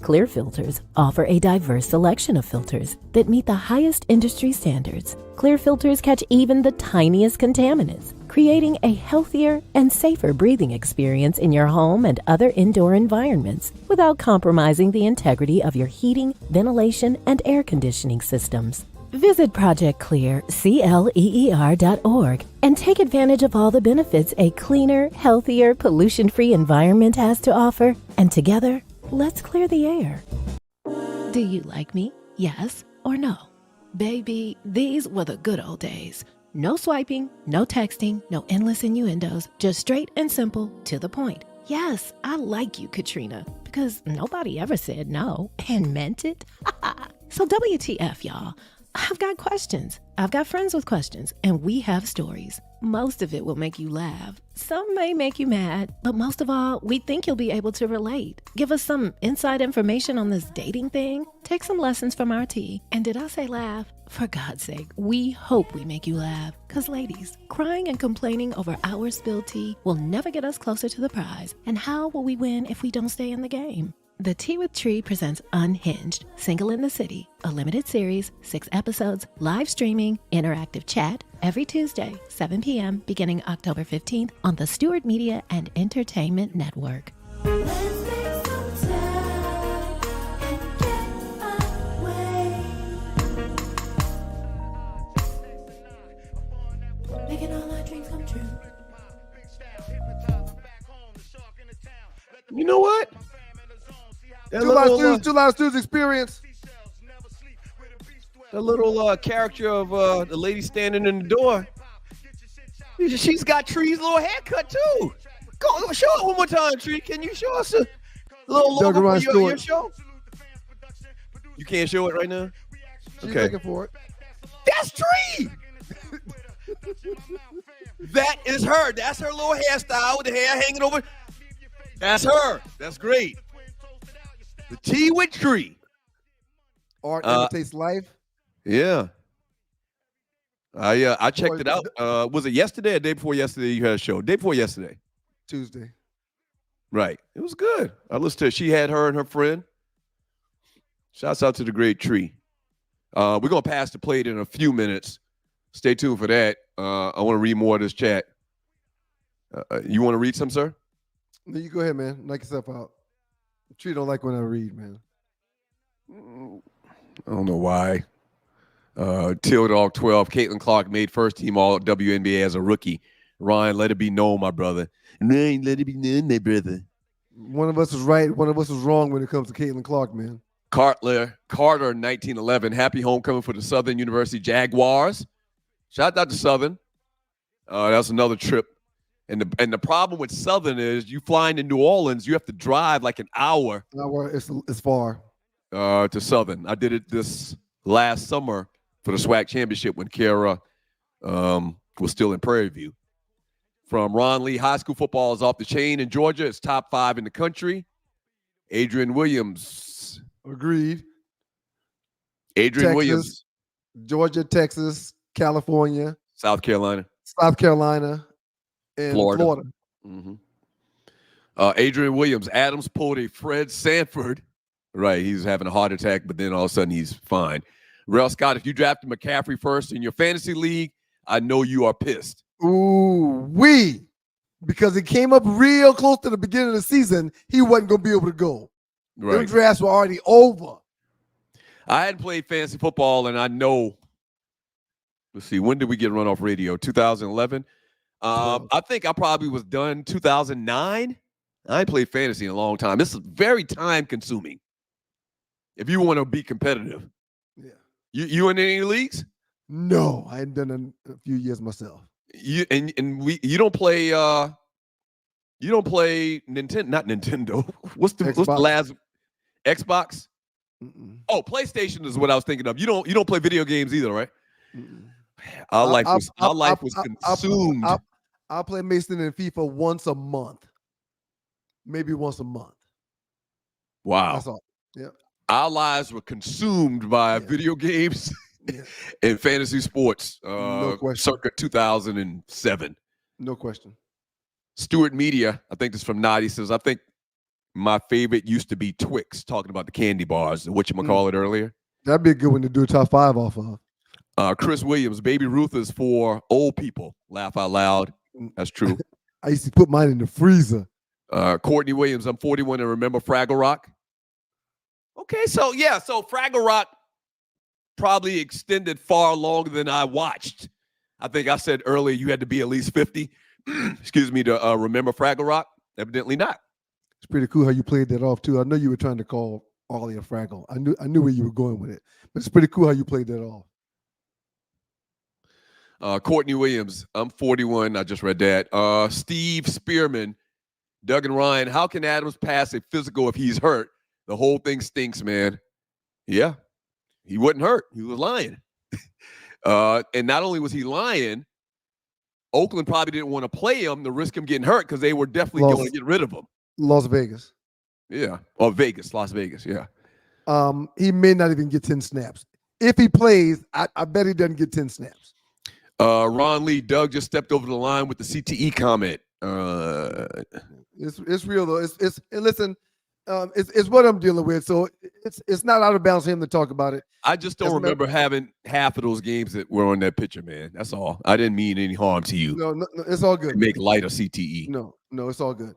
Cleer filters offer a diverse selection of filters that meet the highest industry standards. Cleer filters catch even the tiniest contaminants, creating a healthier and safer breathing experience in your home and other indoor environments without compromising the integrity of your heating, ventilation, and air conditioning systems. Visit Project Cleer, CLEER.org, and take advantage of all the benefits a cleaner, healthier, pollution-free environment has to offer. And together, let's clear the air. Do you like me? Yes or no? Baby, these were the good old days. No swiping, no texting, no endless innuendos, just straight and simple to the point. Yes, I like you, Katrina, because nobody ever said no and meant it. So WTF, y'all. I've got questions. I've got friends with questions, and we have stories. Most of it will make you laugh. Some may make you mad, but most of all, we think you'll be able to relate. Give us some inside information on this dating thing. Take some lessons from our tea. And did I say laugh? For God's sake, we hope we make you laugh. Because ladies, crying and complaining over our spilled tea will never get us closer to the prize. And how will we win if we don't stay in the game? The Tea with Tree presents Unhinged, Single in the City, a limited series, 6 episodes, live streaming, interactive chat, every Tuesday, 7 p.m., beginning October 15th on the Stewart Media and Entertainment Network. Let's make some time and get away. Making all our dreams come true. You know what? Two Live Stews experience. The little character of the lady standing in the door. She's got Tree's little haircut too. Go show it one more time, Tree. Can you show us a little logo for your show? You can't show it right now? She's looking for it. That's Tree. That is her. That's her little hairstyle with the hair hanging over. That's her. That's great. The Tea with Tree. Art imitates life. Yeah. I checked it out. Was it yesterday or day before yesterday you had a show? Day before yesterday. Tuesday. Right. It was good. I listened to it. She had her and her friend. Shouts out to the great Tree. We're going to pass the plate in a few minutes. Stay tuned for that. I want to read more of this chat. You want to read some, sir? No, you go ahead, man. Knock yourself out. Tree don't like when I read, man. I don't know why. Till Dog 12. Caitlin Clark made first team all WNBA as a rookie. Ryan, let it be known, my brother. Ryan, let it be known, my brother. One of us is right. One of us is wrong when it comes to Caitlin Clark, man. Carter, 1911. Happy homecoming for the Southern University Jaguars. Shout out to Southern. That's another trip. And the problem with Southern is you flying in New Orleans, you have to drive like an hour. It's far. To Southern. I did it this last summer for the SWAC championship when Kara was still in Prairie View. From Ron Lee, high school football is off the chain in Georgia. It's top 5 in the country. Adrian Williams. Agreed. Adrian Texas, Williams. Georgia, Texas, California. South Carolina. And Florida. Mm-hmm. Adrian Williams. Adams pulled a Fred Sanford. Right, he's having a heart attack, but then all of a sudden he's fine. Rel Scott, if you drafted McCaffrey first in your fantasy league, I know you are pissed. Ooh-wee. Because it came up real close to the beginning of the season, he wasn't going to be able to go. Right. Them drafts were already over. I hadn't played fantasy football, and I know, let's see, when did we get run off radio? 2011? I think I probably was done 2009. I ain't played fantasy in a long time. This is very time-consuming. If you want to be competitive. Yeah. You in any leagues? No, I hadn't done it in a few years myself. You don't play Nintendo, not Nintendo. What's the last Xbox? Mm-mm. Oh, PlayStation is what I was thinking of. You don't play video games either, right? Mm-mm. Our life was consumed. I'll play Mason and FIFA once a month. Maybe once a month. Wow. That's all. Yeah. Our lives were consumed by video games and fantasy sports. No question. Circa 2007. No question. Stewart Media, I think this is from Nadi, says, I think my favorite used to be Twix, talking about the candy bars, whatchamacallit earlier. That'd be a good one to do a top 5 off of. Chris Williams, Baby Ruth is for old people. Laugh out loud. That's true. I used to put mine in the freezer. Courtney Williams, I'm 41 and remember Fraggle Rock. Okay, so Fraggle Rock probably extended far longer than I watched. I think I said earlier you had to be at least 50, excuse me, to remember Fraggle Rock. Evidently not. It's pretty cool how you played that off too. I know you were trying to call Arlie a Fraggle. I knew where you were going with it, but it's pretty cool how you played that off. Courtney Williams, I'm 41. I just read that. Steve Spearman, Doug and Ryan, how can Adams pass a physical if he's hurt? The whole thing stinks, man. Yeah, he wasn't hurt. He was lying. And not only was he lying, Oakland probably didn't want to play him to risk him getting hurt because they were definitely going to get rid of him. Las Vegas. Yeah. Or Las Vegas. Yeah. He may not even get 10 snaps. If he plays, I bet he doesn't get 10 snaps. Ron Lee, Doug just stepped over the line with the CTE comment. It's real though. And listen, it's what I'm dealing with. So it's not out of bounds for him to talk about it. I just don't remember having half of those games that were on that picture, man. That's all. I didn't mean any harm to you. No, it's all good. Make light of CTE. No, it's all good.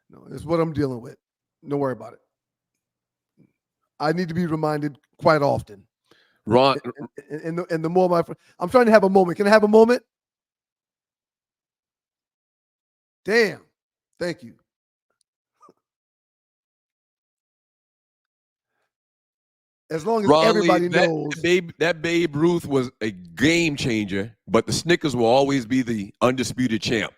No, it's what I'm dealing with. Don't worry about it. I need to be reminded quite often. Ron, and the more I'm trying to have a moment. Can I have a moment? Damn. Thank you. As long as Ron everybody Lee, knows. That Babe Ruth was a game changer, but the Snickers will always be the undisputed champ.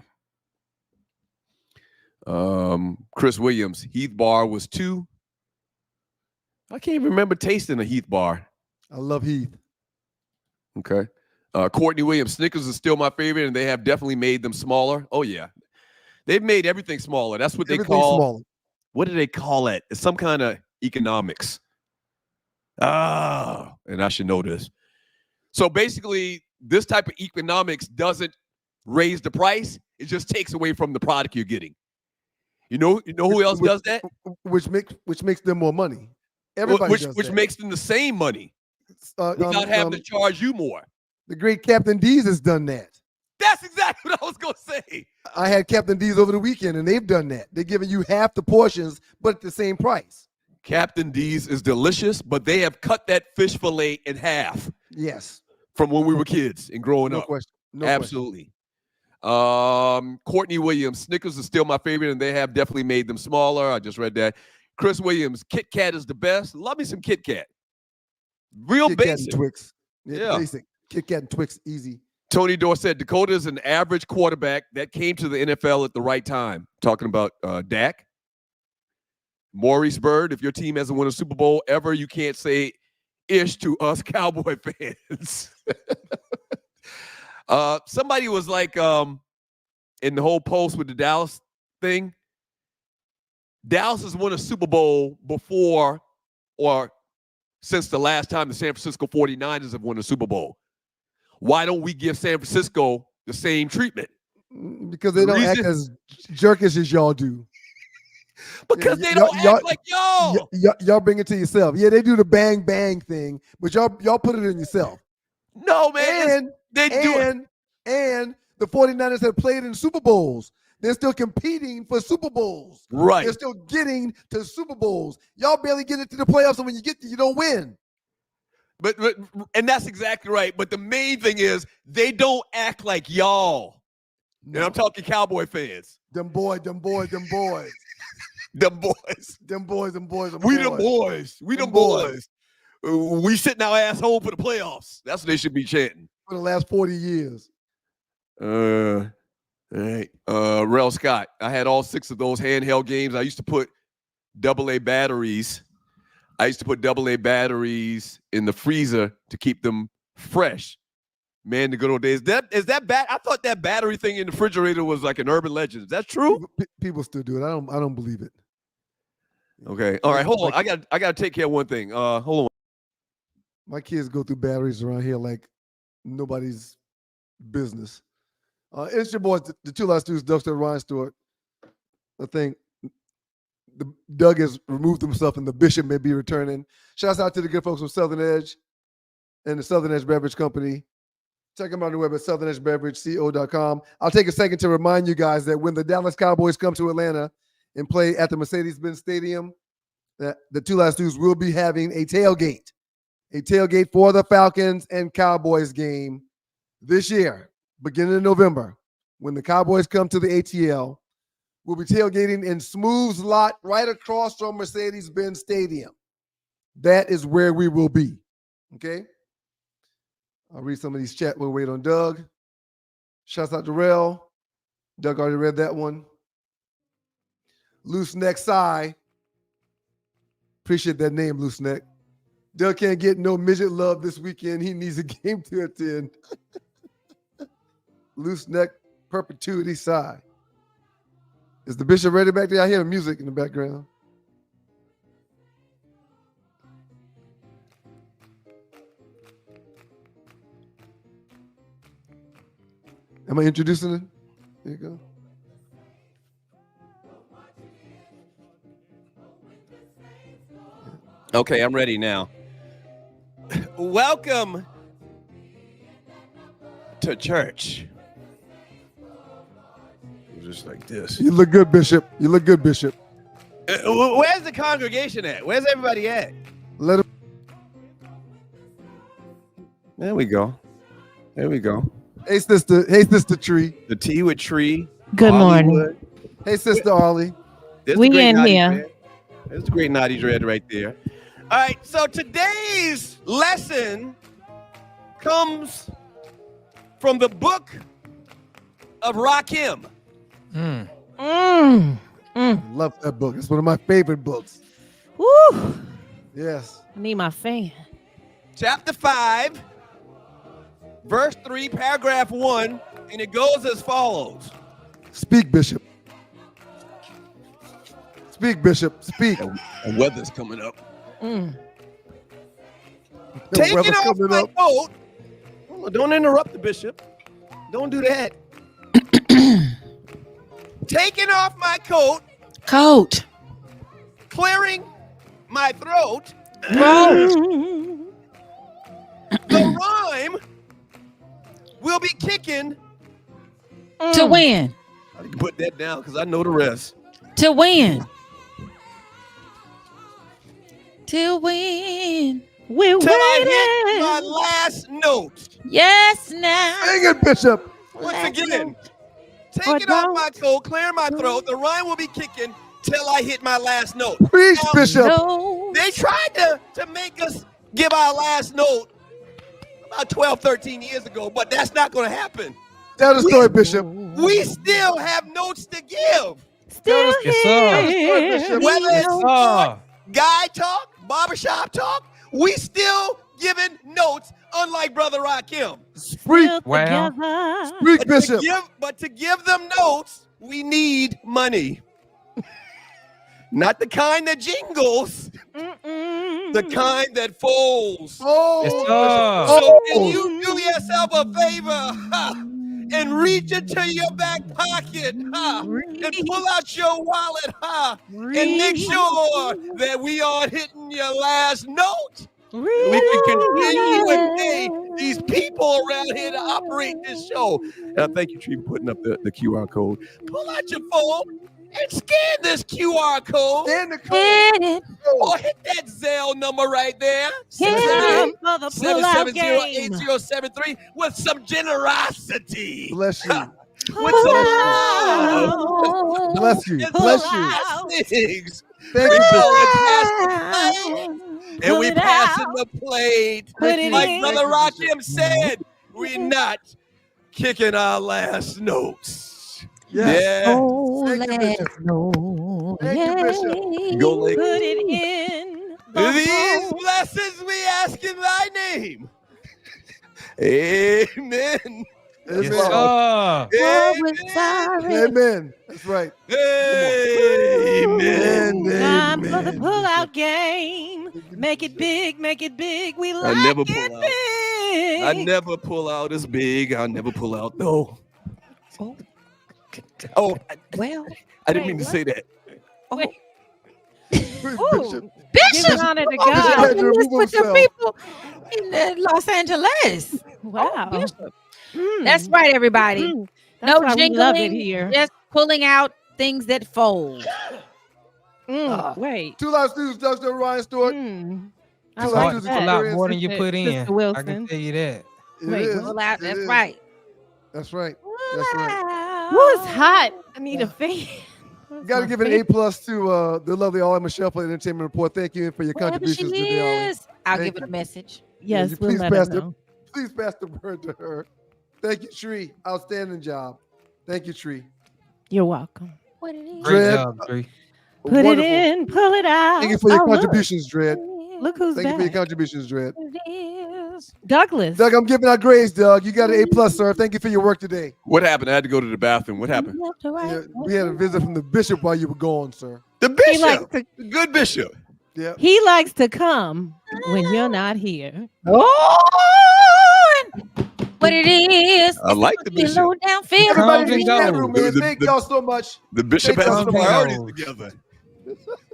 Chris Williams, Heath Bar was 2. I can't even remember tasting a Heath Bar. I love Heath. Okay. Courtney Williams, Snickers is still my favorite, and they have definitely made them smaller. Oh, yeah. They've made everything smaller. That's what they call. Smaller. What do they call it? It's some kind of economics. And I should know this. So basically, this type of economics doesn't raise the price. It just takes away from the product you're getting. You know who else does that? Which makes them more money. Everybody does which that. makes them the same money without having to charge you more. The great Captain D's has done that. That's exactly what I was going to say. I had Captain D's over the weekend, and they've done that. They're giving you half the portions, but at the same price. Captain D's is delicious, but they have cut that fish fillet in half. Yes. From when we were kids and growing up. No question. Absolutely. Courtney Williams, Snickers is still my favorite, and they have definitely made them smaller. I just read that. Chris Williams, Kit Kat is the best. Love me some Kit Kat. Real Kit basic. Kat and Twix. Yeah. Basic. Kit Kat and Twix, easy. Tony Dorsett, Dakota is an average quarterback that came to the NFL at the right time. Talking about Dak. Maurice Bird, if your team hasn't won a Super Bowl ever, you can't say ish to us Cowboy fans. Somebody was like, in the whole post with the Dallas thing, Dallas has won a Super Bowl before or since the last time the San Francisco 49ers have won a Super Bowl. Why don't we give San Francisco the same treatment? Because they don't act as jerkish as y'all do. Because they don't act like y'all. Y'all bring it to yourself. Yeah, they do the bang bang thing, but y'all put it in yourself. No, man. And the 49ers have played in Super Bowls. They're still competing for Super Bowls. Right. They're still getting to Super Bowls. Y'all barely get into the playoffs, and when you get there, you don't win. But and that's exactly right. But the main thing is they don't act like y'all. No. And I'm talking Cowboy fans. Them boys. Them We boys. them boys. We sitting our ass home for the playoffs. That's what they should be chanting. For the last 40 years. All right. Rel Scott. I had all 6 of those handheld games. I used to put AA batteries. in the freezer to keep them fresh. Man, the good old days. Is that bad? I thought that battery thing in the refrigerator was like an urban legend. Is that true? People still do it. I don't believe it. Okay. All right. Hold on. I got to take care of one thing. Hold on. My kids go through batteries around here like nobody's business. It's your boys, the two last dudes, Doug and Ryan Stewart. I think Doug has removed himself and the bishop may be returning. Shouts out to the good folks from Southern Edge and the Southern Edge Beverage Company. Check them out on the web at southernedgebeverageco.com. I'll take a second to remind you guys that when the Dallas Cowboys come to Atlanta and play at the Mercedes-Benz Stadium, that the two last dudes will be having a tailgate for the Falcons and Cowboys game this year, beginning in November. When the Cowboys come to the ATL, we'll be tailgating in Smooth's lot right across from Mercedes-Benz Stadium. That is where we will be, okay? I'll read some of these chat. We'll wait on Doug. Shouts out to Rel. Doug already read that one. Loose Neck Psy. Appreciate that name, Loose Neck. Doug can't get no midget love this weekend. He needs a game to attend. Loose Neck Perpetuity Psy. Is the bishop ready back there? I hear the music in the background. Am I introducing it? There you go. Okay, I'm ready now. Welcome to church. Just like this. You look good, Bishop. You look good, Bishop. Where's the congregation at? Where's everybody at? Let him. There we go. There we go. Hey, sister. Hey, sister Tree. The tea with Tree. Good morning. Arleywood. Hey, sister Arley. There's We the great in Naughty here. Dread. There's the great Naughty Dread right there. All right, so today's lesson comes from the book of Rakim. Love that book. It's one of my favorite books. Woo! Yes. I need my fan. Chapter 5, verse 3, paragraph 1, and it goes as follows. Speak, Bishop. Speak, Bishop. Speak. And weather's coming up. The Taking weather's off coming my up. coat. Oh, don't interrupt the bishop. Don't do that. Taking off my coat. Clearing my throat. The rhyme will be kicking. To win. I can put that down because I know the rest. To win. To win. We're Till I waiting. hit my last note. Yes, now. Sing it, Bishop. Once again, Or taking off don't. my coat, clearing my throat. The rhyme will be kicking till I hit my last note. Preach, Now, Bishop. No. They tried to make us give our last note about 12, 13 years ago, but that's not going to happen. Tell the story, Bishop. We still have notes to give. Still Yes, sir. here. Whether it's Oh, guy talk, barbershop talk, we still giving notes, unlike Brother Rakim. Speak. Still Well. together. Speak, Bishop. But to give them notes, we need money. Not the kind that jingles, the kind that folds. Oh, yes, sir. So can you do yourself a favor and reach into your back pocket and pull out your wallet and make sure that we are hitting your last note? We can continue and pay these people around here to operate this show. Thank you, Tree, for putting up the QR code. Pull out your phone and scan this QR code. Scan the code. Hit it. Or hit that Zelle number right there. Hit it for the pull-out game. 770-8073 with some generosity. Bless you. With some love. Bless you. And Bless some you. blessings. Thank you, Bishop. And we passing the plate. Put it Like in. Brother Rakim said, we're not kicking our last notes. Yes. Yeah. Oh, Thank you, let's Bishop. know. Thank you, Bishop. Go, Lake. Put it in. the These bowl. blessings we ask in thy name. Amen. Yes, Amen. sir. Oh, we're sorry. Amen. That's right. Amen. Time for the pull-out game. Make it big, make it big. We like never it pull out. big. I never pull out as big. I never pull out though. Oh, Well, I didn't mean to say that. Wait. Bishop. Giving honor to Bishop had God. to remove with the himself. people in Los Angeles. Wow. That's right, everybody. That's No why we love it jingling, here. just pulling out things that fold. Wait. Two live students, Dr. Ryan Stewart. I Two Hard live to students pull out experience. more than you Sister- put in. Sister I can Wilson. tell you that. It Wait, is. Pull out, It that's is. right. That's right. That's right. Who's hot? I need a fan. Got to give an A+ to the lovely All Michelle for the entertainment report. Thank you for your Wherever contributions she today. is, I'll Thank give it a message. Yes, you we'll please let pass her know. Please pass the word to her. Thank you, Tree. Outstanding job. Thank you, Tree. You're welcome. What it is? Great Dread. job, Tree. Put Wonderful. it in, pull it out. Thank you for your Oh, look. contributions, Dredd. Look who's Thank you for your back. contributions, Dredd. Douglas. Doug, I'm giving out grades, Doug. You got an A+, sir. Thank you for your work today. What happened? I had to go to the bathroom. What happened? Yeah, we had a visit from the bishop while you were gone, sir. The bishop. The good bishop. Yeah. He likes to come when you're not here. Oh, what it is. I like the bishop. Low down feel. Everybody in the chat room, man. Thank y'all so much. The bishop Thank has y'all his so much. priorities together.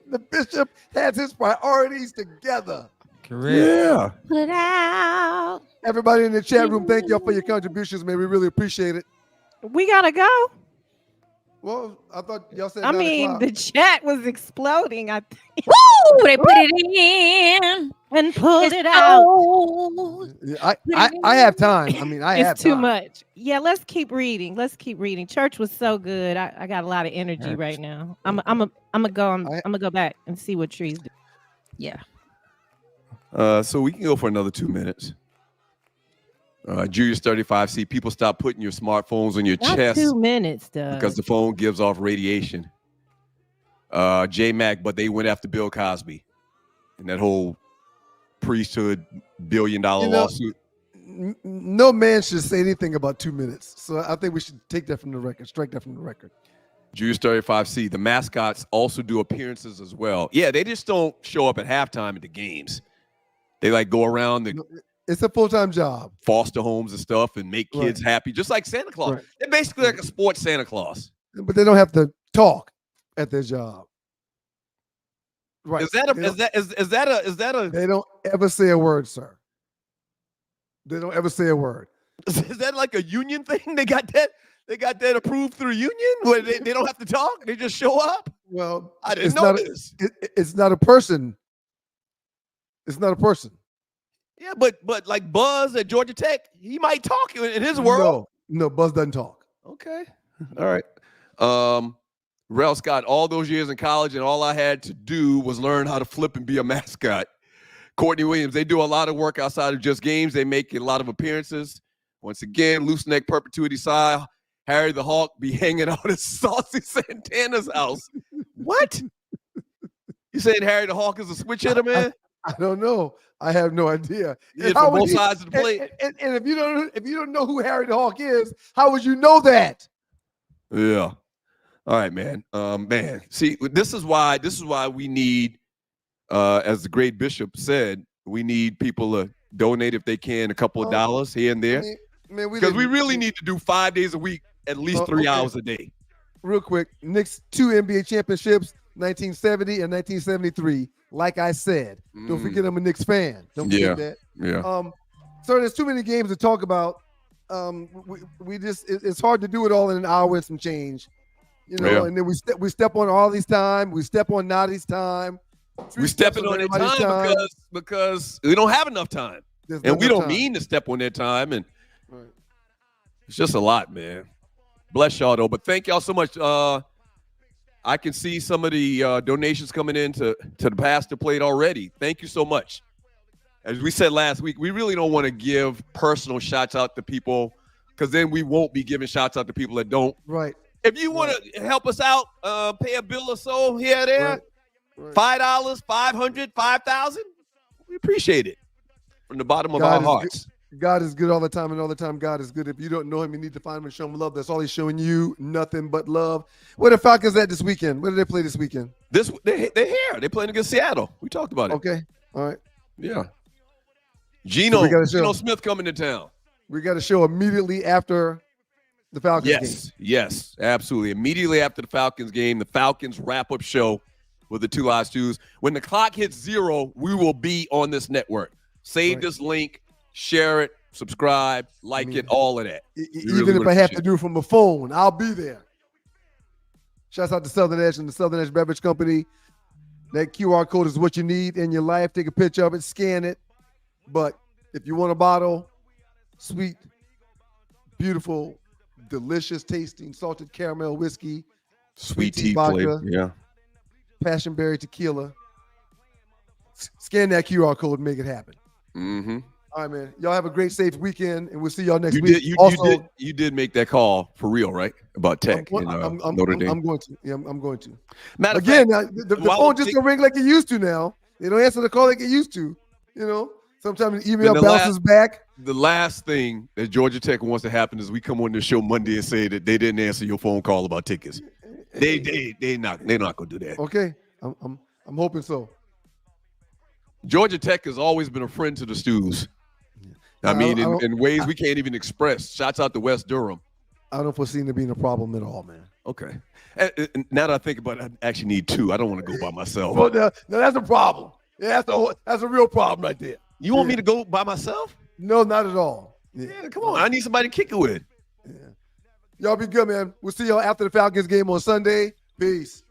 The bishop has his priorities together. Correct. Yeah. Put it out. Everybody in the chat room, thank y'all for your contributions, man. We really appreciate it. We gotta go. Well, I thought y'all said I 9 mean, o'clock. the chat was exploding. I think. Woo! They put it in and pulled it out. Yeah, I have time. I mean, I have It's too time. much. Yeah, let's keep reading. Let's keep reading. Church was so good. I got a lot of energy right now. I'm gonna go back and see what trees do. Yeah. So we can go for another 2 minutes. Julius 35C, people stop putting your smartphones on your Not chest 2 minutes, Doug. because the phone gives off radiation. J-Mac, but they went after Bill Cosby and that whole priesthood $1 billion lawsuit. No man should say anything about 2 minutes. So I think we should take that from the record, strike that from the record. Julius 35C, the mascots also do appearances as well. Yeah, they just don't show up at halftime at the games. They like go around the It's a full-time job. foster homes and stuff and make kids happy, just like Santa Claus. Right. They're basically like a sports Santa Claus. But they don't have to talk at their job. Right. Is that a They don't ever say a word, sir. They don't ever say a word. is that like a union thing? They got that approved through union where they don't have to talk, they just show up? Well, I didn't it's know not this. It's not a person. It's not a person. Yeah, but like Buzz at Georgia Tech, he might talk in his world. No, Buzz doesn't talk. Okay. All right. Rel Scott, all those years in college, and all I had to do was learn how to flip and be a mascot. Courtney Williams, they do a lot of work outside of just games. They make a lot of appearances. Once again, loose neck perpetuity side. Harry the Hawk be hanging out at Saucy Santana's house. What? You saying Harry the Hawk is a switch hitter, man? I don't know. I have no idea. Yeah, from both sides of the plate. And if you don't know who Harry the Hawk is, how would you know that? Yeah. All right, man. Man, see, this is why we need, as the great bishop said, we need people to donate if they can, a couple of dollars here and there, because we really need to do 5 days a week, at least 3 hours a day. Real quick, Knicks 2 NBA championships, 1970 and 1973. Like I said, don't forget I'm a Knicks fan. Don't forget that. Yeah. So there's too many games to talk about. We just it's hard to do it all in an hour and some change. You know, and then we step on Arley's time, we step on Nadi's time. We stepping on their time because we don't have enough time. And we don't mean to step on their time. And it's just a lot, man. Bless y'all, though. But thank y'all so much. I can see some of the donations coming in to the pastor plate already. Thank you so much. As we said last week, we really don't want to give personal shots out to people because then we won't be giving shots out to people that don't. Right. If you want to help us out, pay a bill or so here or there, $5, $500, $5,000, we appreciate it from the bottom of our hearts. God is good all the time, and all the time God is good. If you don't know him, you need to find him and show him love. That's all he's showing you, nothing but love. Where the Falcons at this weekend? Where do they play this weekend? They're here. They're playing against Seattle. We talked about it. Okay. All right. Yeah. Geno So Smith coming to town. We got a show immediately after the Falcons game. Yes, absolutely. Immediately after the Falcons game, the Falcons wrap-up show with the Two Live Stews. When the clock hits 0, we will be on this network. Save this link, share it, subscribe, like it, all of that. Even if I have to do it from a phone, I'll be there. Shouts out to Southern Edge and the Southern Edge Beverage Company. That QR code is what you need in your life. Take a picture of it, scan it. But if you want a bottle, sweet, beautiful, delicious tasting salted caramel whiskey, sweet tea vodka, flavor, passion berry tequila, scan that QR code and make it happen. Mm-hmm. All right, man. Y'all have a great, safe weekend, and we'll see y'all next You week. did. You did make that call for real, right? About Tech in Notre Dame. I'm going to. Yeah, I'm going to. Matter of Again, fact, now, the phone just don't ring like it used to now. They don't answer the call like it used to. You know, sometimes the email bounces back. The last thing that Georgia Tech wants to happen is we come on the show Monday and say that they didn't answer your phone call about tickets. They're not gonna do that. Okay, I'm hoping so. Georgia Tech has always been a friend to the Stews. I mean, in ways we can't even express. Shouts out to West Durham. I don't foresee there being a problem at all, man. Okay. And now that I think about it, I actually need two. I don't want to go by myself. Well, now that's a problem. Yeah, that's a real problem right there. You want me to go by myself? No, not at all. Yeah, come on. I need somebody to kick it with. Yeah. Y'all be good, man. We'll see y'all after the Falcons game on Sunday. Peace.